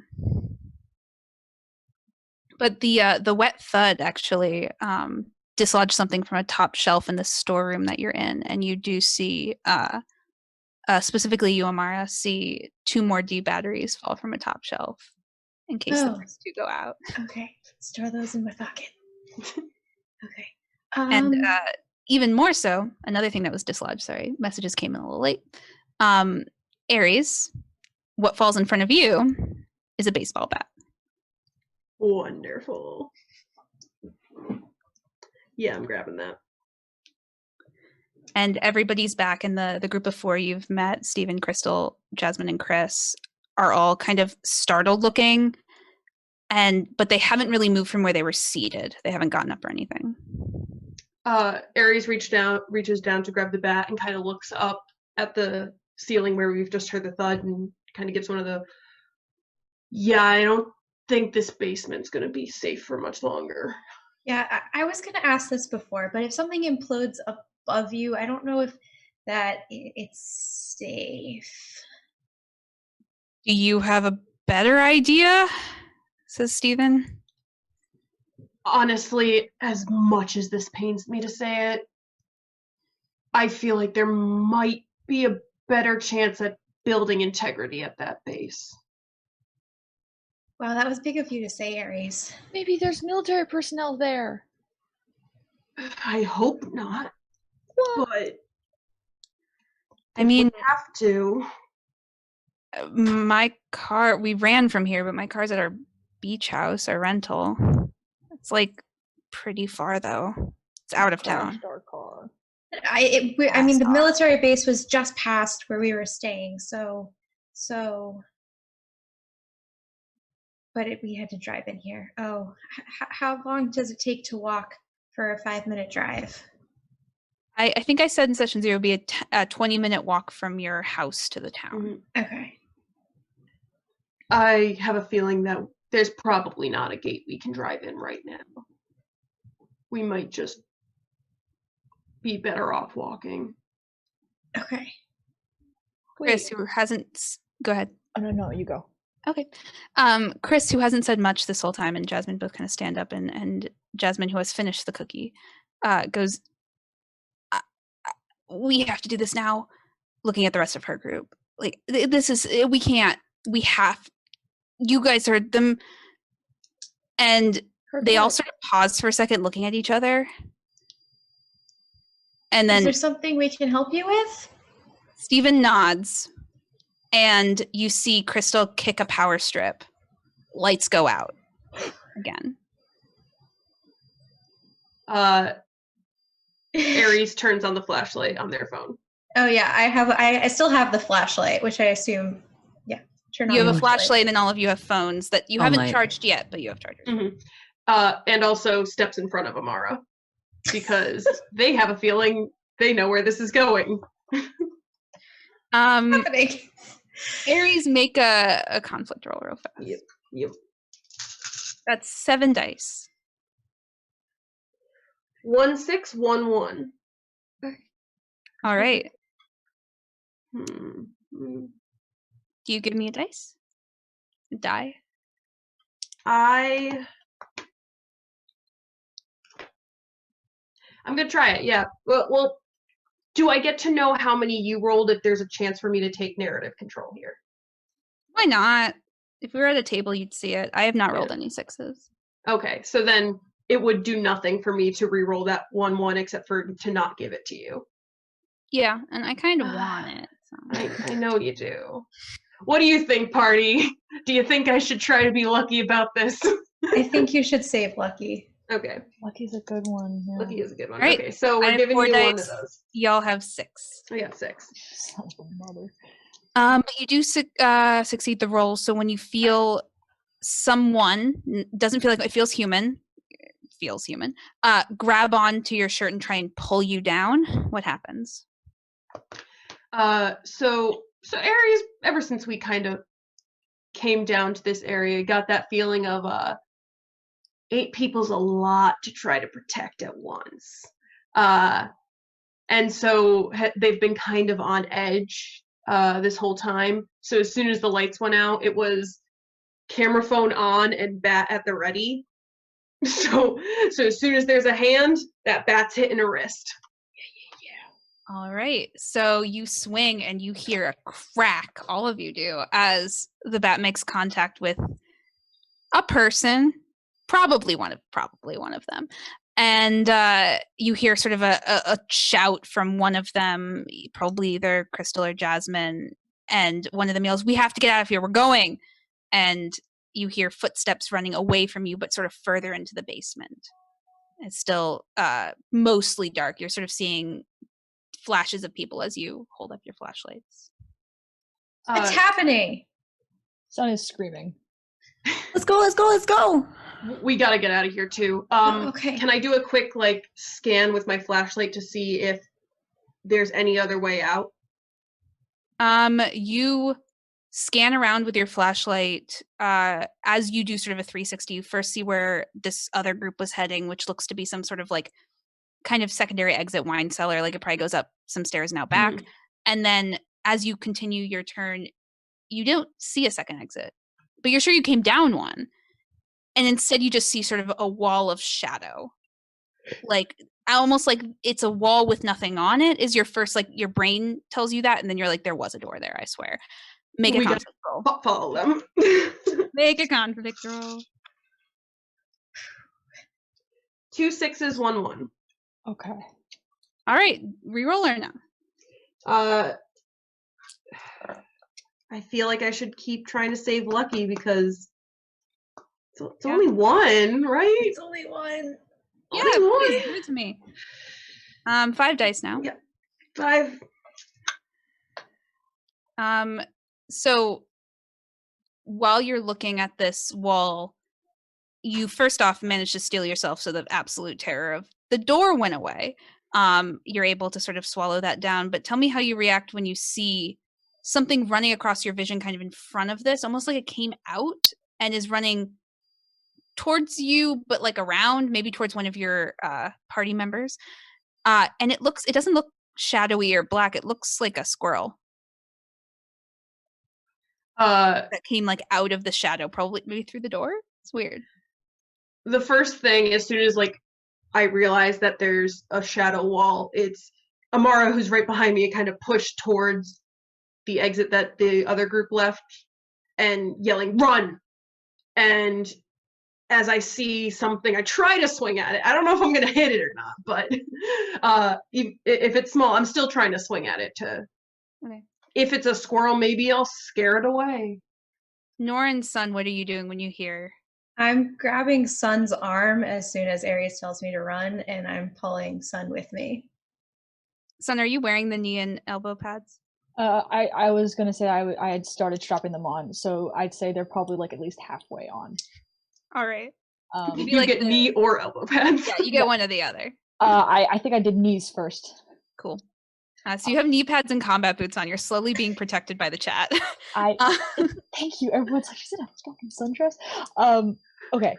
But the wet thud actually dislodged something from a top shelf in the storeroom that you're in, and you do see, specifically you, Amara, see 2 more D batteries fall from a top shelf in case the Oh. first 2 go out. Okay, store those in my pocket. Okay. And even more so, another thing that was dislodged, sorry, messages came in a little late. Aries, what falls in front of you is a baseball bat. Wonderful. Yeah, I'm grabbing that. And everybody's back in the group of 4 you've met. Stephen, Crystal, Jasmine, and Chris are all kind of startled looking, but they haven't really moved from where they were seated. They haven't gotten up or anything. Aries reaches down to grab the bat and kind of looks up at the ceiling where we've just heard the thud and kind of gives one of the, yeah, I don't think this basement's going to be safe for much longer. Yeah, I was going to ask this before, but if something implodes above you, I don't know if it's safe. Do you have a better idea? Says Stephen. Honestly, as much as this pains me to say it, I feel like there might be a better chance at building integrity at that base. Wow, that was big of you to say, Aries. Maybe there's military personnel there. I hope not. What? But I mean, have to. my car, we ran from here, but my car's at our beach house, our rental. It's like pretty far though. It's out of town. Our car. I mean, the military base was just past where we were staying, so. But we had to drive in here. Oh, how long does it take to walk for a 5-minute drive? I think I said in session 0 it would be a 20-minute walk from your house to the town. Okay. I have a feeling that there's probably not a gate we can drive in right now. We might just be better off walking. Okay. Chris, who hasn't... Go ahead. Oh, no, you go. Okay. Chris, who hasn't said much this whole time, and Jasmine both kind of stand up, and Jasmine, who has finished the cookie, goes, we have to do this now, looking at the rest of her group. Like, this is... We have... You guys heard them, and they all sort of pause for a second, looking at each other. And then... Is there something we can help you with? Stephen nods, and you see Crystal kick a power strip. Lights go out again. Aries turns on the flashlight on their phone. Oh yeah, I still have the flashlight, which I assume, turn on. You have a flashlight, and all of you have phones that you haven't light. charged yet, but you have chargers. And also steps in front of Amara because they have a feeling they know where this is going. Aries, make a conflict roll real fast. Yep. That's 7 dice. 1, 6, 1, 1. All right. Hmm. Do you give me a dice? A die? I'm gonna try it. Yeah. Well, do I get to know how many you rolled if there's a chance for me to take narrative control here? Why not? If we were at a table, you'd see it. I have not rolled any 6s. Okay, so then it would do nothing for me to re-roll that 1-1 except for to not give it to you. Yeah, and I kind of want it. So. I know you do. What do you think, party? Do you think I should try to be lucky about this? I think you should save Lucky. Okay. Lucky's a good one. Yeah. Lucky is a good one. Right. Okay, so we're giving 4 you dice. one of those. Y'all have 6. I got 6. Son of a mother. But you do succeed the roll, so when you feel someone, doesn't feel like it feels human, grab onto your shirt and try and pull you down, what happens? So Aries, ever since we kind of came down to this area, got that feeling of 8 people's a lot to try to protect at once. And so they've been kind of on edge this whole time. So as soon as the lights went out, it was camera phone on and bat at the ready. So as soon as there's a hand, that bat's hitting a wrist. All right. So you swing and you hear a crack, all of you do, as the bat makes contact with a person, probably one of them. And you hear sort of a shout from one of them, probably either Crystal or Jasmine, and one of them yells, "We have to get out of here. We're going." And you hear footsteps running away from you, but sort of further into the basement. It's still mostly dark. You're sort of seeing flashes of people as you hold up your flashlights. What's happening? Sun is screaming. Let's go, let's go, let's go. We gotta get out of here too. Okay. Can I do a quick scan with my flashlight to see if there's any other way out? You scan around with your flashlight. As you do sort of a 360, you first see where this other group was heading, which looks to be some sort of kind of secondary exit wine cellar. It probably goes up some stairs and out back. Mm-hmm. And then as you continue your turn, you don't see a second exit, but you're sure you came down one. And instead you just see sort of a wall of shadow. Almost like it's a wall with nothing on it is your first, your brain tells you that. And then you're like, there was a door there, I swear. Make a conflict roll. Follow them. Make a conflict roll. 2 6s, 1 1. Okay. All right. Reroll or no? I feel like I should keep trying to save Lucky because it's only one, right? It's only one. Yeah, Only one. please, give it to me. 5 dice now. Yeah. 5. So while you're looking at this wall, you first off managed to steel yourself so the absolute terror of the door went away. You're able to sort of swallow that down, but tell me how you react when you see something running across your vision kind of in front of this, almost like it came out and is running towards you, but around, maybe towards one of your party members. And it doesn't look shadowy or black. It looks like a squirrel. That came out of the shadow, probably maybe through the door. It's weird. The first thing, as soon as I realize that there's a shadow wall, it's Amara who's right behind me, kind of pushed towards the exit that the other group left and yelling, "Run!" And as I see something, I try to swing at it. I don't know if I'm going to hit it or not, but if it's small, I'm still trying to swing at it Okay. If it's a squirrel, maybe I'll scare it away. Nora and Sun, what are you doing when you hear? I'm grabbing Sun's arm as soon as Aries tells me to run, and I'm pulling Sun with me. Sun, are you wearing the knee and elbow pads? I was gonna say I had started strapping them on, so I'd say they're probably at least halfway on. All right. You get knee or elbow pads. Yeah, you get one or the other. I think I did knees first. Cool. So you have knee pads and combat boots on. You're slowly being protected by the chat. Thank you. Everyone's like, "Is it a fucking sundress?" Okay.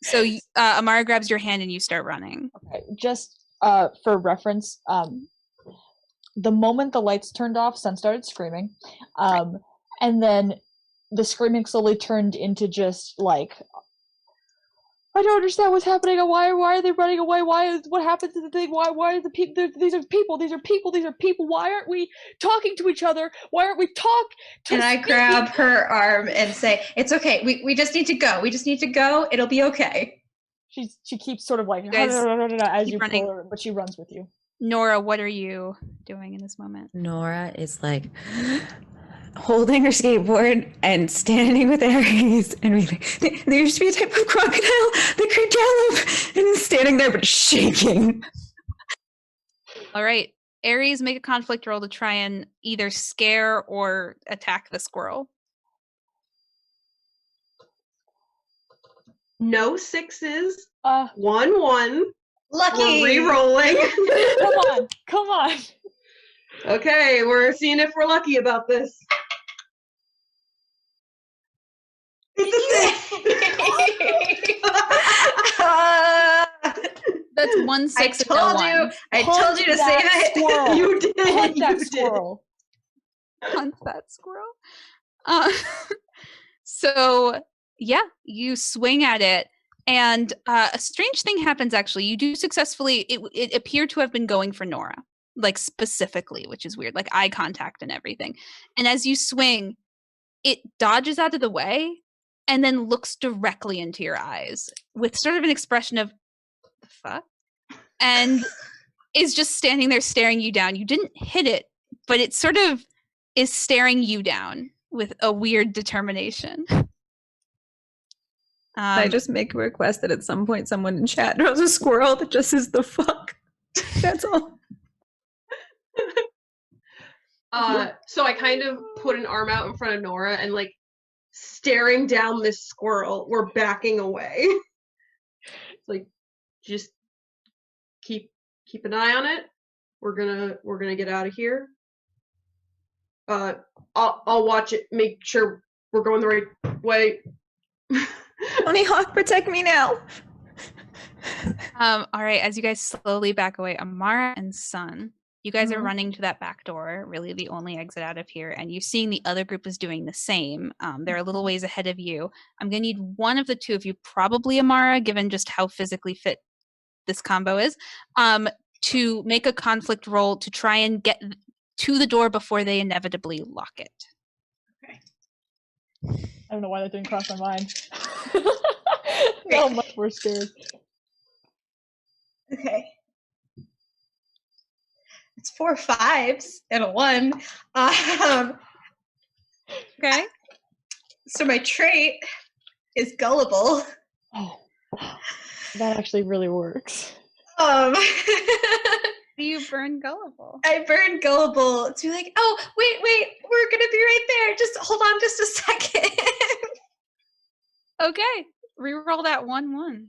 So Amara grabs your hand and you start running. Okay. Just for reference, the moment the lights turned off, Sun started screaming, and then the screaming slowly turned into just I don't understand what's happening. Why are they running away? What happened to the thing? Why are the people? These are people. Why aren't we talking to each other? Why aren't we talking? And I grab her arm and say, "It's okay. We just need to go. We just need to go. It'll be okay." She keeps sort of guys as you running. pull her, but she runs with you. Nora, what are you doing in this moment? Nora is holding her skateboard and standing with Aries and reading. There used to be a type of crocodile that could gallop, and standing there but shaking. All right. Aries, make a conflict roll to try and either scare or attack the squirrel. No 6s. 1 1. Lucky. We're re-rolling. Come on. Okay, we're seeing if we're lucky about this. It's a 6. That's 1 6 I told you. I told you to say that. Squirrel. You did. Hunt that You did. squirrel. Hunt that squirrel. So yeah, you swing at it, and a strange thing happens. Actually, you do successfully. It appeared to have been going for Nora, like specifically, which is weird, like eye contact and everything. And as you swing, it dodges out of the way and then looks directly into your eyes with sort of an expression of the fuck, and is just standing there staring you down. You didn't hit it, but it sort of is staring you down with a weird determination. I just make a request that at some point someone in chat draws a squirrel that just says the fuck. That's all. So I kind of put an arm out in front of Nora and like staring down this squirrel. We're backing away. It's like just keep an eye on it. We're gonna get out of here. I'll watch it, make sure we're going the right way. Tony Hawk, protect me now. All right, as you guys slowly back away, Amara and Sun, you guys are running to that back door, really the only exit out of here, and you're seeing the other group is doing the same. They're a little ways ahead of you. I'm going to need one of the two of you, probably Amara, given just how physically fit this combo is, to make a conflict roll to try and get to the door before they inevitably lock it. I don't know why that didn't cross my mind. How much we're scared. Okay. It's 4 5s and a 1. Okay. So my trait is gullible. Oh, that actually really works. You burn gullible. I burn gullible to be like, oh, wait, we're gonna be right there. Just hold on just a second. Okay. Reroll that 1-1.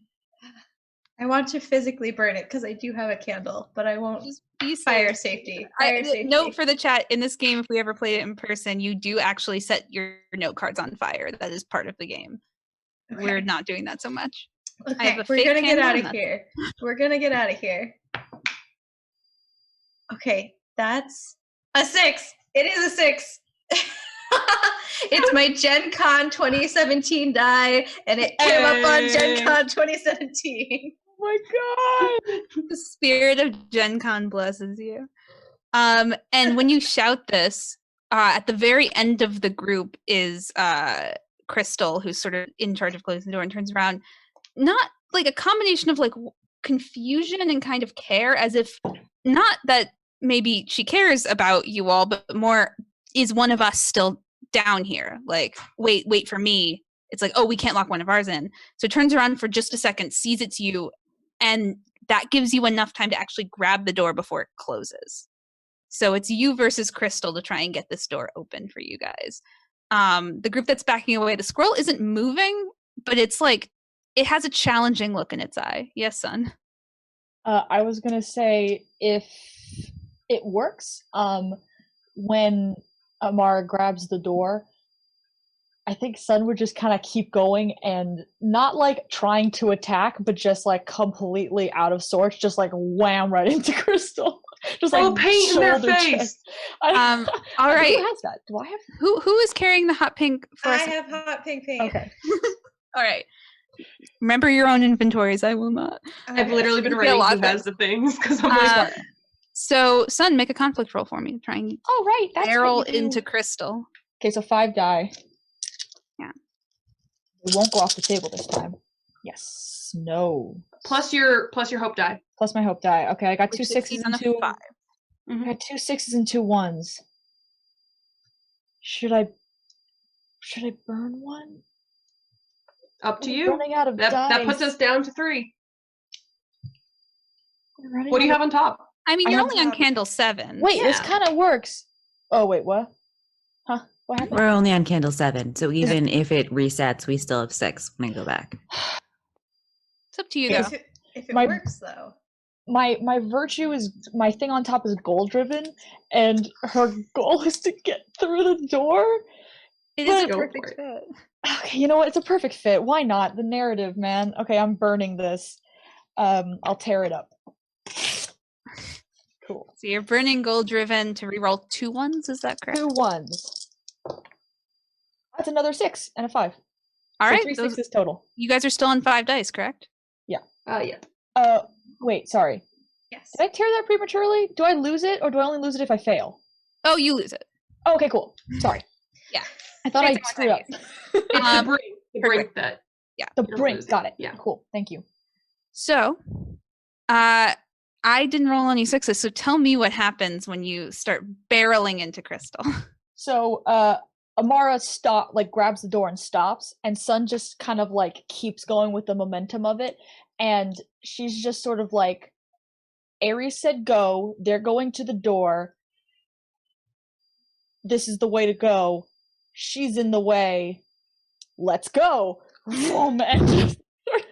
I want to physically burn it because I do have a candle, but I won't. Just be Fire safe. safety. Fire safety. Note for the chat, in this game, if we ever played it in person, you do actually set your note cards on fire. That is part of the game. Okay. We're not doing that so much. I Okay, have a we're fake gonna get candle out and of that's here. We're gonna get out of here. Okay, that's a 6. It is a 6. It's my Gen Con 2017 die, and it came up on Gen Con 2017. Oh my god! The spirit of Gen Con blesses you. And when you shout this, at the very end of the group is Crystal, who's sort of in charge of closing the door, and turns around. Not like a combination of like confusion and kind of care, as if not that maybe she cares about you all, but more, is one of us still down here? Like, wait for me. It's like, oh, we can't lock one of ours in. So it turns around for just a second, sees it's you, and that gives you enough time to actually grab the door before it closes. So it's you versus Crystal to try and get this door open for you guys. The group that's backing away, the squirrel isn't moving, but it's like, it has a challenging look in its eye. Yes, Sun? I was gonna say, if it works, when Amara grabs the door, I think Sun would just kind of keep going and not like trying to attack, but just like completely out of sorts, just like wham right into Crystal. Just like paint in their shoulder check. face. All right. Who has that? Do I have? Who is carrying the hot pink for I us? have hot pink paint. Okay. All right. Remember your own inventories. I will not. I've literally been Be a writing lot who of has the things because I'm like, So, Sun, make a conflict roll for me. Try and Oh right, that's barrel what you do. into Crystal. Okay, so 5 die. Yeah. It won't go off the table this time. Yes. No. plus your hope die. Plus my hope die. Okay, I got Which 2 6s succeeds on and a 2. 5. I got 2 6s and 2 1s. Should I burn one? Up to I'm you. running out of That puts dice. us down to 3. I'm running What do you out have on top? I mean, I you're have only on candle 7. Wait, this Yeah. kind of works. Oh wait, what? Huh? What happened? We're only on candle 7, so even if it resets, we still have 6 when I go back. It's up to you, though. If it My- works, though. My virtue is, my thing on top is goal driven, and her goal is to get through the door. It is a Go for perfect it. fit. Okay, you know what? It's a perfect fit. Why not? The narrative, man. Okay, I'm burning this. I'll tear it up. Cool. So you're burning gold driven to reroll 2 ones, is that correct? 2 1s. That's another 6 and a 5. All So right. 3 6s total. You guys are still on 5 dice, correct? Yeah. Wait, sorry. Yes. Did I tear that prematurely? Do I lose it, or do I only lose it if I fail? Oh, you lose it. Oh, okay, cool. Sorry. Yeah. I thought I Takes more screwed up. time. It's the brink. The brink that. The You're brink. losing. Got it. Yeah. Cool. Thank you. So, I didn't roll any 6s, so tell me what happens when you start barreling into Crystal. So, Amara grabs the door and stops, and Sun just kind of like keeps going with the momentum of it, and she's just sort of like, Ares said go, they're going to the door, this is the way to go, she's in the way, let's go. And just sort of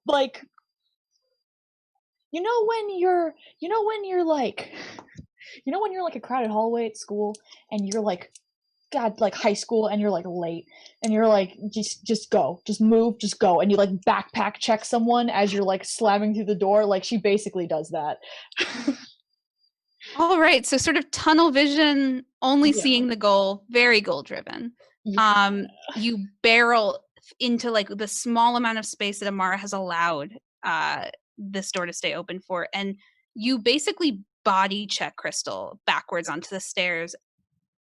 like you know when you're like a crowded hallway at school and you're like, God, like high school, and you're like late and you're like, just go, just move, just go, and you like backpack check someone as you're like slamming through the door. Like, she basically does that. All right, so sort of tunnel vision, only Yeah. seeing the goal, very goal driven. Yeah. You barrel into like the small amount of space that Amara has allowed this door to stay open for, and you basically body check Crystal backwards onto the stairs,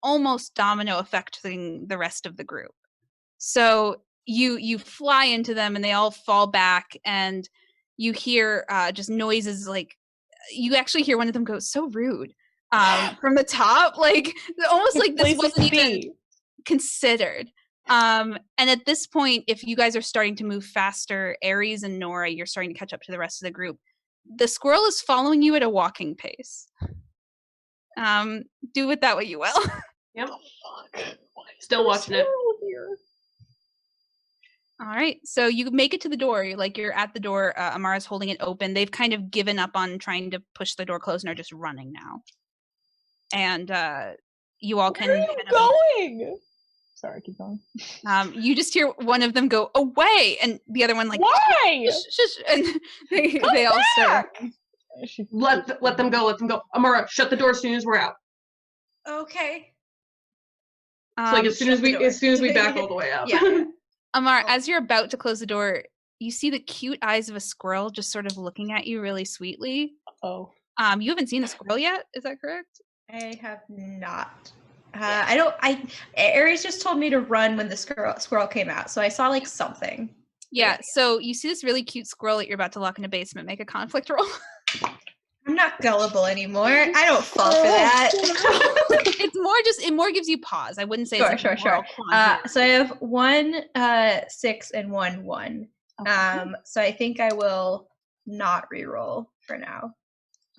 almost domino affecting the rest of the group. So you fly into them and they all fall back, and you hear just noises like, you actually hear one of them go, "So rude," from the top, like almost like this wasn't even considered. And at this point, if you guys are starting to move faster, Ares and Nora, you're starting to catch up to the rest of the group. The squirrel is following you at a walking pace. Do with that what you will. Yep. Still watching it. All right, so you make it to the door. You're at the door. Amara's holding it open. They've kind of given up on trying to push the door closed and are just running now. And you all can. Where are you going? Sorry, keep going. You just hear one of them go away, and the other one like, why? Shush, shush, and they all start. Let them go. Let them go. Amara, shut the door as soon as we're out. Okay. It's like as soon as we back all the way out. Yeah. Amara, as you're about to close the door, you see the cute eyes of a squirrel just sort of looking at you really sweetly. Oh. You haven't seen the squirrel yet, is that correct? I have not. Aries just told me to run when the squirrel came out, so I saw like something. Yeah, so you see this really cute squirrel that you're about to lock in a basement. Make a conflict roll. I'm not gullible anymore. I don't fall for that. It's more just, it more gives you pause. I wouldn't say it's Sure. like a moral quandary. So I have 1 6 and 1 1. Okay. So I think I will not re-roll for now.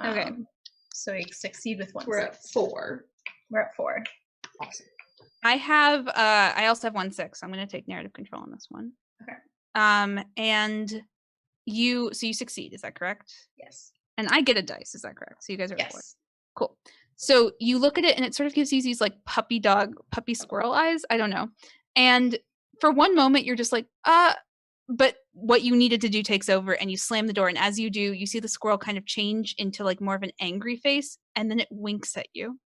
Okay. So we succeed with 1 We're at 4. We're at 4. Awesome. I also have 1 6. I'm going to take narrative control on this one. Okay. And you succeed, is that correct? Yes. And I get a dice, is that correct? So you guys are at 4. Yes. Cool. So you look at it and it sort of gives you these like puppy squirrel eyes. I don't know. And for one moment you're just like, but what you needed to do takes over and you slam the door. And as you do, you see the squirrel kind of change into like more of an angry face. And then it winks at you.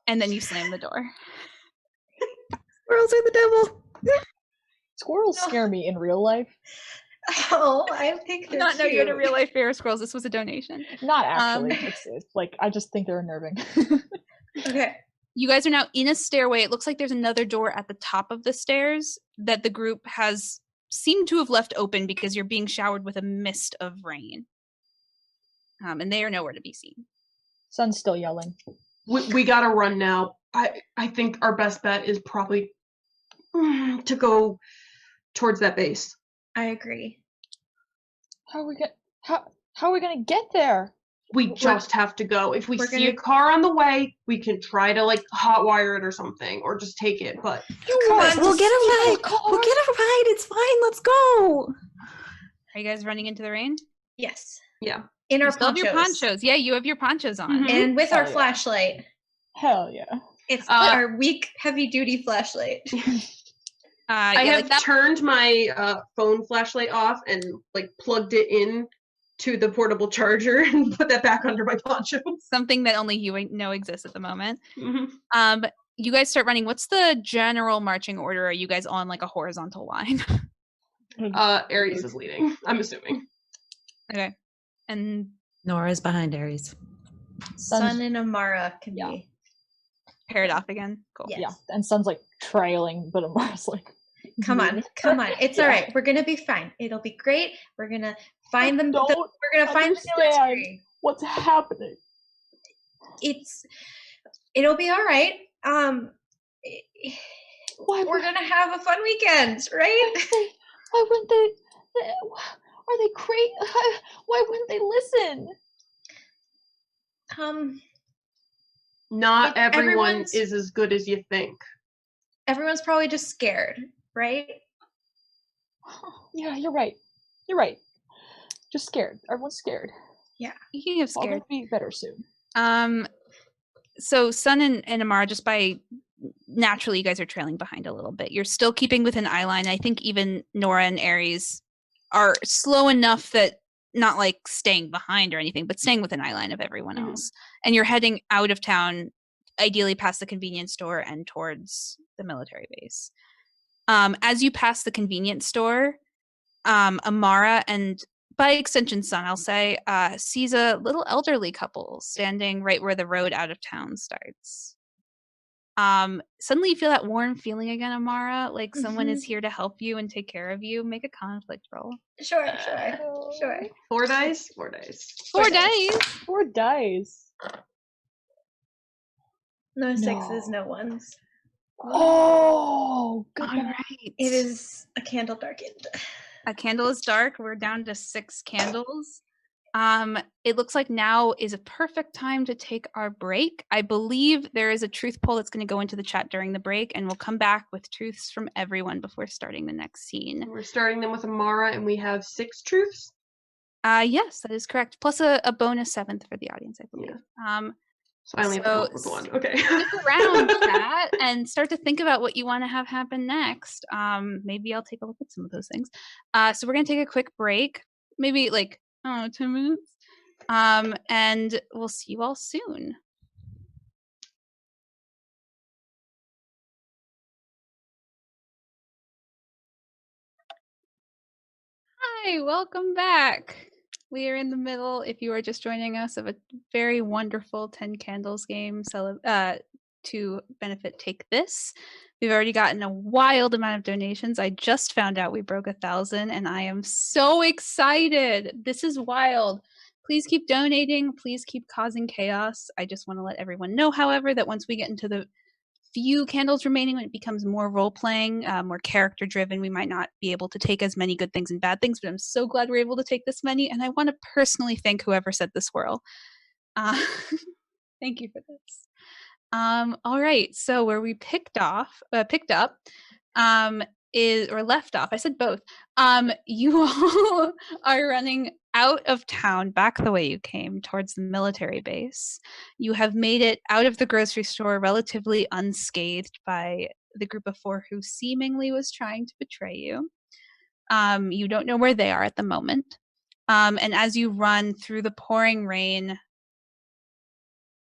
And then you slam the door. Squirrels are the devil. Squirrels scare me in real life. Oh, I think they're Not know you're in a cute. real life bear squirrels. This was a donation. Not actually. It's like, I just think they're unnerving. Okay. You guys are now in a stairway. It looks like there's another door at the top of the stairs that the group has seemed to have left open because you're being showered with a mist of rain. And they are nowhere to be seen. Sun's still yelling. We gotta run now. I think our best bet is probably to go towards that base. I agree. How are we gonna get there? We just have to go. If we we're see gonna- a car on the way, we can try to like hotwire it or something, or just take it. But Come on, We'll get a ride. car. We'll get a ride. It's fine. Let's go. Are you guys running into the rain? Yes. yeah, In You our still have ponchos. your ponchos. Yeah, you have your ponchos on. Mhm. And with our Hell yeah. flashlight. Hell yeah. It's our weak, heavy-duty flashlight. I yeah, have like that, turned my phone flashlight off and like plugged it in to the portable charger and put that back under my poncho. something that only you know exists at the moment. Mhm. You guys start running. What's the general marching order? Are you guys on like a horizontal line? Aries is leading, I'm assuming. Okay. And Nora's behind Aries. Sun and Amara can Yeah. be. pair it off again. Cool. Yes. Yeah, and Sun's like trailing, but Amara's like, Come on, leading. come on. It's Yeah. all right. We're gonna be fine. It'll be great. We're gonna find them. Don't We're gonna find the understand military. what's happening. It'll be all right. Why? We're gonna have a fun weekend, right? Why wouldn't they? Are they crazy? Why wouldn't they listen? Not everyone everyone's- is as good as you think. Everyone's probably just scared, right? Yeah, you're right. You're right. Just scared. Everyone's scared. Yeah. Speaking of All scared, gonna be better soon. so Sun and Amara, just by naturally, you guys are trailing behind a little bit. You're still keeping within eye line. I think even Nora and Aries are slow enough that not like staying behind or anything, but staying within eye line of everyone else. And you're heading out of town, ideally past the convenience store and towards the military base. As you pass the convenience store, Amara and by extension Sun, I'll say, sees a little elderly couple standing right where the road out of town starts. Suddenly you feel that warm feeling again, Amara, like someone is here to help you and take care of you. Make a conflict roll. Sure. 4 dice? 4 dice. 4 days. 4 dice. No No. sixes, no ones. Oh, good. All right. It is a candle darkened. A candle is dark. We're down to 6 candles. It looks like now is a perfect time to take our break. I believe there is a truth poll that's going to go into the chat during the break, and we'll come back with truths from everyone before starting the next scene. We're starting them with Amara, and we have 6 truths. Yes, that is correct. Plus a bonus 7th for the audience, I believe. So I only have to come up with 1. Okay. Stick around, chat, and start to think about what you want to have happen next. Maybe I'll take a look at some of those things. So we're going to take a quick break, maybe like, I don't know, 10 minutes. And we'll see you all soon. Hi, welcome back. We are in the middle, if you are just joining us, of a very wonderful 10 Candles game to benefit Take This. We've already gotten a wild amount of donations. I just found out we broke 1,000 and I am so excited. This is wild. Please keep donating. Please keep causing chaos. I just want to let everyone know, however, that once we get into the few candles remaining, when it becomes more role-playing, more character-driven, we might not be able to take as many good things and bad things, but I'm so glad we're able to take this many, and I want to personally thank whoever said this swirl. Thank you for this. All right, so where we picked up is, or left off, I said both. You all are running out of town, back the way you came, towards the military base. You have made it out of the grocery store relatively unscathed by the group of 4 who seemingly was trying to betray you. You don't know where they are at the moment. And as you run through the pouring rain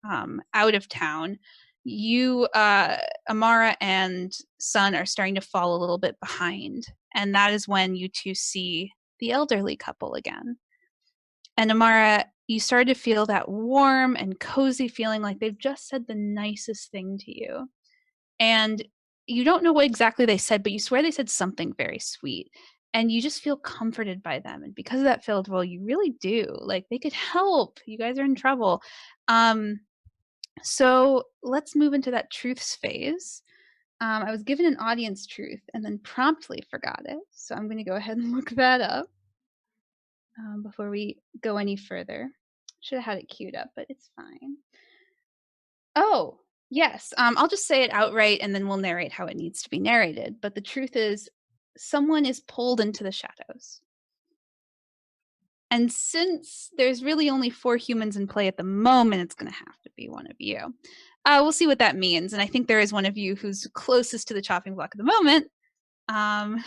out of town, you, Amara and Sun, are starting to fall a little bit behind. And that is when you two see the elderly couple again. And Amara, you started to feel that warm and cozy feeling like they've just said the nicest thing to you. And you don't know what exactly they said, but you swear they said something very sweet. And you just feel comforted by them. And because of that filled role, you really do. Like, they could help. You guys are in trouble. So let's move into that truths phase. I was given an audience truth and then promptly forgot it. So I'm going to go ahead and look that up before we go any further. Should have had it queued up, but it's fine. Oh, yes. I'll just say it outright and then we'll narrate how it needs to be narrated. But the truth is, someone is pulled into the shadows. And since there's really only 4 humans in play at the moment, it's going to have to be one of you. We'll see what that means. And I think there is one of you who's closest to the chopping block at the moment. So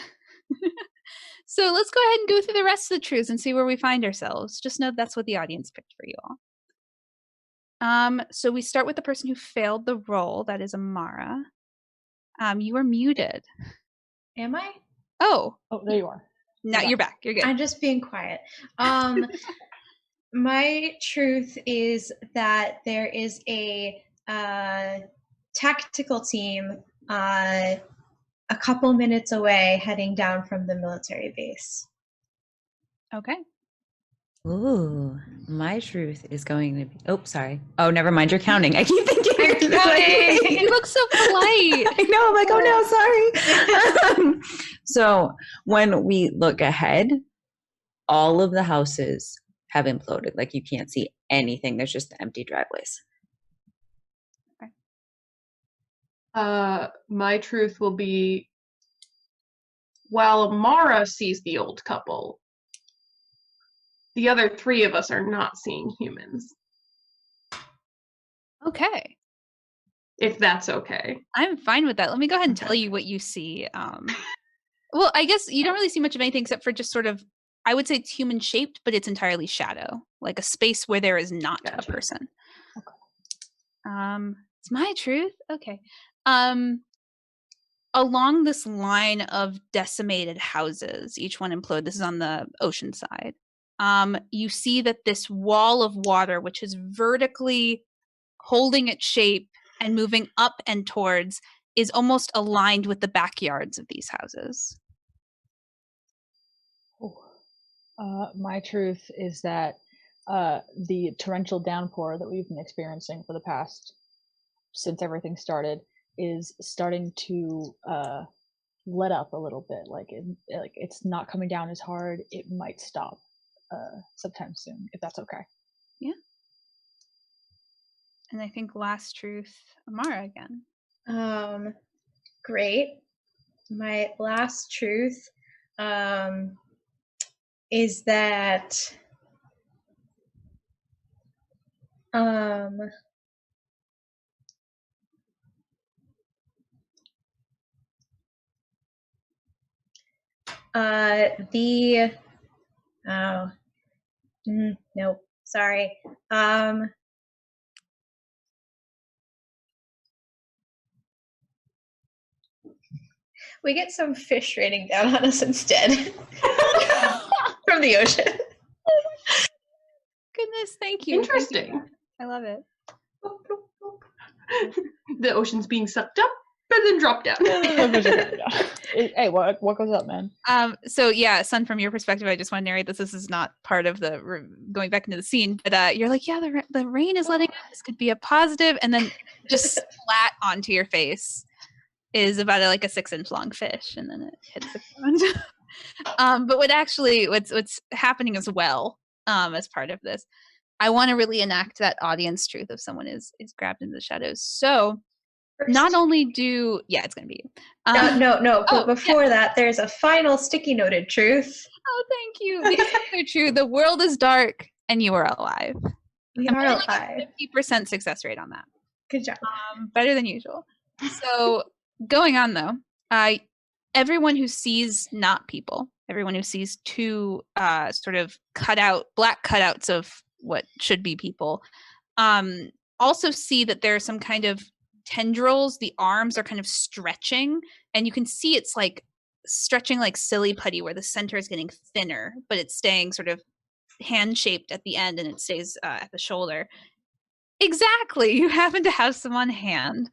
let's go ahead and go through the rest of the truths and see where we find ourselves. Just know that's what the audience picked for you all. So we start with the person who failed the roll. That is Amara. You are muted. Am I? Oh, there you are. now you're back. You're good. I'm just being quiet. My truth is that there is a tactical team a couple minutes away heading down from the military base. Okay. Ooh, my truth is going to be. Oh, sorry. Oh, never mind. You're counting. I keep thinking. I'm counting. You look so polite. I know. I'm like, oh no, sorry. So when we look ahead, all of the houses have imploded. Like you can't see anything. There's just empty driveways. My truth will be, while Mara sees the old couple, the other three of us are not seeing humans. Okay. If that's okay. I'm fine with that. Let me go ahead and tell you what you see. Well, I guess you don't really see much of anything except for just sort of, I would say it's human shaped, but it's entirely shadow, like a space where there is not a person. Okay. It's my truth. Okay. Along this line of decimated houses, each one implode. This is on the ocean side. You see that this wall of water, which is vertically holding its shape and moving up and towards, is almost aligned with the backyards of these houses. My truth is that the torrential downpour that we've been experiencing for the past, since everything started, is starting to let up a little bit. Like it's not coming down as hard. It might stop sometime soon, if that's okay. Yeah. And I think last truth, Amara again. Great. My last truth is that nope, sorry. We get some fish raining down on us instead from the ocean. Goodness, thank you. Interesting. Thank you. I love it. The ocean's being sucked up and then dropped down. Hey, what goes up, man? So yeah, Sun, from your perspective, I just want to narrate this. This is not part of the going back into the scene, but you're like, yeah, the rain is letting up. This could be a positive, and then just flat onto your face is about like a 6-inch long fish, and then it hits the ground. But what's happening as well, as part of this, I want to really enact that audience truth of someone is grabbed into the shadows. So not only do it's gonna be no, but before that, there's a final sticky noted truth. Oh, thank you. The other truth: the world is dark and you are alive. We are alive. 50% success rate on that. Good job. Better than usual. So going on though, everyone who sees not people, everyone who sees two sort of black cutouts of what should be people, also see that there's some kind of tendrils. The arms are kind of stretching, and you can see it's like stretching like silly putty, where the center is getting thinner, but it's staying sort of hand-shaped at the end, and it stays at the shoulder. Exactly. You happen to have some on hand.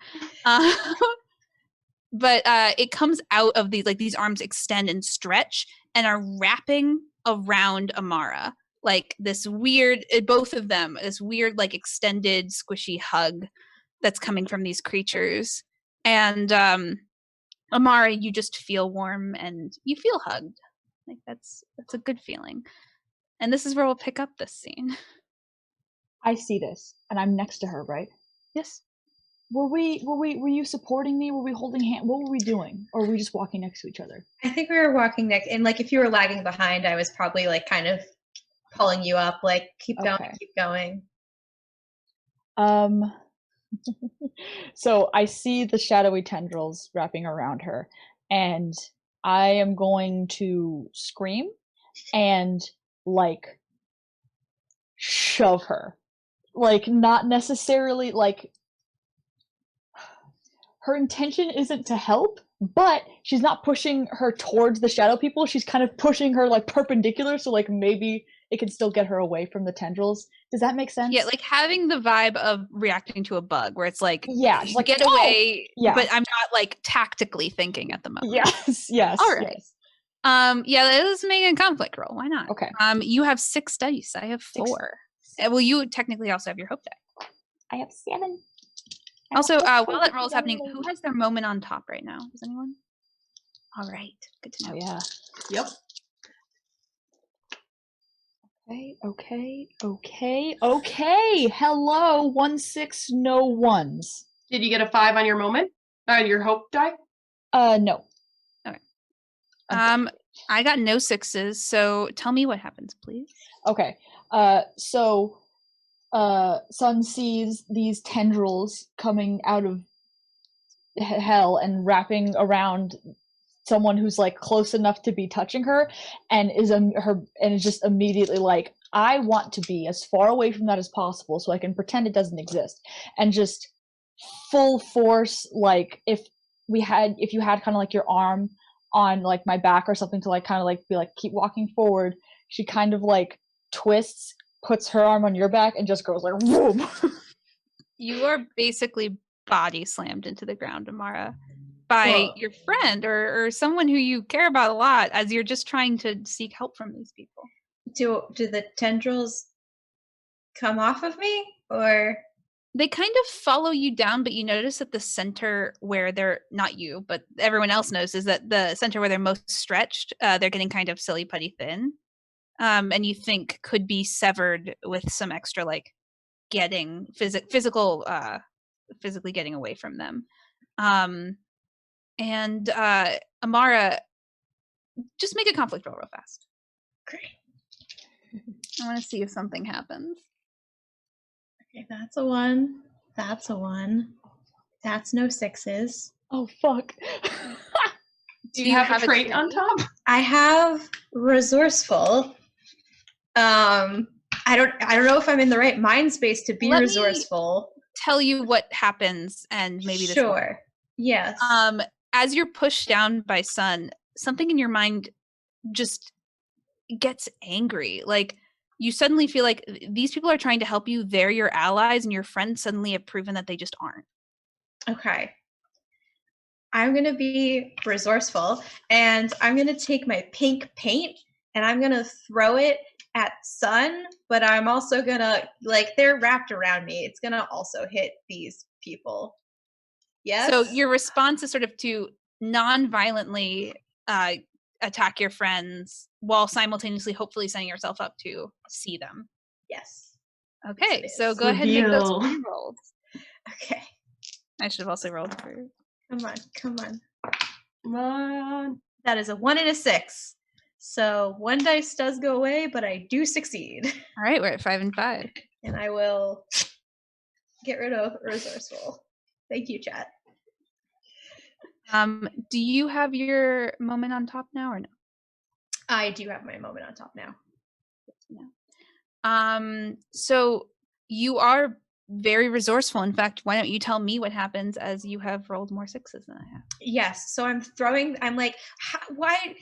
But it comes out of these arms extend and stretch and are wrapping around Amara. Like this weird, both of them, this weird, like extended, squishy hug that's coming from these creatures. And Amara, you just feel warm and you feel hugged. Like that's a good feeling. And this is where we'll pick up this scene. I see this, and I'm next to her, right? Yes. Were you supporting me? Were we holding hands? What were we doing? Or were we just walking next to each other? I think we were walking next, and like if you were lagging behind, I was probably like kind of pulling you up, like keep going. So I see the shadowy tendrils wrapping around her, and I am going to scream and like shove her. Like, not necessarily like her intention isn't to help, but she's not pushing her towards the shadow people. She's kind of pushing her like perpendicular, so like maybe it can still get her away from the tendrils. Does that make sense? Yeah, like having the vibe of reacting to a bug where it's like, yeah, just like get "Oh!" away, Yeah. but I'm not like tactically thinking at the moment. Yes, yes. All right. Yes. Yeah, let's make a conflict roll. Why not? Okay. You have 6 dice. I have 4. Well, you technically also have your hope die. I have 7. Also, while that roll is happening, who has their moment on top right now? Does anyone? All right. Good to know. Oh yeah. Yep. Okay. Hello, 1 6 no ones. Did you get a 5 on your moment? Your hope die? No. Okay. I got no 6s, so tell me what happens, please. Okay. So Sun sees these tendrils coming out of hell and wrapping around someone who's like close enough to be touching her, and is just immediately like, I want to be as far away from that as possible so I can pretend it doesn't exist, and just full force, like if you had kind of like your arm on like my back or something to like kind of like be like keep walking forward, she kind of like twists, puts her arm on your back, and just goes like whoom. You are basically body slammed into the ground, Amara, by your friend or someone who you care about a lot as you're just trying to seek help from these people. Do the tendrils come off of me, or they kind of follow you down, but you notice at the center where they're not you, but everyone else knows, is that the center where they're most stretched, they're getting kind of silly putty thin, and you think could be severed with some extra like getting physically getting away from them. And Amara, just make a conflict roll real fast. Great. I want to see if something happens. Okay, that's a 1. That's a 1. That's no 6s. Oh fuck. Do you have a trait on top? I have resourceful. I don't know if I'm in the right mind space to be resourceful. Tell you what happens, and maybe this sure. Yes. As you're pushed down by Sun, something in your mind just gets angry. Like you suddenly feel like these people are trying to help you. They're your allies, and your friends suddenly have proven that they just aren't. Okay. I'm going to be resourceful, and I'm going to take my pink paint, and I'm going to throw it at Sun, but I'm also going to, like, they're wrapped around me. It's going to also hit these people. Yes? So your response is sort of to non-violently attack your friends while simultaneously hopefully setting yourself up to see them. Yes. Okay, so go ahead and make those rolls. Okay. I should have also rolled for you. Come on. That is a 1 and a 6. So 1 dice does go away, but I do succeed. All right, we're at 5 and 5. And I will get rid of resourceful. Thank you, chat. Do you have your moment on top now or no? I do have my moment on top now. So you are very resourceful. In fact, why don't you tell me what happens as you have rolled more 6s than I have? Yes. So I'm like, why?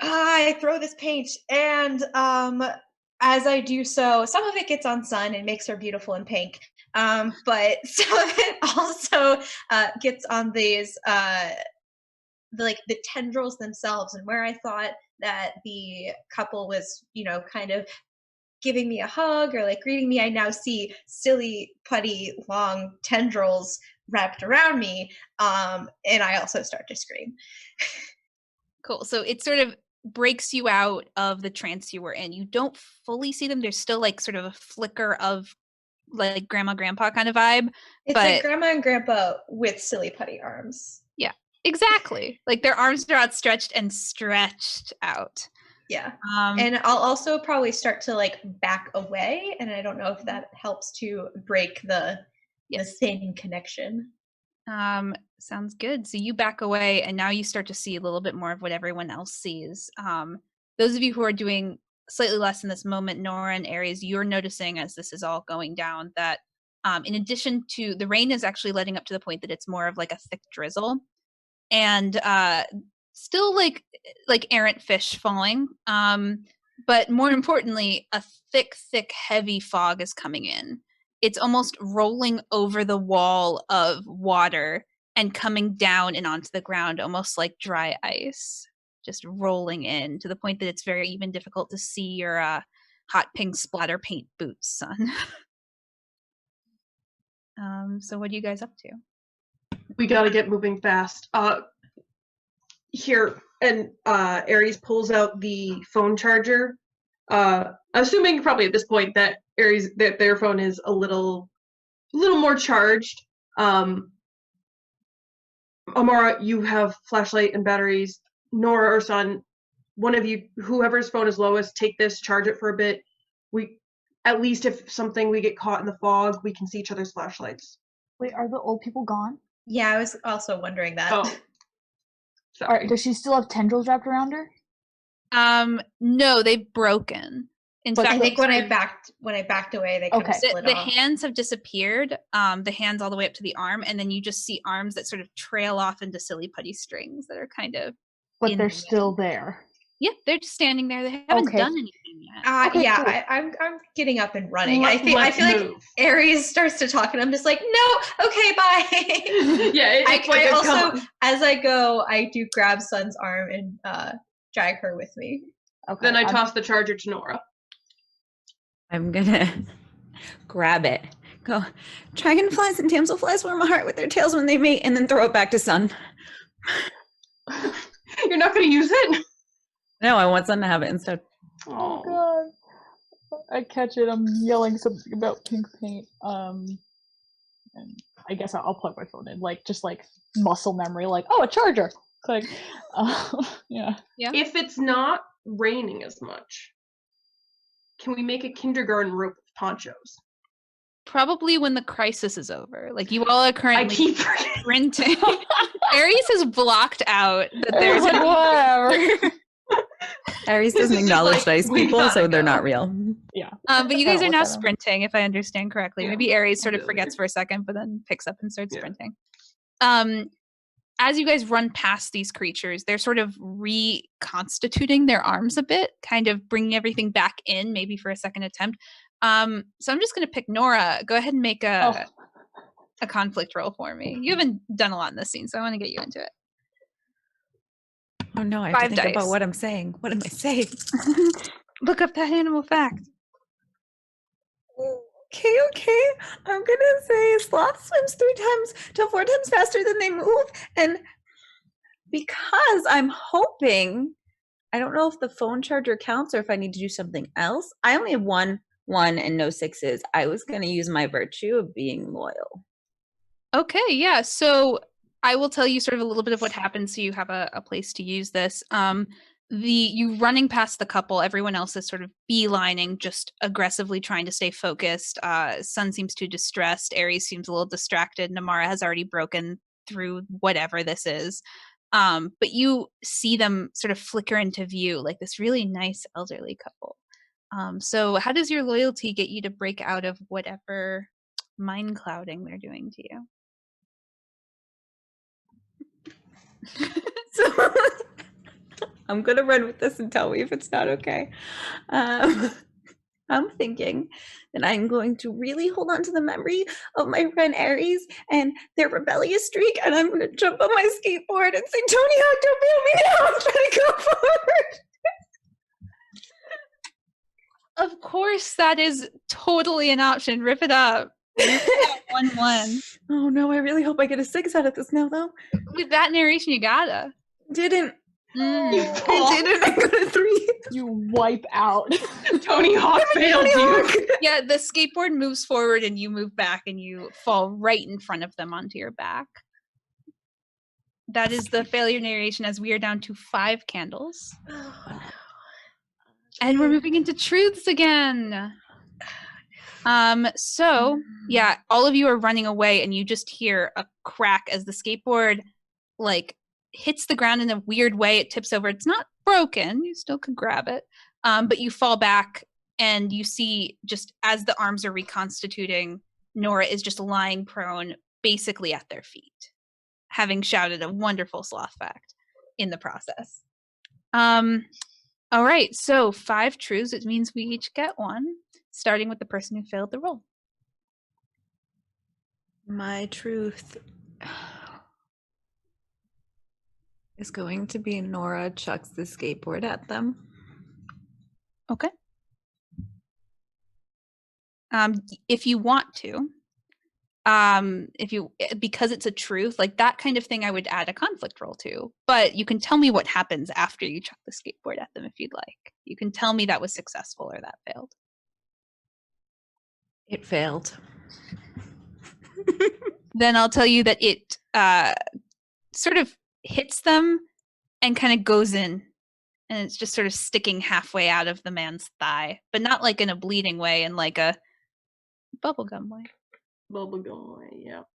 I throw this paint, and as I do so, some of it gets on Sun and makes her beautiful and pink. But some of it also gets on these the tendrils themselves, and where I thought that the couple was, kind of giving me a hug or like greeting me, I now see silly putty long tendrils wrapped around me, and I also start to scream. Cool. So it sort of breaks you out of the trance you were in. You don't fully see them. There's still like sort of a flicker of like grandma grandpa kind of vibe. It's like grandma and grandpa with silly putty arms. Yeah, exactly. Like their arms are outstretched and stretched out. Yeah. And I'll also probably start to like back away, and I don't know if that helps to break the thin connection. Sounds good. So you back away, and now you start to see a little bit more of what everyone else sees. Those of you who are doing slightly less in this moment, Nora and Aries, you're noticing as this is all going down that in addition to the rain is actually letting up to the point that it's more of like a thick drizzle, and still like errant fish falling. But more importantly, a thick, heavy fog is coming in. It's almost rolling over the wall of water and coming down and onto the ground, almost like dry ice, just rolling in to the point that it's very even difficult to see your hot pink splatter paint boots, son. So what are you guys up to? We gotta get moving fast. Here, and Aries pulls out the phone charger. Assuming probably at this point that their phone is a little more charged. Amara, you have flashlight and batteries. Nora or Sun, one of you, whoever's phone is lowest, take this, charge it for a bit. We, at least if we get caught in the fog, we can see each other's flashlights. Wait, are the old people gone? Yeah, I was also wondering that. Oh. Sorry. Does she still have tendrils wrapped around her? No, they've broken. In fact, I think when I backed away, they kind of split the off. hands have disappeared. The hands all the way up to the arm, and then you just see arms that sort of trail off into silly putty strings that are kind of. But they're still there. Yeah, they're just standing there. They haven't done anything yet. Okay, Yeah, cool. I'm getting up and running. I feel Let's like move. Aries starts to talk, and I'm just like, no, okay, bye. Yeah, I also, as I go, I do grab Sun's arm and drag her with me. Okay. Then I toss the charger to Nora. I'm gonna grab it. Go, dragonflies and damselflies warm a heart with their tails when they mate, and then throw it back to Sun. You're not gonna use it? No, I want Sun to have it instead. Oh God. I catch it. I'm yelling something about pink paint. And I guess I'll plug my phone in, just muscle memory, a charger. Click. Yeah. If it's not raining as much, can we make a kindergarten rope with ponchos? Probably when the crisis is over. You all are currently I keep sprinting. Aries has blocked out that there's whatever. Aries doesn't acknowledge dice people, so they're not real. Yeah. But you guys are now whatever. sprinting, if I understand correctly. Yeah, Maybe Aries sort of really forgets for a second, but then picks up and starts Yeah. sprinting. As you guys run past these creatures, they're sort of reconstituting their arms a bit, kind of bringing everything back in, maybe for a second attempt. So I'm just going to pick Nora. Go ahead and make a conflict roll for me. You haven't done a lot in this scene, so I want to get you into it. Oh no, I have to 5 think dice. about what I'm saying. What am I saying? Look up that animal fact. Okay. I'm gonna say sloth swims 3 times to 4 times faster than they move, and because I'm hoping, I don't know if the phone charger counts or if I need to do something else. I only have 1, and no 6s. I was gonna use my virtue of being loyal. Okay, yeah. So I will tell you sort of a little bit of what happens so you have a place to use this. You running past the couple, everyone else is sort of beelining, just aggressively trying to stay focused. Sun seems too distressed. Aries seems a little distracted. Namara has already broken through whatever this is. But you see them sort of flicker into view, like this really nice elderly couple. So how does your loyalty get you to break out of whatever mind clouding they're doing to you? So I'm gonna run with this and tell me if it's not okay. I'm thinking that I'm going to really hold on to the memory of my friend Aries and their rebellious streak, and I'm gonna jump on my skateboard and say, "Tony Hawk, don't fail me now! I'm trying to go forward." Of course, that is totally an option. Rip it up. 1-1. Oh no, I really hope I get a 6 out of this now, though. With that narration, you gotta. Didn't. Mm. I didn't. I got a 3. You wipe out. Tony Hawk failed you. Yeah, the skateboard moves forward and you move back and you fall right in front of them onto your back. That is the failure narration as we are down to 5 candles. Oh, no. And we're moving into truths again. So yeah, all of you are running away, and you just hear a crack as the skateboard like hits the ground in a weird way. It tips over. It's not broken. You still could grab it, but you fall back, and you see just as the arms are reconstituting, Nora is just lying prone, basically at their feet, having shouted a wonderful sloth fact in the process. All right, so 5 truths. It means we each get one, starting with the person who failed the roll. My truth is going to be Nora chucks the skateboard at them. Okay. If you want to, because it's a truth, like that kind of thing, I would add a conflict roll to. But you can tell me what happens after you chuck the skateboard at them if you'd like. You can tell me that was successful or that failed. It failed. Then I'll tell you that it sort of hits them and kind of goes in, and it's just sort of sticking halfway out of the man's thigh, but not like in a bleeding way, in like a bubblegum way. Bubblegum. Yep.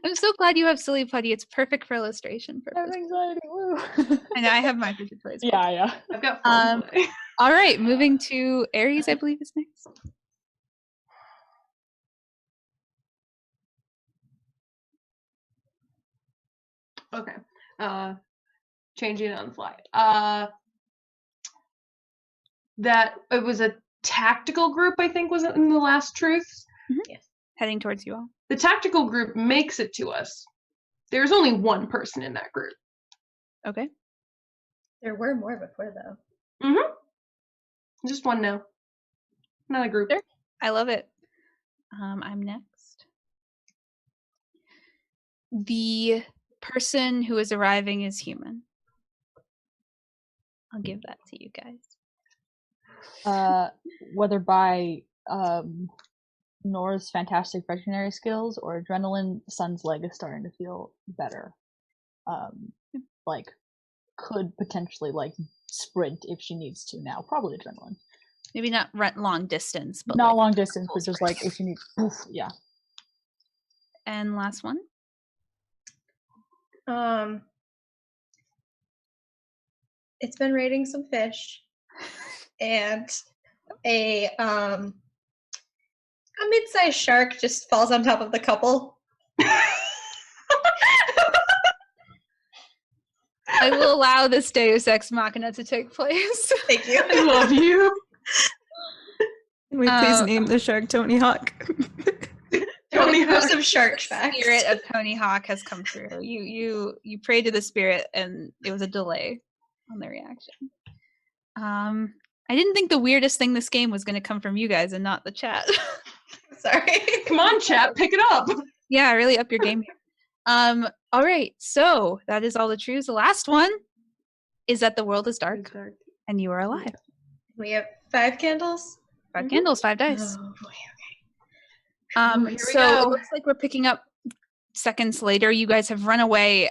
I'm so glad you have Silly Putty. It's perfect for illustration I have purposes. anxiety. Woo. I know I have my favorite toys. Yeah. I've got fun today. All right, moving to Aries, I believe is next. Okay. Changing it on the fly. That it was a tactical group, I think, was in the last truth. Yes. Heading towards you all. The tactical group makes it to us. There's only one person in that group. Okay. There were more before, though. Just one now. Not a group. Sure. I love it. I'm next. The person who is arriving is human. I'll give that to you guys. Whether by Nora's fantastic veterinary skills or adrenaline, Sun's leg is starting to feel better. Like, could potentially like sprint if she needs to now. Probably adrenaline. Maybe not run long distance, but Not like, long distance, but just like if you need. Oof, yeah. And last one. It's been raining some fish, and a mid-sized shark just falls on top of the couple. I will allow this Deus Ex Machina to take place. Thank you. I love you. Can we please name the shark Tony Hawk? Tony Hawk. Some shark The facts. spirit of Tony Hawk has come through. You prayed to the spirit, and it was a delay on the reaction. I didn't think the weirdest thing this game was going to come from you guys and not the chat. Sorry. Come on, chat, pick it up. Yeah, really up your game here. All right, so that is all the truths. The last one is that the world is dark and you are alive. We have 5 candles. 5 candles, 5 dice. Oh boy. Here we So go. it looks like we're picking up seconds later. You guys have run away.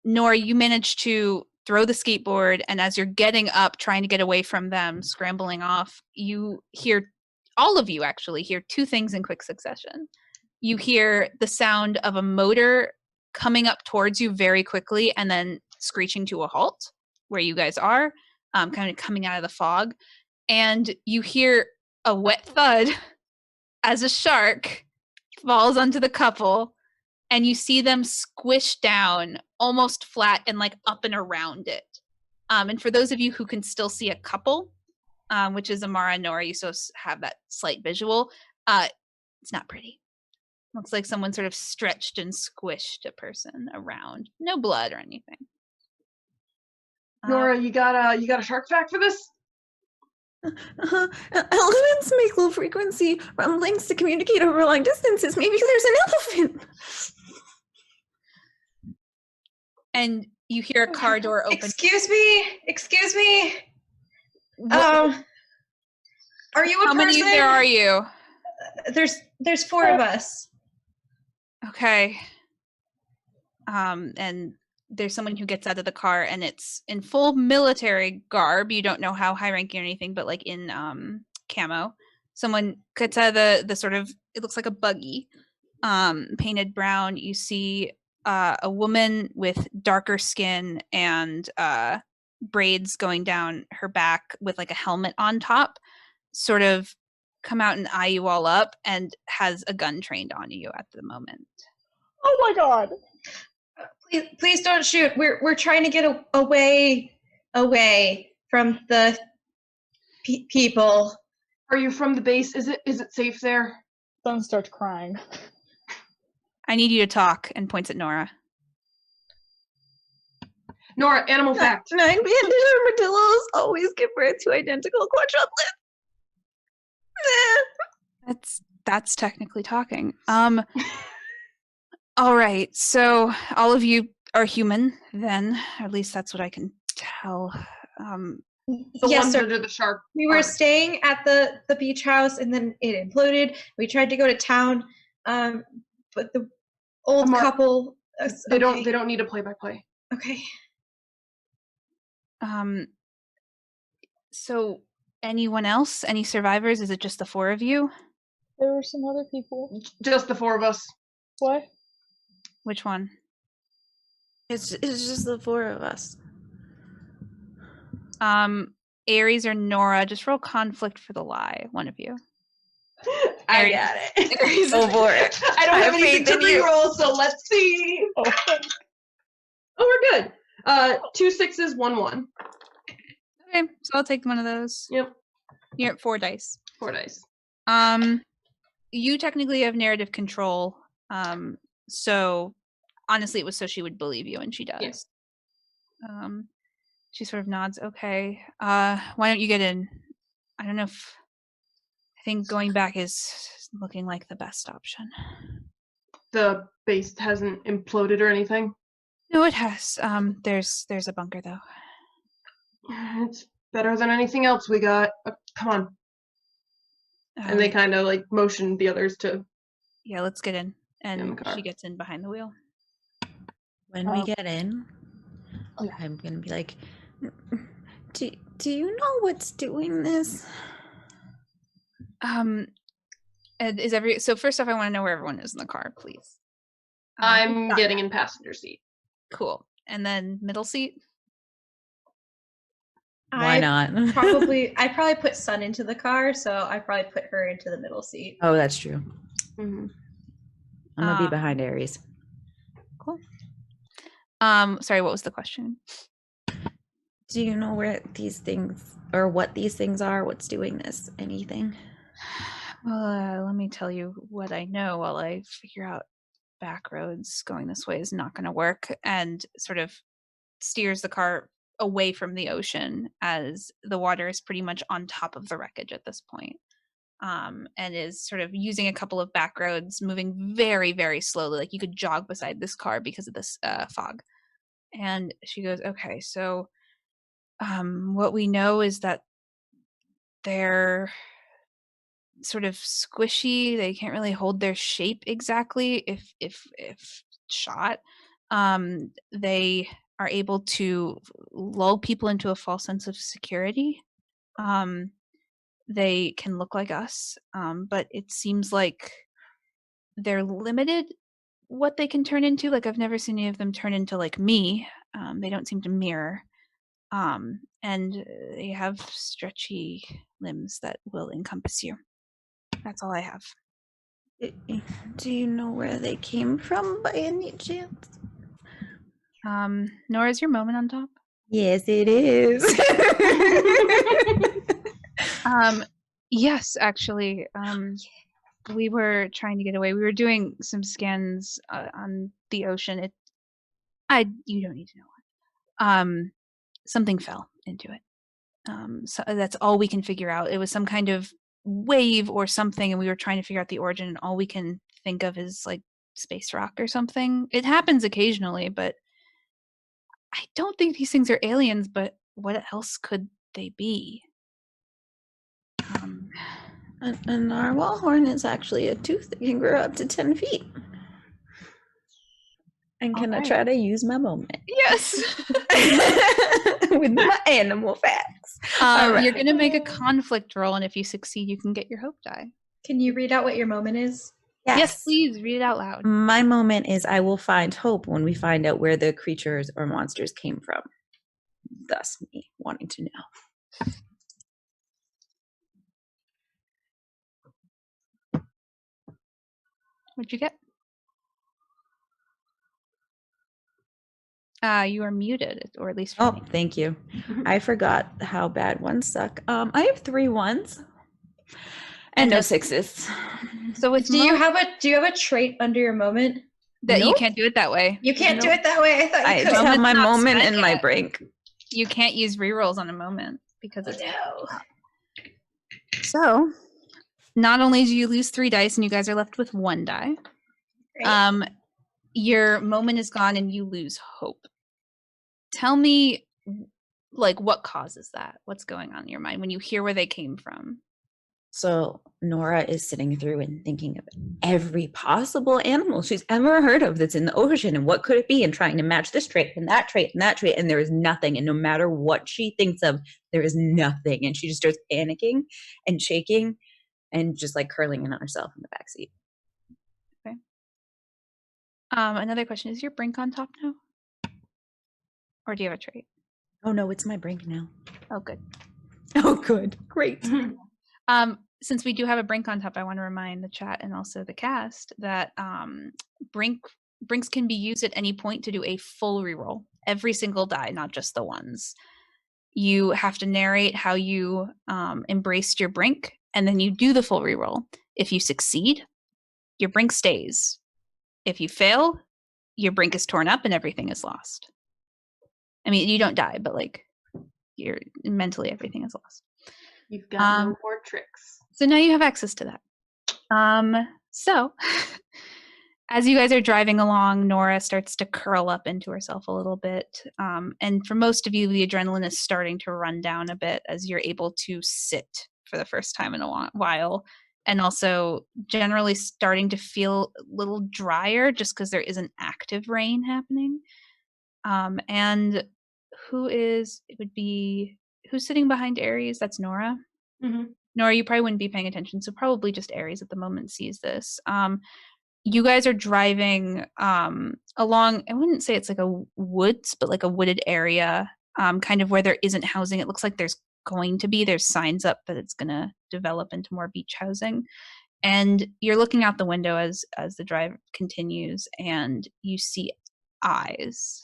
Nora, you managed to throw the skateboard, and as you're getting up, trying to get away from them, scrambling off, you hear, all of you actually hear 2 things in quick succession. You hear the sound of a motor coming up towards you very quickly and then screeching to a halt where you guys are, kind of coming out of the fog. And you hear a wet thud as a shark falls onto the couple, and you see them squish down almost flat and like up and around it. And for those of you who can still see a couple, which is Amara and Nora, you still have that slight visual. It's not pretty. Looks like someone sort of stretched and squished a person around. No blood or anything. Nora, you got a shark fact for this? Elements make low frequency rumblings to communicate over long distances. Maybe there's an elephant. And you hear a car door open. Excuse me. What- Are you a How person? many there are you? There's 4 of us. Okay. And there's someone who gets out of the car, and it's in full military garb. You don't know how high ranking or anything, but like in camo. someone gets out of the sort of, it looks like a buggy, painted brown. You see a woman with darker skin and braids going down her back with like a helmet on top, sort of come out and eye you all up, and has a gun trained on you at the moment. Oh my god! Please don't shoot. We're trying to get away from the people. Are you from the base? Is it safe there? Son starts crying. I need you to talk, and points at Nora. Nora, animal fact. 9-banded armadillos always give birth to identical quadruplets. That's technically talking. All right, so all of you are human then, or at least that's what I can tell. The Yes, ones sir. under the shark. We were staying at the beach house, and then it imploded. We tried to go to town, but the old couple. They don't need a play-by-play. Okay. So anyone else? Any survivors? Is it just the 4 of you? There were some other people. Just the 4 of us. What? Which one? It's just the 4 of us. Aries or Nora, just roll conflict for the lie, one of you. I got it. Go for it. I don't have I anything to faith in you. reroll, so let's see. Oh. We're good. 2 6s, 1 1. Okay, so I'll take one of those. Yep. You're at 4 dice. 4 dice. You technically have narrative control. So honestly, it was so she would believe you, and she does. Yes. She sort of nods. Okay. Why don't you get in? I don't know if I think going back is looking like the best option. The base hasn't imploded or anything? No, it has. There's a bunker though. It's better than anything else we got. Come on. And they kind of like motion the others to. Yeah, let's get in. In And the car. she gets in behind the wheel. When we get in, I'm gonna be like, do you know what's doing this? And so first off, I want to know where everyone is in the car, please. I'm getting in passenger seat. Cool. And then middle seat. Why not? I probably put Sun into the car, so I probably put her into the middle seat. Oh, that's true. Mm-hmm. I'm gonna be behind Aries. Cool. Sorry, what was the question? Do you know where these things, or what these things are? What's doing this? Anything? Well, let me tell you what I know while I figure out back roads. Going this way is not going to work, and sort of steers the car away from the ocean as the water is pretty much on top of the wreckage at this point. And is sort of using a couple of back roads, moving very, very slowly. Like you could jog beside this car because of this fog. And she goes, okay, so what we know is that they're sort of squishy. They can't really hold their shape exactly if shot. They are able to lull people into a false sense of security. They can look like us, but it seems like they're limited what they can turn into. Like I've never seen any of them turn into like me. They don't seem to mirror. And they have stretchy limbs that will encompass you. That's all I have. Do you know where they came from by any chance? Nora, is your moment on top? Yes, it is. Yes, actually. We were trying to get away. We were doing some scans on the ocean. You don't need to know what. Something fell into it. So that's all we can figure out. It was some kind of wave or something, and we were trying to figure out the origin, and all we can think of is like space rock or something. It happens occasionally, but I don't think these things are aliens, but what else could they be? A narwhal horn is actually a tooth that can grow up to 10 feet. And can I try to use my moment? Yes! With my animal facts. Alright. You're going to make a conflict roll, and if you succeed, you can get your hope die. Can you read out what your moment is? Yes, please read it out loud. My moment is I will find hope when we find out where the creatures or monsters came from. Thus, me wanting to know. What'd you get? You are muted, or at least for Oh, me. thank you. I forgot how bad ones suck. I have 3 1s and no 6s. So with Do you have a trait under your moment? that you Nope. can't do it that way. You can't do Nope. it that way. I thought you I could. just have my Moment's not moment spent and my yet. break. You can't use rerolls on a moment because it's No. so. Not only do you lose 3 dice, and you guys are left with 1 die. Great. Your moment is gone, and you lose hope. Tell me, like, what causes that? What's going on in your mind when you hear where they came from? So Nora is sitting through and thinking of every possible animal she's ever heard of that's in the ocean and what could it be, and trying to match this trait and that trait and that trait, and there is nothing. And no matter what she thinks of, there is nothing. And she just starts panicking and shaking and just like curling in on herself in the backseat. Okay. Another question: is your brink on top now, or do you have a trait? Oh no, it's my brink now. Oh, good. Oh, good. Great. Since we do have a brink on top, I want to remind the chat and also the cast that brinks can be used at any point to do a full reroll. Every single die, not just the ones. You have to narrate how you embraced your brink, and then you do the full reroll. If you succeed, your brink stays. If you fail, your brink is torn up and everything is lost. I mean, you don't die, but like you're mentally everything is lost. You've got no more tricks. So now you have access to that. So as you guys are driving along, Nora starts to curl up into herself a little bit. And for most of you, the adrenaline is starting to run down a bit as you're able to sit for the first time in a while. And also generally starting to feel a little drier just because there isn't active rain happening. And who's sitting behind Aries? That's Nora. Mm-hmm. Nora, you probably wouldn't be paying attention, so probably just Aries at the moment sees this. You guys are driving along, I wouldn't say it's like a woods, but like a wooded area, kind of where there isn't housing. It looks like there's signs up that it's going to develop into more beach housing. And you're looking out the window as the drive continues, and you see eyes,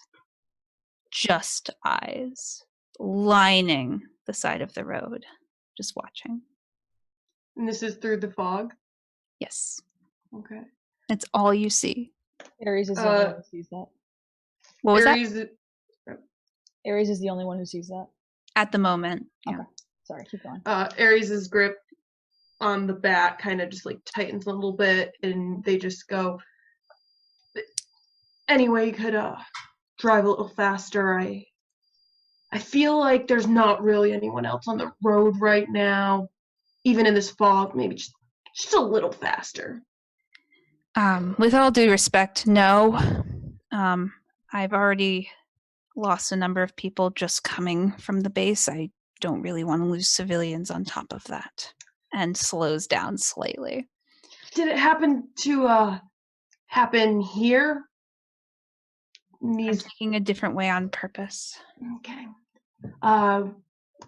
just eyes, lining the side of the road, just watching. And this is through the fog? Yes. Okay. It's all you see. Aries is the only one who sees that. What was Aries that? Aries is the only one who sees that. At the moment. Yeah. Okay. Sorry, keep going. Aries' grip on the bat kind of just like tightens a little bit, and they just go, anyway, you could drive a little faster. I feel like there's not really anyone else on the road right now. Even in this fog, maybe just a little faster. With all due respect, no. I've already lost a number of people just coming from the base. I don't really want to lose civilians on top of that. And slows down slightly. Did it happen to happen here? I'm taking a different way on purpose. Okay.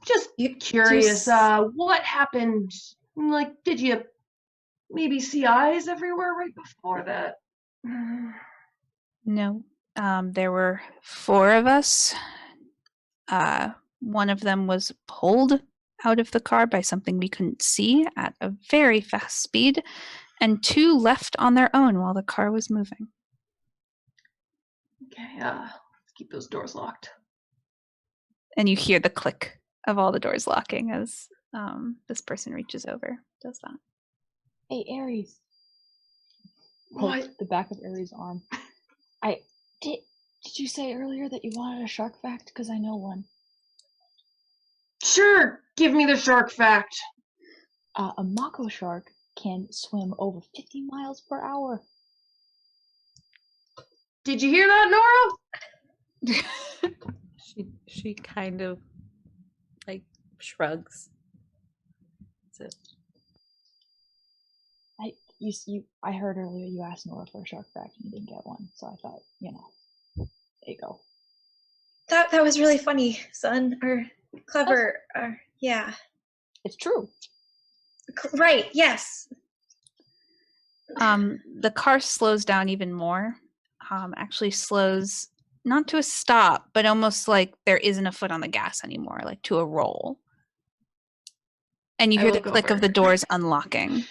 Just curious, what happened? Like, did you maybe see eyes everywhere right before that? No. There were 4 of us. One of them was pulled out of the car by something we couldn't see at a very fast speed, and 2 left on their own while the car was moving. Okay, let's keep those doors locked. And you hear the click of all the doors locking as this person reaches over, does that. Hey, Aries. What? Poked the back of Aries' arm. Did you say earlier that you wanted a shark fact? Because I know one. Sure, give me the shark fact. A mako shark can swim over 50 miles per hour. Did you hear that, Nora? She kind of like shrugs. That's it. I heard earlier you asked Nora for a shark fact and you didn't get one, so I thought, there you go. That was really funny, son, or clever, or yeah. It's true. Right, yes. The car slows down even more. Actually slows not to a stop, but almost like there isn't a foot on the gas anymore, like to a roll. And you I hear the look click of over. the doors unlocking.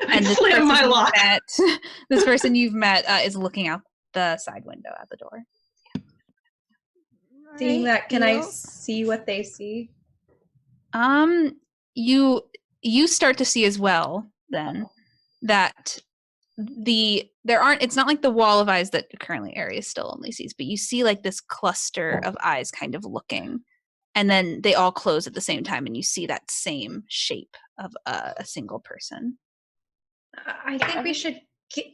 I slam my lock. This person you've met is looking out the side window at the door. Seeing that, can I see what they see? You start to see as well then that it's not like the wall of eyes that currently Arius still only sees, but you see like this cluster of eyes kind of looking, and then they all close at the same time, and you see that same shape of a single person. I think we should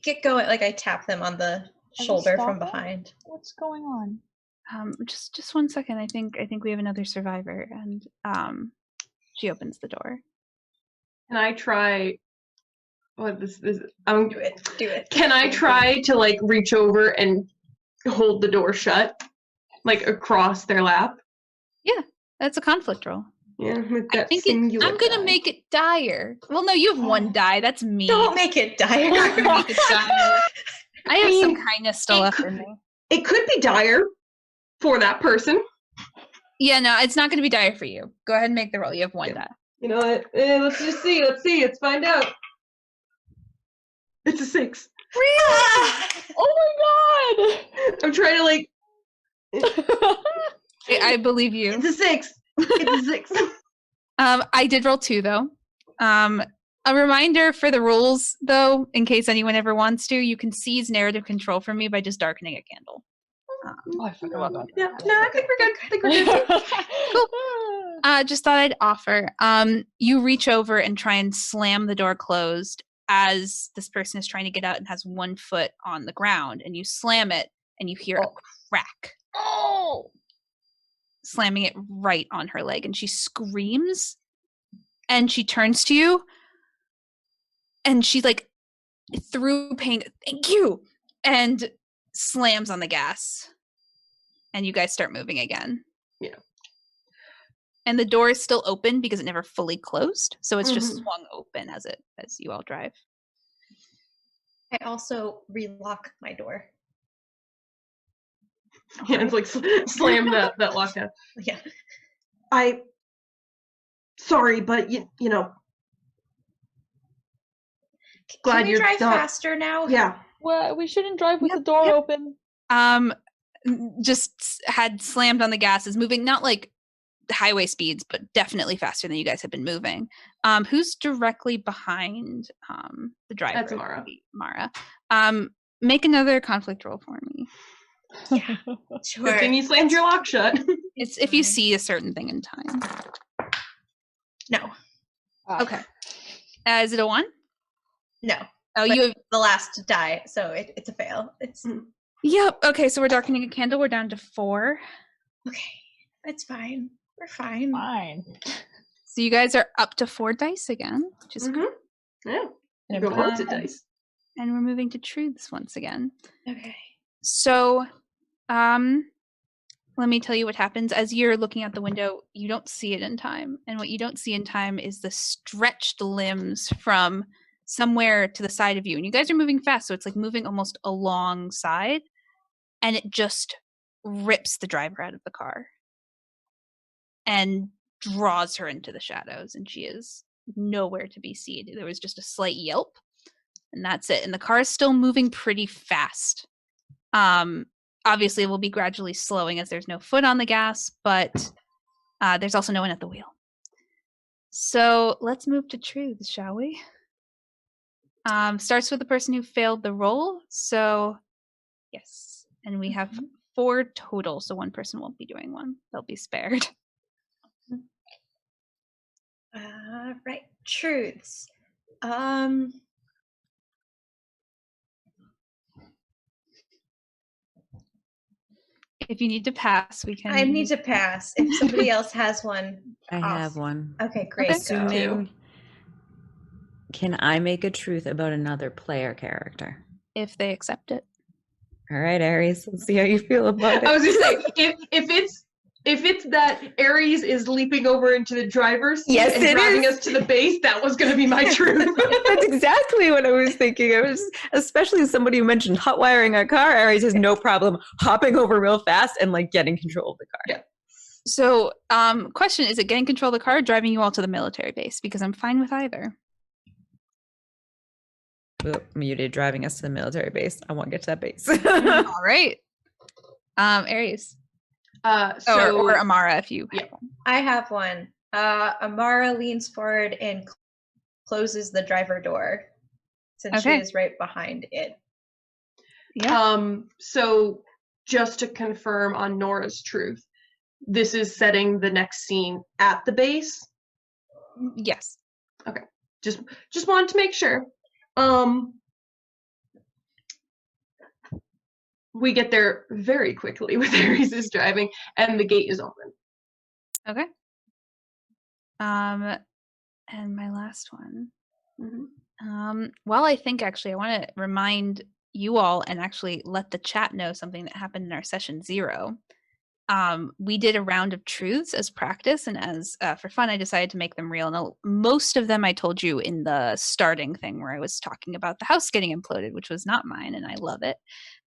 get going. Like I tap them on the shoulder from behind. What's going on? Just 1 second. I think we have another survivor, and she opens the door. Can I try? What this is? Do it. Can I try to like reach over and hold the door shut, like across their lap? Yeah, that's a conflict roll. Yeah, with I that think singular I'm gonna die. make it dire. Well, no, you have one die. That's me. Don't make it dire. Make it dire. I have some kindness still left in me. It could be dire for that person. Yeah, no, it's not going to be dire for you. Go ahead and make the roll. You have one die. You know what? Let's just see. Let's find out. It's a 6. Oh my god! I'm trying to like. I believe you. It's a 6. It's a 6. I did roll 2 though. A reminder for the rules though, in case anyone ever wants to, you can seize narrative control from me by just darkening a candle. I forgot about that. Yeah, no, I think we're good. Cool. Just thought I'd offer. You reach over and try and slam the door closed as this person is trying to get out and has one foot on the ground, and you slam it and you hear a crack. Oh! Slamming it right on her leg, and she screams and she turns to you and she's like, through pain, thank you, and slams on the gas, and you guys start moving again. Yeah. And the door is still open because it never fully closed, so it's just swung open as you all drive. I also relock my door. Yeah, it's like slam that lockdown. Yeah. Sorry, but you know. Glad Can we you're drive not faster now? Yeah. Well, we shouldn't drive with the door open. Just had slammed on the gas, is moving not like highway speeds, but definitely faster than you guys have been moving. Who's directly behind the driver? That's Mara. Mara. Make another conflict roll for me. Yeah. Sure. Good thing you slammed your lock shut. It's if you see a certain thing in time. No. Okay. Is it a 1? No. Oh, But you have the last to die, so it's a fail. It's Yep. Okay, so we're darkening a candle. We're down to 4. okay. It's fine. We're fine. Fine. So you guys are up to 4 dice again, which is good. Yeah. And Go if- haunted dice. And we're moving to truths once again. Okay. So, let me tell you what happens. As you're looking out the window, you don't see it in time. And what you don't see in time is the stretched limbs from somewhere to the side of you. And you guys are moving fast, so it's like moving almost alongside. And it just rips the driver out of the car and draws her into the shadows. And she is nowhere to be seen. There was just a slight yelp, and that's it. And the car is still moving pretty fast. Obviously, it will be gradually slowing as there's no foot on the gas, but there's also no one at the wheel. So let's move to truths, shall we? Starts with the person who failed the roll. So, yes. And we have 4 total, so one person won't be doing one. They'll be spared. Right. Truths. If you need to pass, we can. I need to pass. If somebody else has one, I have one. Okay, great. Okay. Go. Assuming, can I make a truth about another player character? If they accept it. All right, Aries, let's see how you feel about it. I was gonna say if it's that Aries is leaping over into the driver's seat Yes, and it driving is. us to the base, that was gonna be my truth. That's exactly what I was thinking. I was, especially as somebody who mentioned hot wiring a car. Aries has no problem hopping over real fast and like getting control of the car. Yeah. So, question, is it getting control of the car or driving you all to the military base? Because I'm fine with either. Oop, muted, driving us to the military base. I want to get to that base. All right. Aries. Or Amara, if you have one. I have one. Amara leans forward and closes the driver door since she is right behind it. Yeah. So just to confirm on Nora's truth, this is setting the next scene at the base. Yes. Okay. Just wanted to make sure. We get there very quickly with Aries' driving, and the gate is open. Okay. And my last one. Well, I think actually I want to remind you all and actually let the chat know something that happened in our session 0. We did a round of truths as practice, and as for fun, I decided to make them real. And most of them I told you in the starting thing where I was talking about the house getting imploded, which was not mine, and I love it.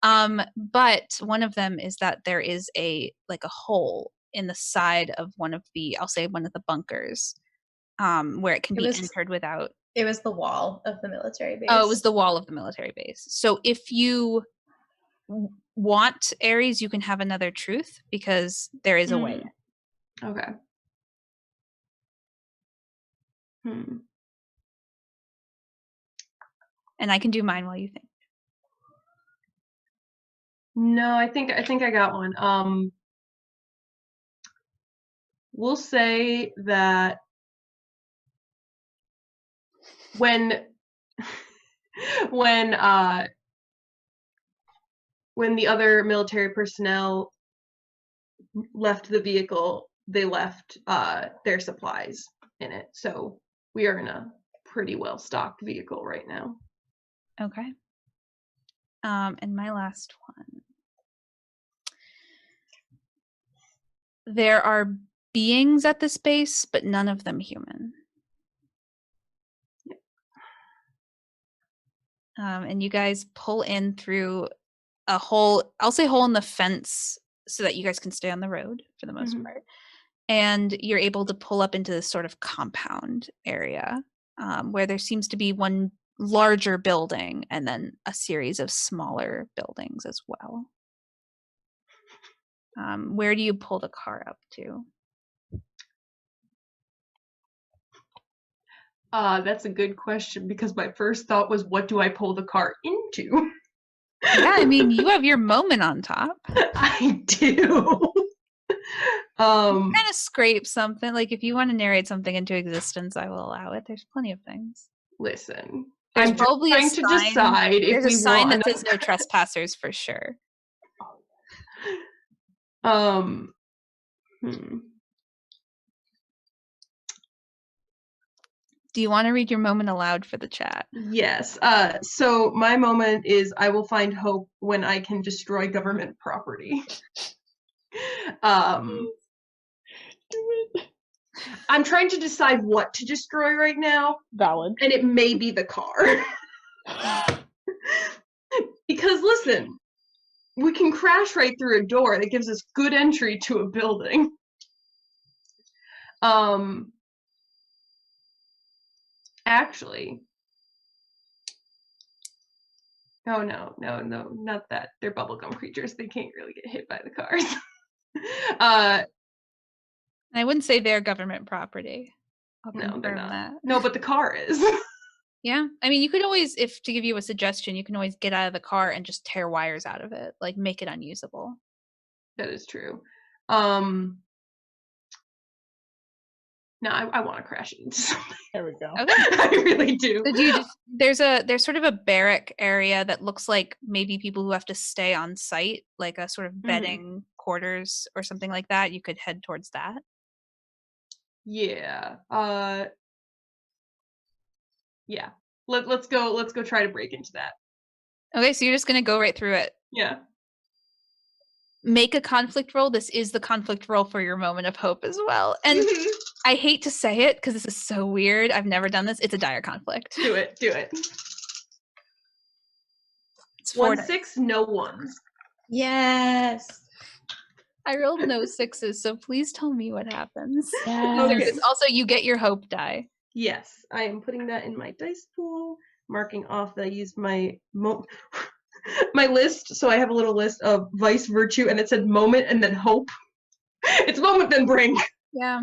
But one of them is that there is a hole in the side of one of the bunkers, where it can be entered without. It was the wall of the military base. Oh, it was the wall of the military base. So if you want, Aries, you can have another truth because there is a way. Okay. And I can do mine while you think. No, I think I got one. We'll say that when the other military personnel left the vehicle, they left their supplies in it. So we are in a pretty well stocked vehicle right now. Okay. And my last one. There are beings at this base, but none of them human. Yep. And you guys pull in through a hole, I'll say hole in the fence so that you guys can stay on the road for the most part. And you're able to pull up into this sort of compound area where there seems to be one larger building and then a series of smaller buildings as well. Where do you pull the car up to? That's a good question because my first thought was, what do I pull the car into? Yeah, I mean, you have your moment on top. I do. Kind of scrape something. Like if you want to narrate something into existence, I will allow it. There's plenty of things. Listen, There's I'm probably trying a to sign. decide if There's a we sign want. that says no trespassers for sure. Do you want to read your moment aloud for the chat? Yes. So my moment is I will find hope when I can destroy government property. I'm trying to decide what to destroy right now. Valid. And it may be the car. Because listen, we can crash right through a door that gives us good entry to a building. Actually, oh no, not that. They're bubblegum creatures. They can't really get hit by the cars. I wouldn't say they're government property. No, they're not. That. No, but the car is. Yeah, I mean, you could always, if to give you a suggestion, you can always get out of the car and just tear wires out of it, like make it unusable. That is true. No, I want to crash into something. There we go. Okay. I really do. So there's sort of a barrack area that looks like maybe people who have to stay on site, like a sort of bedding quarters or something like that. You could head towards that. Yeah. Yeah. Let's go try to break into that. Okay, so you're just gonna go right through it. Yeah. Make a conflict roll. This is the conflict roll for your moment of hope as well. And I hate to say it because this is so weird. I've never done this. It's a dire conflict. Do it. It's 4 1 6, no ones. Yes. I rolled no 6s, so please tell me what happens. Okay. Also, you get your hope die. Yes, I am putting that in my dice pool, marking off that I used my my list. So I have a little list of vice, virtue, and it said moment and then hope. It's moment then brink. Yeah.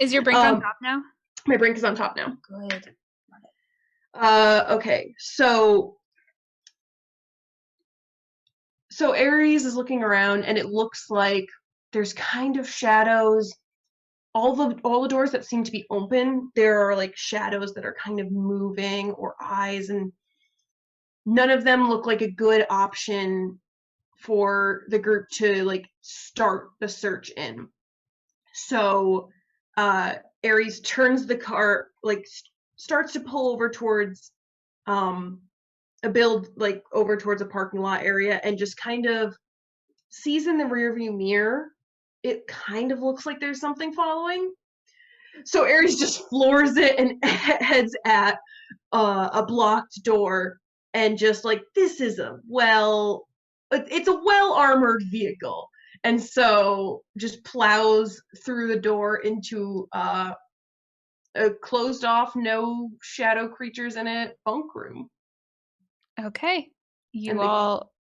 Is your brink on top now? My brink is on top now. Good. Okay, so Ares is looking around, and it looks like there's kind of shadows. All the doors that seem to be open, there are like shadows that are kind of moving or eyes, and none of them look like a good option for the group to like start the search in. So Ares turns the car, like starts to pull over towards over towards a parking lot area, and just kind of sees in the rearview mirror, it kind of looks like there's something following. So Ares just floors it and heads at a blocked door, and just like, it's a well-armored vehicle, and so just plows through the door into a closed off, no shadow creatures in it bunk room. Okay. You all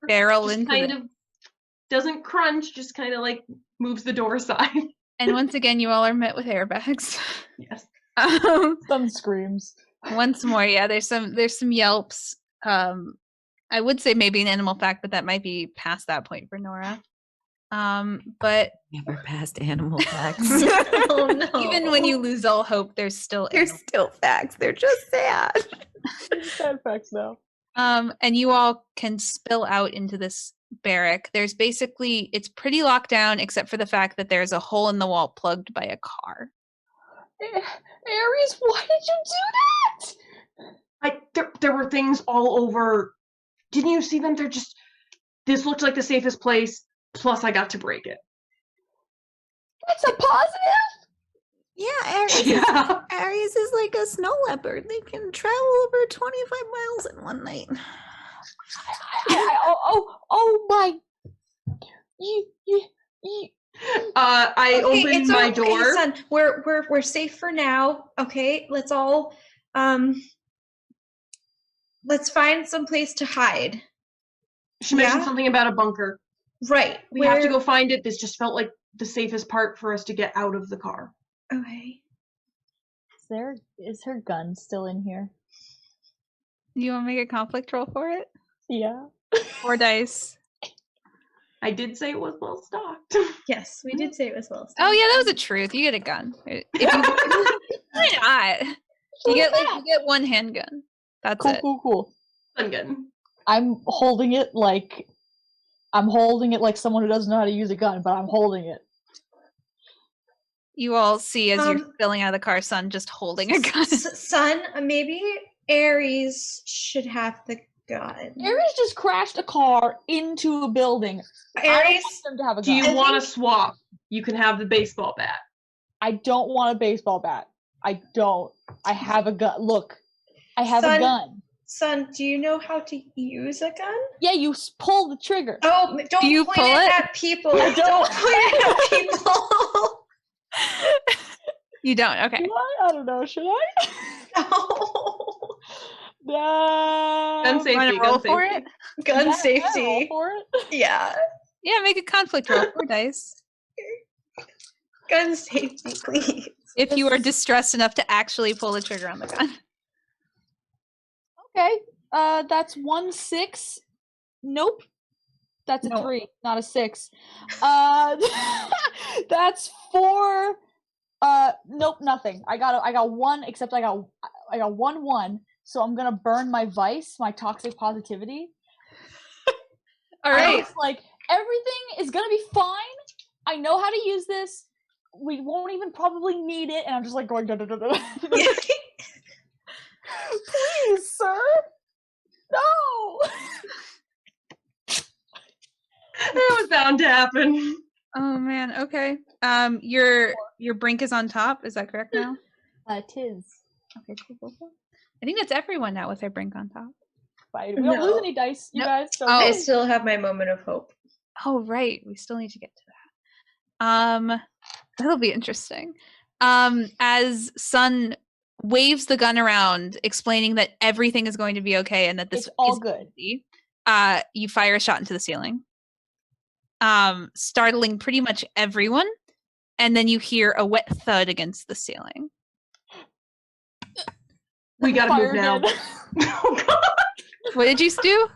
barrel into kind of doesn't crunch, just kind of like moves the door aside. And once again, you all are met with airbags. Yes. Some screams. Once more, yeah. There's some yelps. I would say maybe an animal fact, but that might be past that point for Nora. But Never past animal facts. Oh no. even when you lose all hope, there's still facts. They're just sad. Sad facts though. And you all can spill out into this barrack. There's basically, it's pretty locked down except for the fact that there's a hole in the wall plugged by a car. Ares, why did you do that? There were things all over. Didn't you see them? This looked like the safest place, plus I got to break it. That's a positive? Yeah, Ares is like a snow leopard. They can travel over 25 miles in one night. Oh my. I opened my door. Okay, son. We're safe for now. Okay, let's all let's find some place to hide. She mentioned something about a bunker. Right. We have to go find it. This just felt like the safest part for us to get out of the car. Okay. Is her gun still in here? You want to make a conflict roll for it? Yeah. 4 dice. I did say it was well stocked. Yes, we did say it was well stocked. Oh yeah, that was a truth. You get a gun. If you, why not? You get one handgun. That's Cool, it. cool. I'm good. I'm holding it like someone who doesn't know how to use a gun, but I'm holding it. You all see as you're spilling out of the car, Son just holding a gun. Son, maybe Ares should have the gun. Ares just crashed a car into a building. Ares, I don't want them to have a gun. Do you want to swap? You can have the baseball bat. I don't want a baseball bat. I don't. I have a gun. Look, I have a gun. Son, do you know how to use a gun? Yeah, you pull the trigger. Oh, don't you point pull it it? at people. Don't point it at people. You don't? Okay. Should I? I don't know. Should I? No. Gun safety. Want to roll for it? Gun Yeah, safety. roll for it. Yeah. Yeah, make a conflict roll. 4 dice. Gun safety, please. If you are distressed enough to actually pull the trigger on the gun. Okay. That's 1 6. Nope. That's a 3, not a 6. That's 4. Nope, nothing. I got 1, except I got 1. So I'm gonna burn my vice, my toxic positivity. All right. Like, everything is gonna be fine. I know how to use this. we won't even probably need it, and I'm just like going da da da da. Please, sir. No. That was bound to happen. Oh man. Okay. Your brink is on top. Is that correct now? Tis. Okay. Cool. I think that's everyone now with their brink on top. Fine. We don't lose any dice, you guys. So I still have my moment of hope. Oh right. We still need to get to that. That'll be interesting. As Sun waves the gun around, explaining that everything is going to be okay and that this it's all is good. easy, you fire a shot into the ceiling, startling pretty much everyone, and then you hear a wet thud against the ceiling. We gotta move now. Oh God. What did you do?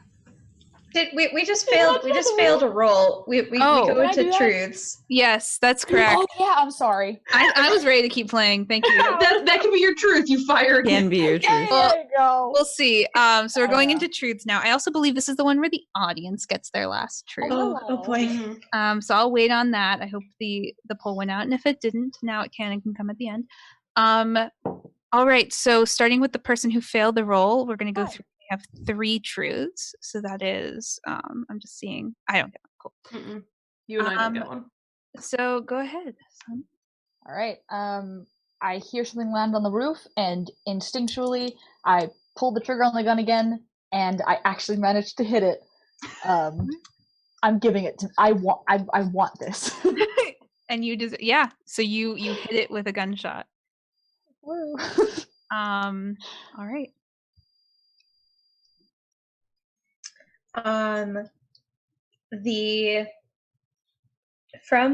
We just failed? We just failed a roll. We go Can I do into that? truths. Yes, that's correct. Oh yeah, I'm sorry. I was ready to keep playing. Thank you. That can be your truth. You fire again. Can be your truth. There you go. We'll see. So we're going into truths now. I also believe this is the one where the audience gets their last truth. Oh boy. So I'll wait on that. I hope the poll went out, and if it didn't, now it can come at the end. All right. So starting with the person who failed the roll, we're going to go through. We have 3 truths. So that is, I'm just seeing. I don't get one. Cool. Mm-mm. You and I don't get one. So go ahead, Son. All right. I hear something land on the roof, and instinctually, I pull the trigger on the gun again, and I actually managed to hit it. I'm giving it to. I want this. And you just So you hit it with a gunshot. Woo. All right. From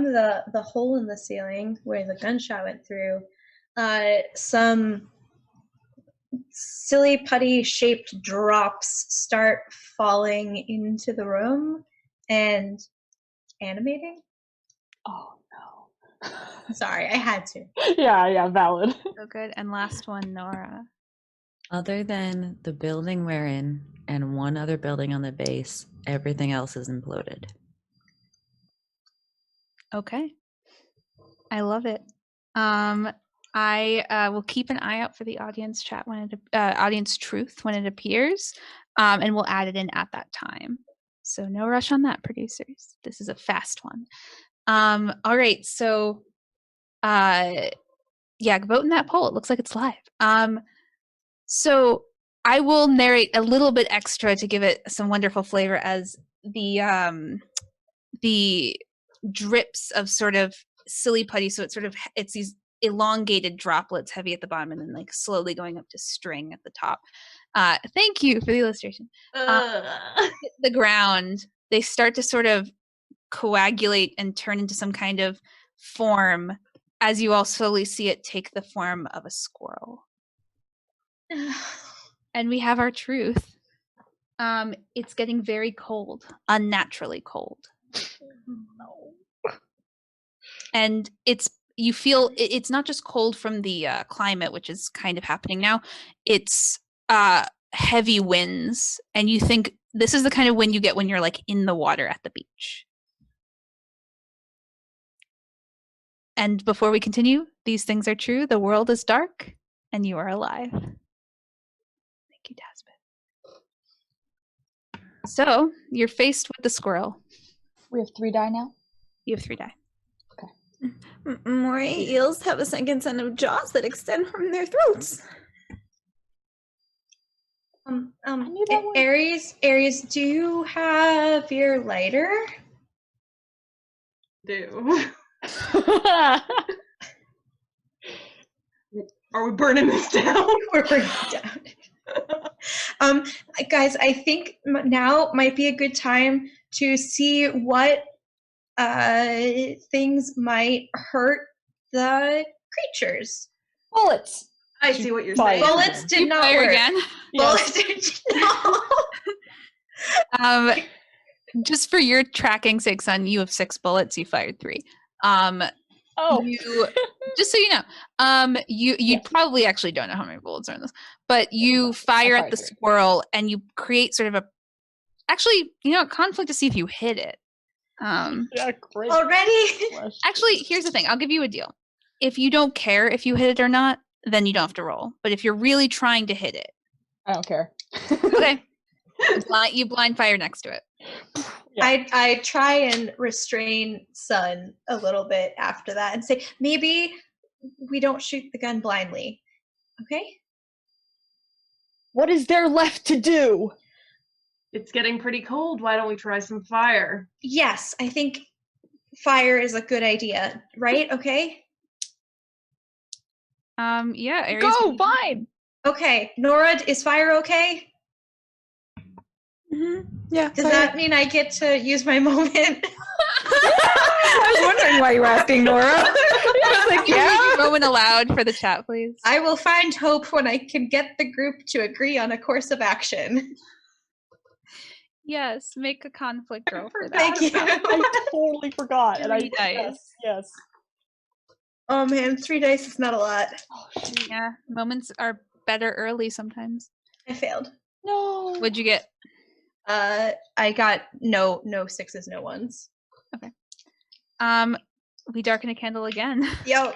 the hole in the ceiling where the gunshot went through, some silly putty shaped drops start falling into the room and animating. Oh no. Sorry, I had to. Yeah, valid. So good. And last one, Nora. Other than the building we're in and one other building on the base, everything else is imploded. Okay. I love it. I will keep an eye out for the audience chat when it audience truth when it appears, and we'll add it in at that time. So no rush on that, producers. This is a fast one. All right. So, vote in that poll. It looks like it's live. So I will narrate a little bit extra to give it some wonderful flavor as the drips of sort of silly putty. So it's these elongated droplets, heavy at the bottom, and then like slowly going up to string at the top. Thank you for the illustration. The ground, they start to sort of coagulate and turn into some kind of form as you all slowly see it take the form of a squirrel. And we have our truth. It's getting very cold, unnaturally cold. And you feel it's not just cold from the climate, which is kind of happening now. It's heavy winds, and you think this is the kind of wind you get when you're like in the water at the beach. And before we continue, these things are true. The world is dark, and you are alive. Thank you, Tasbeth. So you're faced with the squirrel. We have 3 die now. You have 3 die. Moray eels have a second set of jaws that extend from their throats. Aries, do you have your lighter? Do. Are we burning this down? We're burning it down. Guys, I think now might be a good time to see what things might hurt the creatures. Bullets. I see what you're saying. Bullets did not Fire work. again. Bullets did not. Just for your tracking sake, son, you have 6 bullets. You fired 3. Just so you know, you probably actually don't know how many bullets are in this, but you fire at the squirrel and you create sort of a conflict to see if you hit it. Yeah, great. Already? question. Actually, here's the thing. I'll give you a deal. If you don't care if you hit it or not, then you don't have to roll. But if you're really trying to hit it, I don't care. okay, you blind fire next to it. Yeah. I try and restrain Sun a little bit after that and say, maybe we don't shoot the gun blindly. Okay? What is there left to do? It's getting pretty cold. Why don't we try some fire? Yes, I think fire is a good idea, right? Okay? Yeah, Aries. Go, fine. Okay, Nora, is fire okay? Yeah. Does that mean I get to use my moment? I was wondering why you were asking, Nora. I was like, can you read your moment aloud for the chat, please? I will find hope when I can get the group to agree on a course of action. Yes, make a conflict roll for that. Thank you. I totally forgot. And I 3 dice. yes. Oh man, 3 dice is not a lot. Oh, shoot. Yeah, moments are better early sometimes. I failed. No. What'd you get? I got no 6s, no 1s. We darken a candle again. Yo,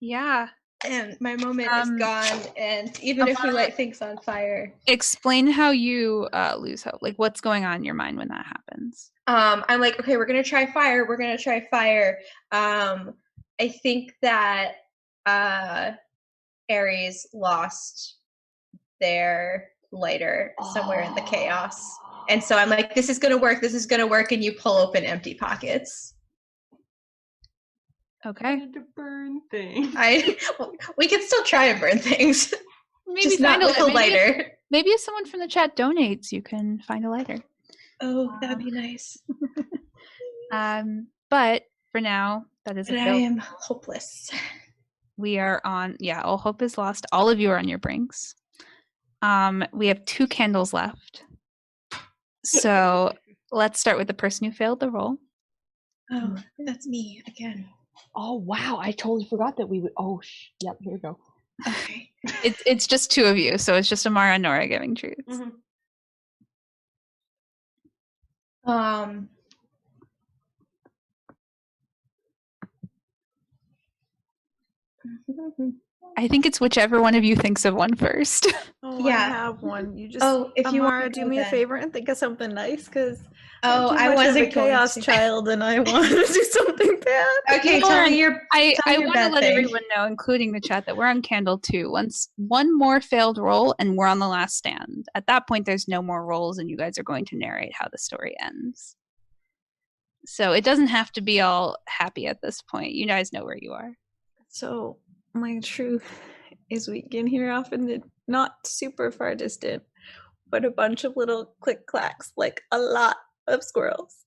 Yeah. and my moment is gone. And even if we light things on fire, Explain how you lose hope. Like, what's going on in your mind when that happens? I'm like, okay, we're gonna try fire. We're gonna try fire. I think that Aries lost their lighter somewhere in the chaos. And so I'm like, this is gonna work, and you pull open empty pockets. Okay. To burn things. We can still try and burn things. Maybe just not find with a maybe lighter. Maybe if someone from the chat donates, you can find a lighter. Oh, that'd be nice. But for now, that is But a I fail. am hopeless. We are on, all hope is lost. All of you are on your brinks. We have 2 candles left. So let's start with the person who failed the roll. Oh, that's me again. Oh wow, I totally forgot that we would. Yep. Here we go. Okay. It's just 2 of you, so it's just Amara and Nora giving truths. Um. I think it's whichever one of you thinks of one first. Oh, Yeah. I have one. You just If you Amara, want do me a favor and think of something nice, because Oh, I'm too I much of wasn't a chaos going to. child, and I want to do something bad. Okay, tell me your. I Tell me your want to bad let thing. everyone know, including the chat, that we're on candle 2. Once one more failed roll and we're on the last stand. At that point, there's no more rolls, and you guys are going to narrate how the story ends. So it doesn't have to be all happy at this point. You guys know where you are. So my truth is we can hear off in the not super far distant, but a bunch of little click clacks, like a lot of squirrels.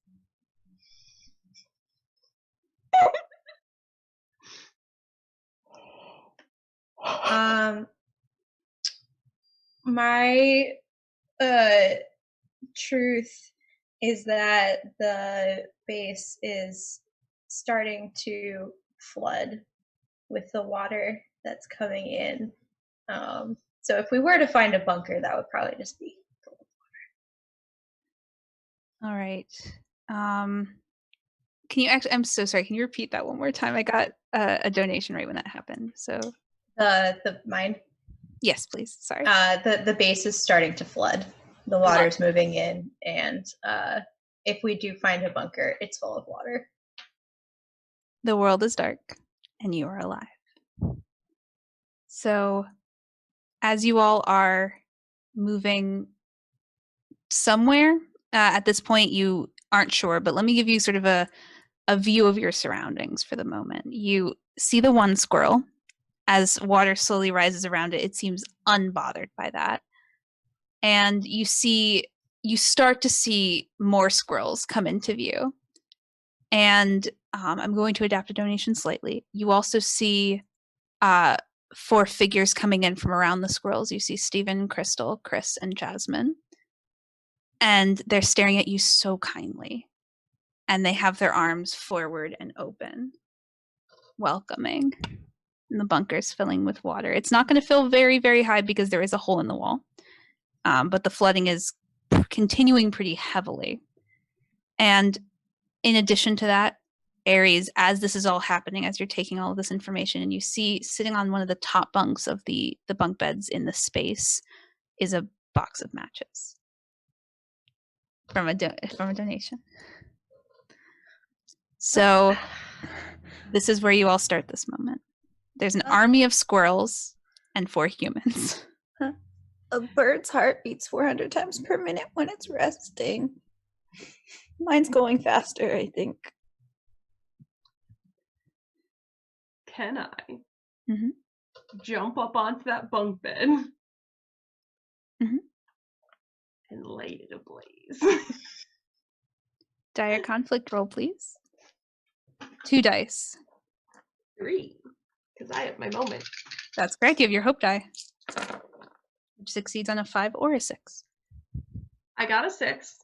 My truth is that the base is starting to flood with the water that's coming in. So if we were to find a bunker, that would probably just be full of All right. Can you actually? I'm so sorry. Can you repeat that one more time? I got a donation right when that happened. So the mine. yes, please. Sorry. The base is starting to flood. The water's moving in, and if we do find a bunker, it's full of water. The world is dark, and you are alive. So, as you all are moving somewhere, at this point you aren't sure, but let me give you sort of a view of your surroundings for the moment. You see the one squirrel. As water slowly rises around it, it seems unbothered by that. And you start to see more squirrels come into view. And I'm going to adapt a donation slightly. You also see 4 figures coming in from around the squirrels. You see Stephen, Crystal, Chris, and Jasmine. And they're staring at you so kindly. And they have their arms forward and open, welcoming. And the bunker's filling with water. It's not going to fill very, very high because there is a hole in the wall. But the flooding is continuing pretty heavily. And In addition to that, Ares, as this is all happening, as you're taking all of this information, and you see sitting on one of the top bunks of the bunk beds in the space is a box of matches from a donation. So this is where you all start this moment. There's an army of squirrels and 4 humans. A bird's heart beats 400 times per minute when it's resting. Mine's going faster, I think. Can I Mhm. jump up onto that bunk bed Mhm. and light it ablaze? Dire conflict roll, please. 2 dice. 3, because I have my moment. That's correct. You have your hope die, which succeeds on a 5 or a 6. I got a 6.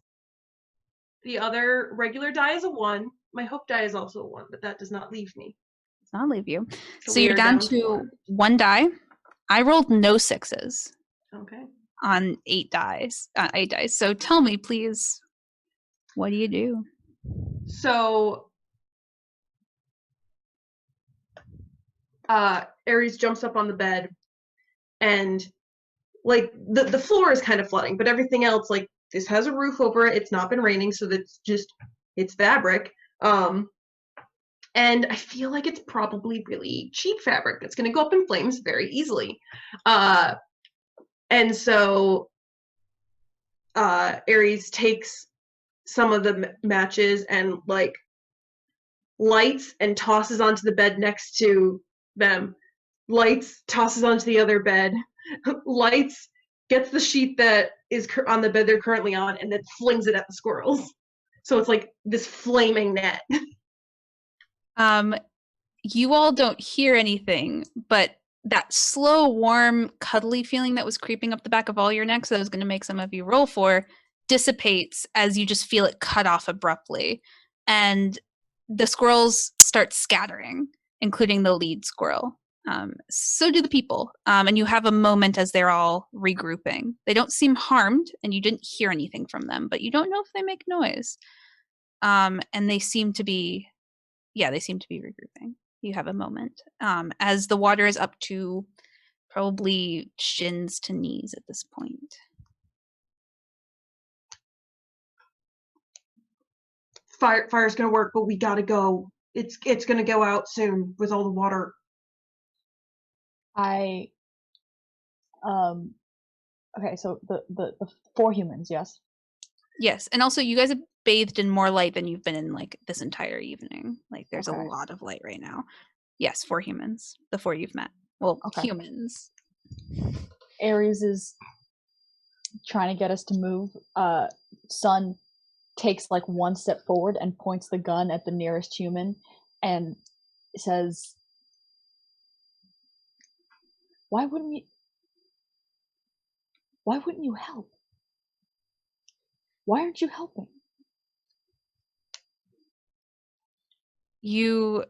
The other regular die is a 1. My hope die is also a 1, but that does not leave me. Does not leave you. So So we you're are down down to to 1 die. I rolled no 6s Okay. on 8 dice. So tell me, please, what do you do? So Ares jumps up on the bed, and like the floor is kind of flooding, but everything else, like, this has a roof over it. It's not been raining, so it's fabric. And I feel like it's probably really cheap fabric that's going to go up in flames very easily. And so Ares takes some of the matches and like lights and tosses onto the bed next to them. Lights, tosses onto the other bed. Lights, gets the sheet that is on the bed they're currently on, and then flings it at the squirrels. So it's like this flaming net. You all don't hear anything, but that slow, warm, cuddly feeling that was creeping up the back of all your necks that I was going to make some of you roll for dissipates as you just feel it cut off abruptly. And the squirrels start scattering, including the lead squirrel. So do the people. And you have a moment as they're all regrouping. They don't seem harmed, and you didn't hear anything from them, but you don't know if they make noise. And they seem to be regrouping. You have a moment. As the water is up to probably shins to knees at this point. Fire's gonna work, but we gotta go. It's gonna go out soon with all the water. Okay, so the 4 humans, yes? Yes, and also you guys have bathed in more light than you've been in like this entire evening. Like there's Okay. a lot of light right now. Yes, 4 humans. The 4 you've met. Well, Okay. humans. Ares is trying to get us to move. Sun takes like 1 step forward and points the gun at the nearest human and says, Why wouldn't you help? Why aren't you helping? You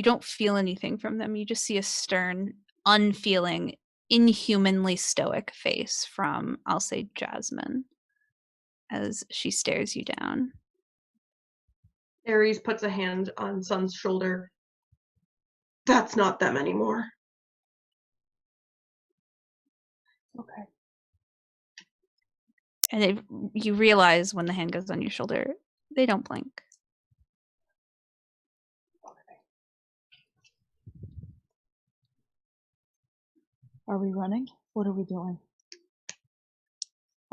don't feel anything from them. You just see a stern, unfeeling, inhumanly stoic face from, I'll say, Jasmine, as she stares you down. Ares puts a hand on Sun's shoulder. That's not them anymore. Okay. And you realize when the hand goes on your shoulder, they don't blink. Are we running? What are we doing?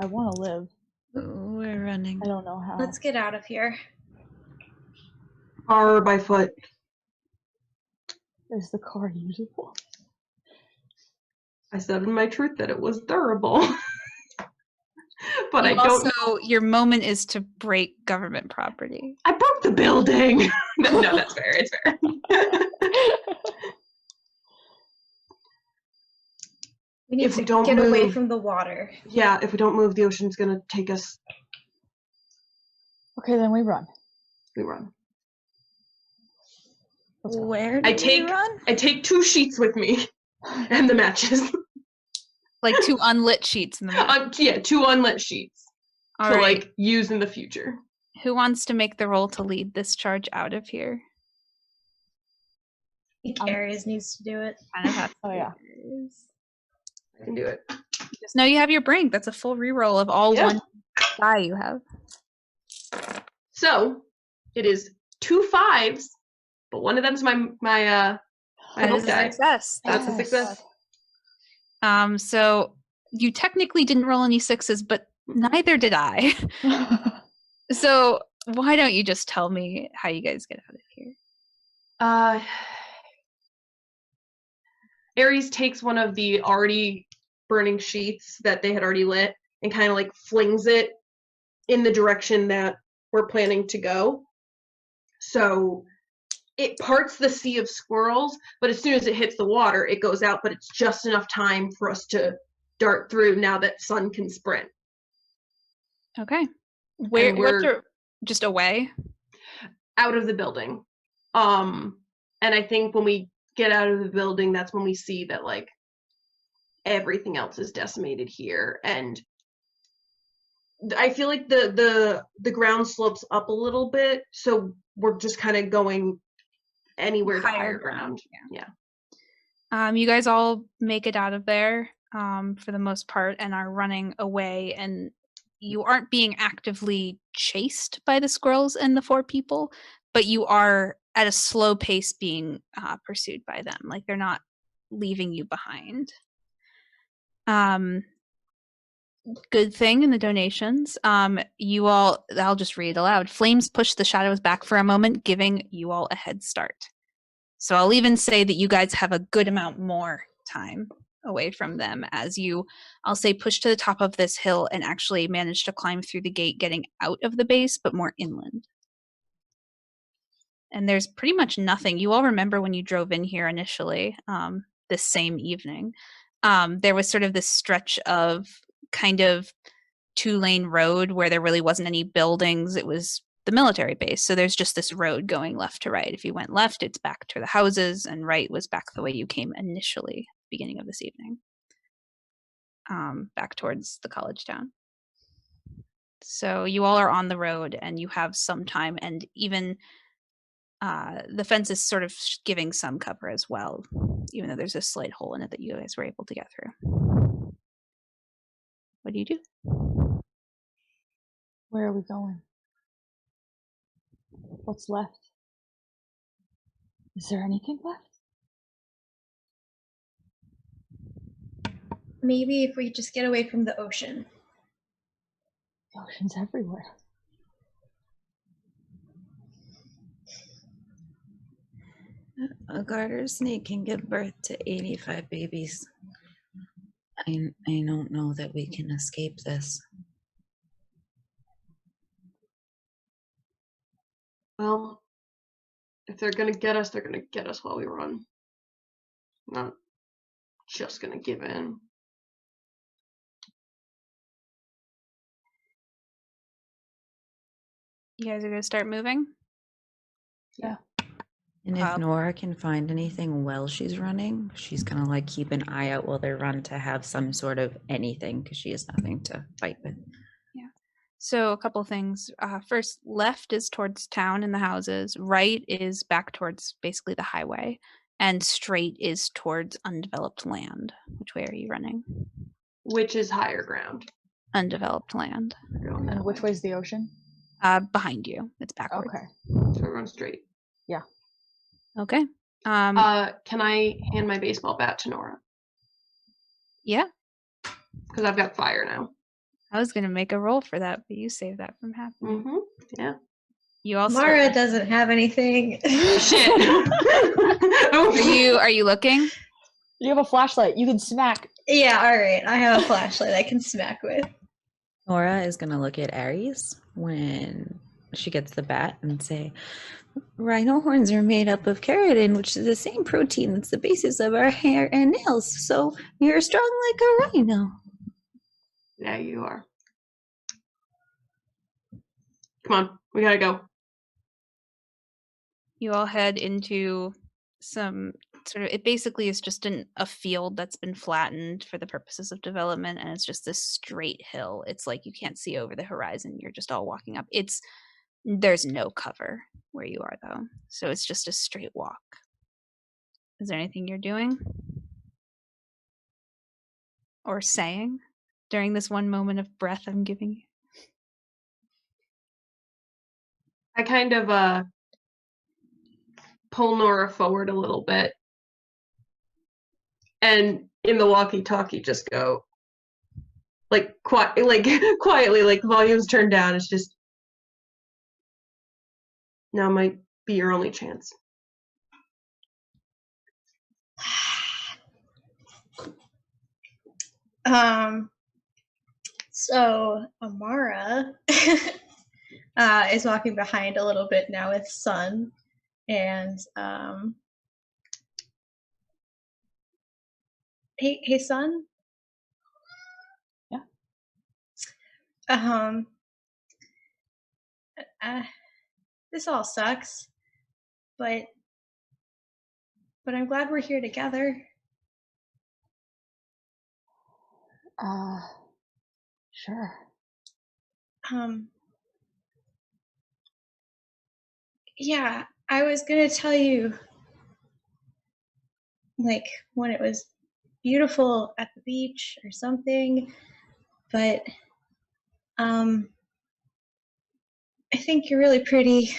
I want to live. We're running. I don't know how. Let's get out of here. Car or by foot? Is the car usable? I said in my truth that it was durable. But You I don't also, know. your moment is to break government property. I broke the building. No, that's fair. It's fair. We need If to we don't get away move- from the water. Yeah, if we don't move, the ocean's gonna take us. Okay, then we run. We run. Let's go. Where I do take- we run? I take 2 sheets with me and the matches. Like 2 unlit sheets in the map. Yeah, 2 unlit sheets All to right. like use in the future. Who wants to make the roll to lead this charge out of here? I think Aries needs to do it. Kind of have Oh yeah. I can do it. Just know you have your brink. That's a full reroll of all Yeah. one die you have. So it is 2 5s, but one of them's my That hope is a die. success. That's a Yes. success. So you technically didn't roll any 6s, but neither did I. So why don't you just tell me how you guys get out of here? Ares takes one of the already burning sheets that they had already lit and kind of like flings it in the direction that we're planning to go. So it parts the sea of squirrels, but as soon as it hits the water, it goes out, but it's just enough time for us to dart through now that Sun can sprint. Okay. What's we're- your just away? Out of the building. And I think when we get out of the building, that's when we see that like everything else is decimated here. And I feel like the ground slopes up a little bit, so we're just kind of going anywhere to higher ground. Yeah. You guys all make it out of there for the most part and are running away, and you aren't being actively chased by the squirrels and the 4 people, but you are at a slow pace being pursued by them. Like they're not leaving you behind. Good thing in the donations. You all, I'll just read aloud. Flames push the shadows back for a moment, giving you all a head start. So I'll even say that you guys have a good amount more time away from them as you, I'll say, push to the top of this hill and actually manage to climb through the gate, getting out of the base, but more inland. And there's pretty much nothing. You all remember when you drove in here initially, this same evening, there was sort of this stretch of kind of 2-lane road where there really wasn't any buildings. It was the military base. So there's just this road going left to right. If you went left, it's back to the houses, and right was back the way you came initially, beginning of this evening, back towards the college town. So you all are on the road and you have some time, and even the fence is sort of giving some cover as well, even though there's a slight hole in it that you guys were able to get through. What do you do? Where are we going? What's left? Is there anything left? Maybe if we just get away from the ocean. The ocean's everywhere. A garter snake can give birth to 85 babies. I don't know that we can escape this. Well, if they're gonna get us, they're gonna get us while we run. Not just gonna give in. You guys are going to start moving? And if Nora can find anything while she's running, she's gonna like keep an eye out while they run to have some sort of anything, because she has nothing to fight with. Yeah. So a couple things. First, left is towards town and the houses. Right is back towards basically the highway. And straight is towards undeveloped land. Which way are you running? Which is higher ground. Undeveloped land. And which way's the ocean? Behind you. It's backwards. Okay. So we run straight. Yeah. Okay. Can I hand my baseball bat to Nora? Yeah. Because I've got fire now. I was gonna make a roll for that, but you saved that from happening. Mm-hmm. Yeah. You also Mara doesn't have anything. Shit. Are you looking? You have a flashlight. You can smack. Yeah, all right. I have a flashlight I can smack with. Nora is gonna look at Aries when she gets the bat and say, "Rhino horns are made up of keratin, which is the same protein that's the basis of our hair and nails. So you're strong like a rhino." Yeah, you are. Come on, we gotta go. You all head into some sort of, it basically is just a field that's been flattened for the purposes of development, and it's just this straight hill. It's like you can't see over the horizon. You're just all walking up. It's There's no cover where you are, though, so it's just a straight walk. Is there anything you're doing or saying during this one moment of breath I'm giving you? I kind of pull Nora forward a little bit, and in the walkie-talkie just go like quietly, like the volume's turned down. It's just, now might be your only chance. So Amara is walking behind a little bit now with Sun, and hey Sun. Yeah. This all sucks, but I'm glad we're here together. Sure. Yeah, I was gonna tell you, like, when it was beautiful at the beach or something, but I think you're really pretty.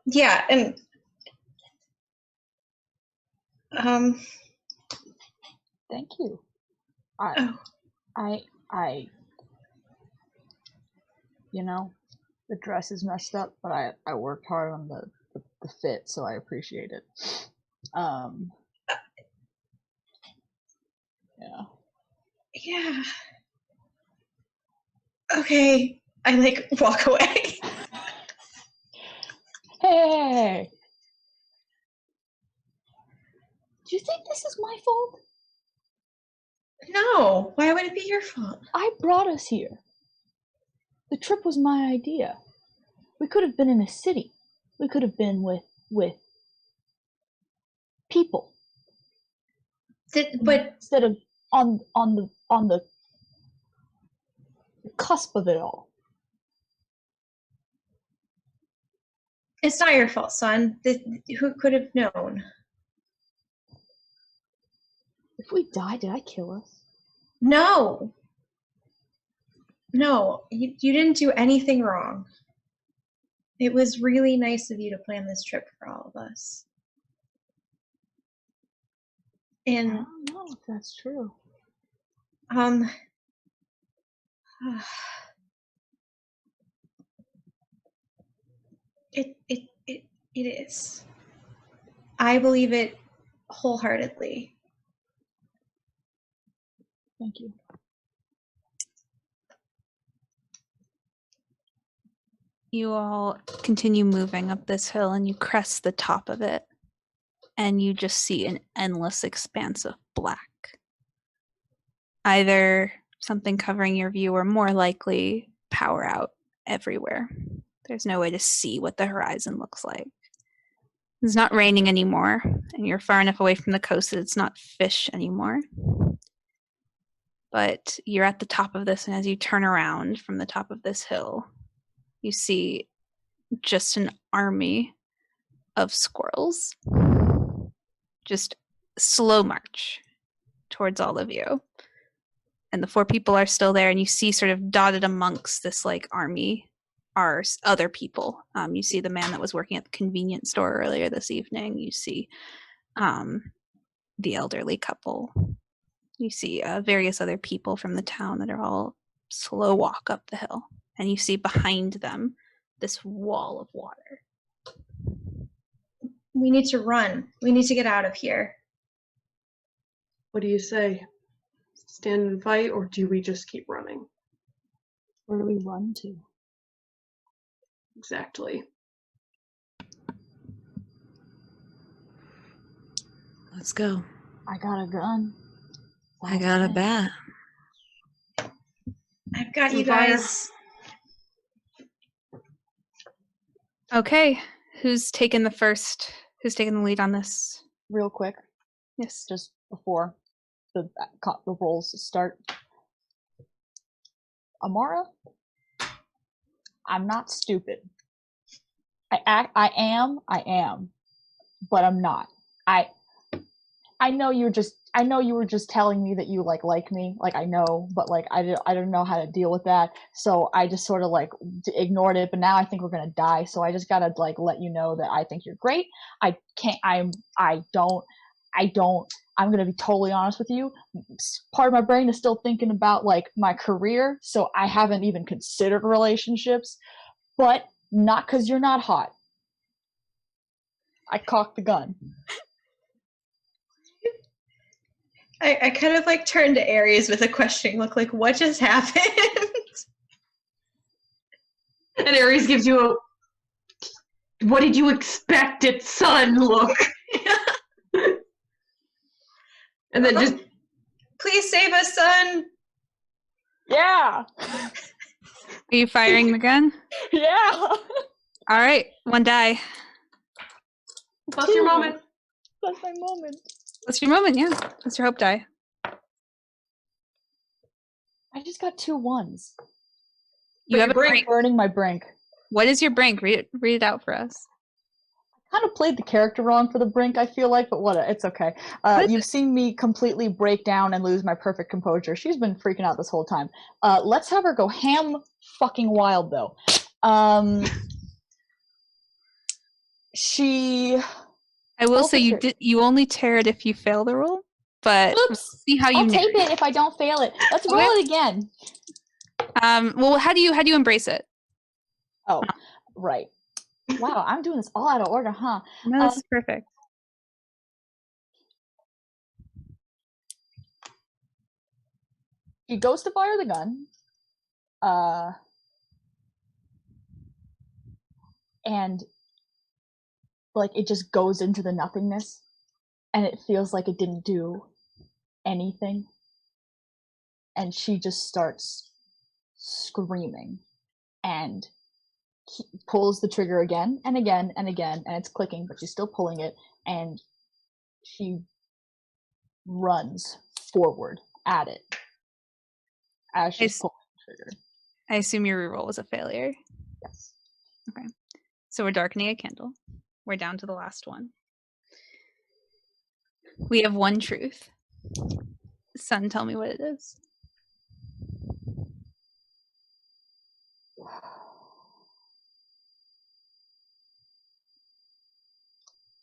Yeah, and Thank you. oh, I you know, the dress is messed up, but I worked hard on the fit, so I appreciate it. Yeah. yeah. Okay, I like walk away. Hey! Do you think this is my fault? No, why would it be your fault? I brought us here. The trip was my idea. We could have been in a city. We could have been with people. But instead of on the cusp of it all. it's not your fault, son. Who could have known? If we die, did I kill us? No. No, you didn't do anything wrong. It was really nice of you to plan this trip for all of us. I And don't know if that's true. It is. I believe it wholeheartedly. Thank you. You all continue moving up this hill and you crest the top of it, and you just see an endless expanse of black. Either something covering your view or more likely power out everywhere. There's no way to see what the horizon looks like. It's not raining anymore, and you're far enough away from the coast that it's not fish anymore. But you're at the top of this, and as you turn around from the top of this hill, you see just an army of squirrels. Just slow march towards all of you. And the 4 people are still there, and you see sort of dotted amongst this like army are other people. You see the man that was working at the convenience store earlier this evening. You see the elderly couple. You see various other people from the town that are all slow walk up the hill. And you see behind them this wall of water. We need to run. We need to get out of here. What do you say? Stand and fight, or do we just keep running? Where do we run to? Exactly. Let's go. I got a gun. I got a bat. I've got you Fire. guys. Okay, who's taking the lead on this? Real quick, Yes. just before the rolls start. Amara, I'm not stupid. I am, but I'm not. I know you were just telling me that you like me, like I know, but like I don't know how to deal with that, so I just sort of like ignored it. But now I think we're gonna die, so I just gotta like let you know that I think you're great. I'm gonna be totally honest with you. Part of my brain is still thinking about like my career, so I haven't even considered relationships, but not because you're not hot. I cocked the gun. I kind of like turned to Aries with a questioning look, like, what just happened? And Aries gives you a, what did you expect it, son, look. And then just, please save us, son. Yeah. Are you firing the gun? Yeah. All right, 1 die. that's your moment. That's my moment. That's your moment, yeah. That's your hope die. I just got 2 1s. You have a brink. Burning my brink. What is your brink? Read it out for us. I kind of played the character wrong for the brink, I feel like, but what? It's okay. You've seen me completely break down and lose my perfect composure. She's been freaking out this whole time. Let's have her go ham fucking wild, though. I will say you only tear it if you fail the roll, but Oops. we'll see how you I'll tape it if I don't fail it. Let's roll it again. Well, how do you embrace it? Oh, right. Wow, I'm doing this all out of order, huh? No, that's perfect. He goes to fire the gun. And like it just goes into the nothingness, and it feels like it didn't do anything. And she just starts screaming, and he pulls the trigger again and again and again, and it's clicking, but she's still pulling it, and she runs forward at it as she's pulling the trigger. I assume your reroll was a failure. Yes. Okay. So we're darkening a candle. We're down to the last one. We have one truth. Son, tell me what it is.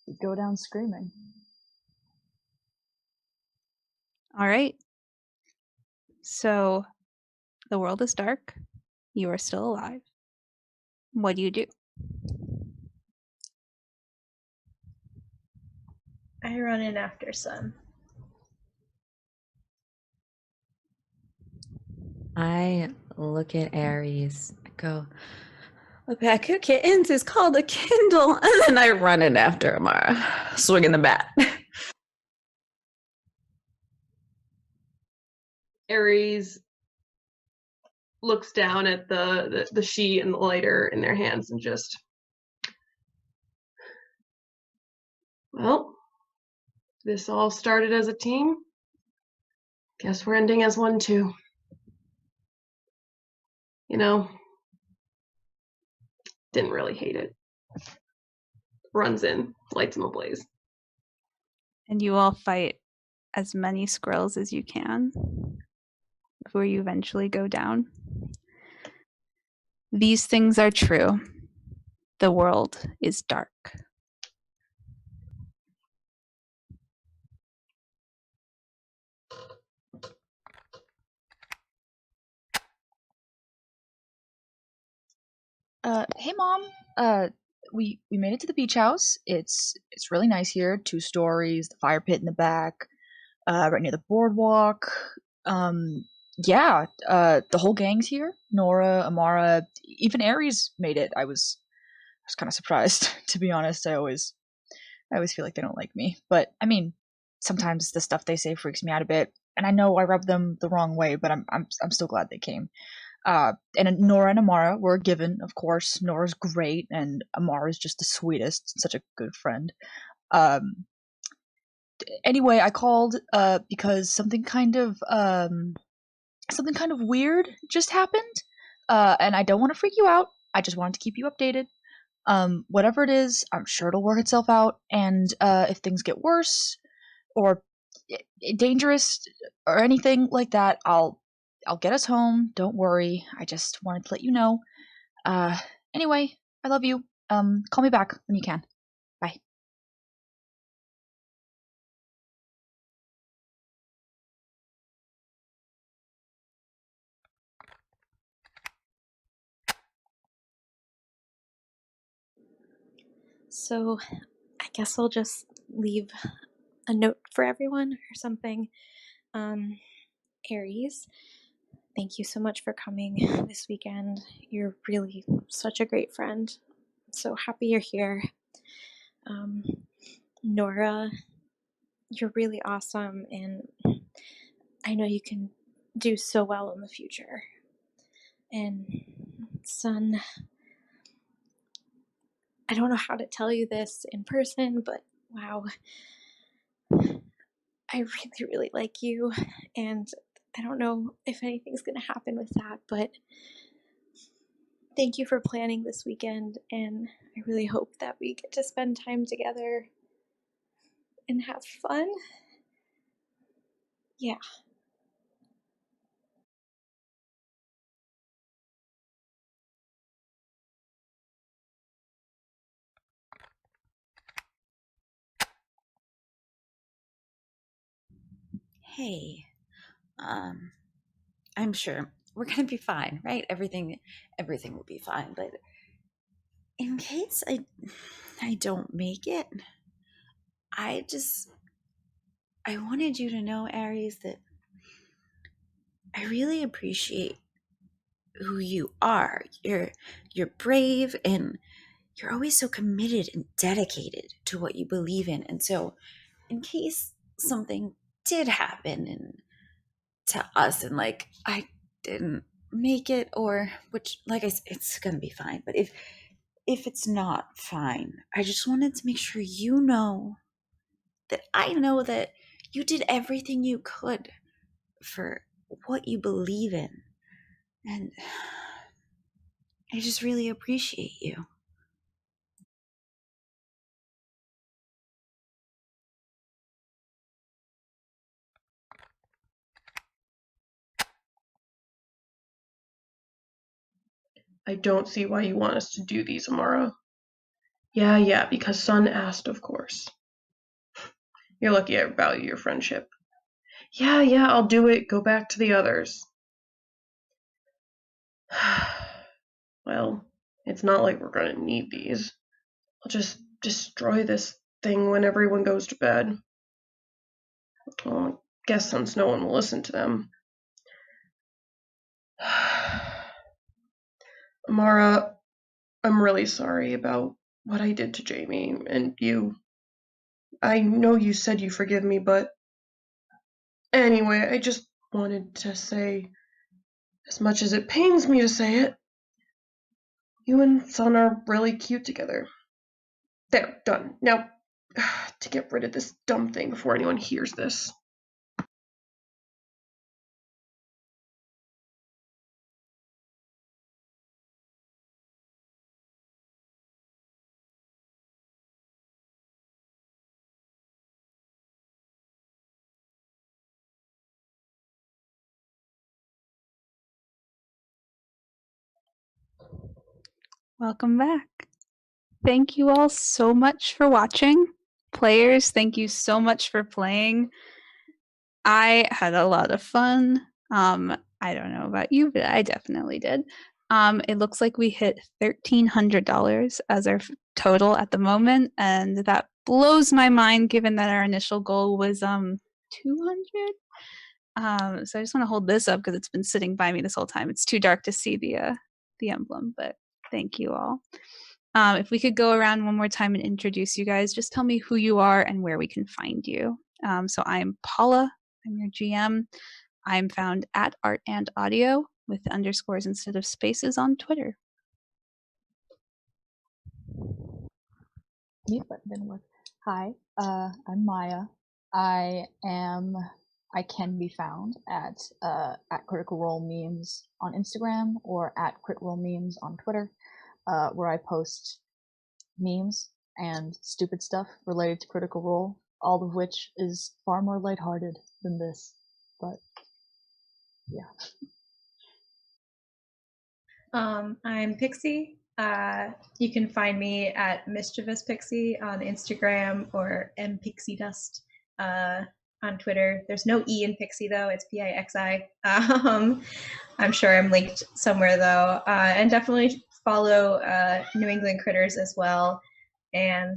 You go down screaming. All right. So the world is dark. You are still alive. What do you do? I run in after son. I look at Aries. I go, a pack of kittens is called a Kindle. And then I run in after Amara, swinging the bat. Aries looks down at the sheet and the lighter in their hands and just, well, this all started as a team. Guess we're ending as one too. You know, didn't really hate it. Runs in, lights them ablaze. And you all fight as many squirrels as you can before you eventually go down. These things are true. The world is dark. Hey mom. We made it to the beach house. It's really nice here. 2 stories, the fire pit in the back, right near the boardwalk. Yeah, the whole gang's here. Nora, Amara, even Aries made it. I was kind of surprised, to be honest. I always feel like they don't like me. But I mean, sometimes the stuff they say freaks me out a bit, and I know I rub them the wrong way, but I'm still glad they came. And Nora and Amara were given, of course. Nora's great, and Amara's just the sweetest, such a good friend. Anyway, I called because something kind of something kind of weird just happened, and I don't want to freak you out. I just wanted to keep you updated. Whatever it is, I'm sure it'll work itself out. And if things get worse or dangerous or anything like that, I'll get us home. Don't worry. I just wanted to let you know. Anyway, I love you. Call me back when you can. Bye. So I guess I'll just leave a note for everyone or something. Aries, thank you so much for coming this weekend. You're really such a great friend. I'm so happy you're here. Nora, you're really awesome, and I know you can do so well in the future. And Sun, I don't know how to tell you this in person, but wow, I really, really like you, and I don't know if anything's gonna happen with that, but thank you for planning this weekend, and I really hope that we get to spend time together and have fun. Yeah. Hey, I'm sure we're gonna be fine, right? Everything will be fine. But in case I don't make it, I wanted you to know, Aries, that I really appreciate who you are. You're brave, and you're always so committed and dedicated to what you believe in. And so, in case something did happen and to us, and like I didn't make it, or which, like I said, it's gonna be fine. But if it's not fine, I just wanted to make sure you know that I know that you did everything you could for what you believe in, and I just really appreciate you. I don't see why you want us to do these, Amara. Yeah, because Sun asked, of course. You're lucky I value your friendship. Yeah, I'll do it. Go back to the others. Well, it's not like we're gonna need these. I'll just destroy this thing when everyone goes to bed. Well, I guess since no one will listen to them. Amara, I'm really sorry about what I did to Jamie and you. I know you said you forgive me, but anyway, I just wanted to say, as much as it pains me to say it, you and Sun are really cute together. There, done. Now, to get rid of this dumb thing before anyone hears this. Welcome back. Thank you all so much for watching. Players, thank you so much for playing. I had a lot of fun. I don't know about you, but I definitely did. It looks like we hit $1,300 as our total at the moment, and that blows my mind given that our initial goal was 200. So I just want to hold this up because it's been sitting by me this whole time. It's too dark to see the emblem, but thank you all. If we could go around one more time and introduce you guys, just tell me who you are and where we can find you. So I'm Paula. I'm your GM. I'm found at Art and Audio with underscores instead of spaces on Twitter. Mute button didn't work. Hi, I'm Maya. I am I can be found at Critical Role Memes on Instagram or at Crit Role Memes on Twitter, where I post memes and stupid stuff related to Critical Role, all of which is far more lighthearted than this. But yeah. I'm Pixie. You can find me at Mischievous Pixie on Instagram or mpixiedust on Twitter. There's no E in Pixie though, it's Pixi. I'm sure I'm linked somewhere though. And definitely follow New England Critters as well. And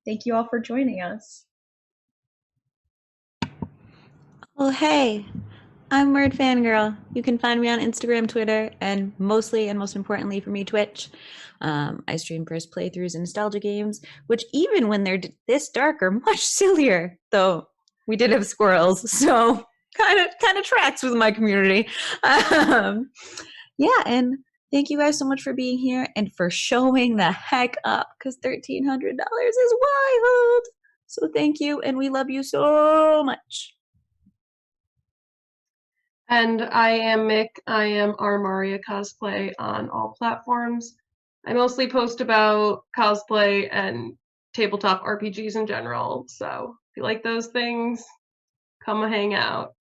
thank you all for joining us. Oh, hey, I'm Word Fangirl. You can find me on Instagram, Twitter, and mostly and most importantly for me, Twitch. I stream first playthroughs and nostalgia games, which even when they're this dark are much sillier, though we did have squirrels, so kind of tracks with my community. Yeah, and thank you guys so much for being here and for showing the heck up, because $1,300 is wild. So thank you, and we love you so much. And I am Mick. I am Armaria Cosplay on all platforms. I mostly post about cosplay and tabletop RPGs in general, so if you like those things, come hang out.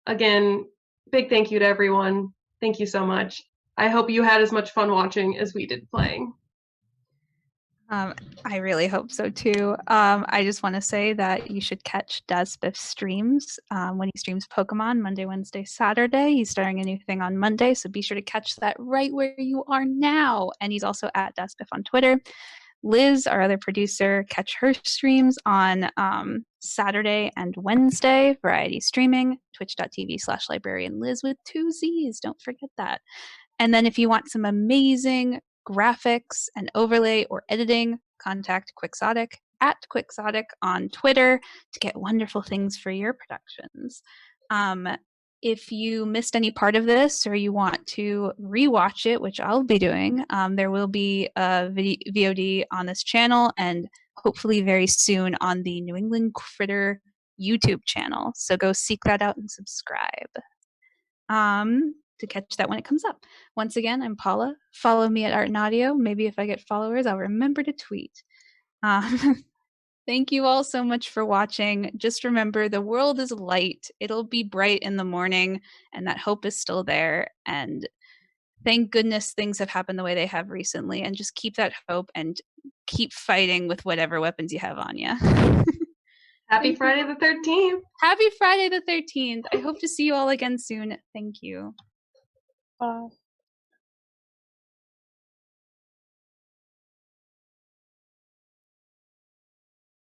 Again, big thank you to everyone. Thank you so much. I hope you had as much fun watching as we did playing. I really hope so too. I just want to say that you should catch Daspiff's streams when he streams Pokemon Monday, Wednesday, Saturday. He's starting a new thing on Monday, so be sure to catch that right where you are now. And he's also at Daspiff on Twitter. Liz, our other producer, catch her streams on Saturday and Wednesday, variety streaming, twitch.tv/librarianliz with 2 Z's. Don't forget that. And then if you want some amazing graphics and overlay or editing, contact Quixotic at Quixotic on Twitter to get wonderful things for your productions. If you missed any part of this or you want to rewatch it, which I'll be doing, there will be a VOD on this channel and hopefully very soon on the New England Critter YouTube channel. So go seek that out and subscribe to catch that when it comes up. Once again, I'm Paula. Follow me at Art and Audio. Maybe if I get followers, I'll remember to tweet. Thank you all so much for watching. Just remember, the world is light. It'll be bright in the morning, and that hope is still there. And thank goodness things have happened the way they have recently. And just keep that hope and keep fighting with whatever weapons you have on you. Happy Friday the 13th. Happy Friday the 13th. I hope to see you all again soon. Thank you. Bye.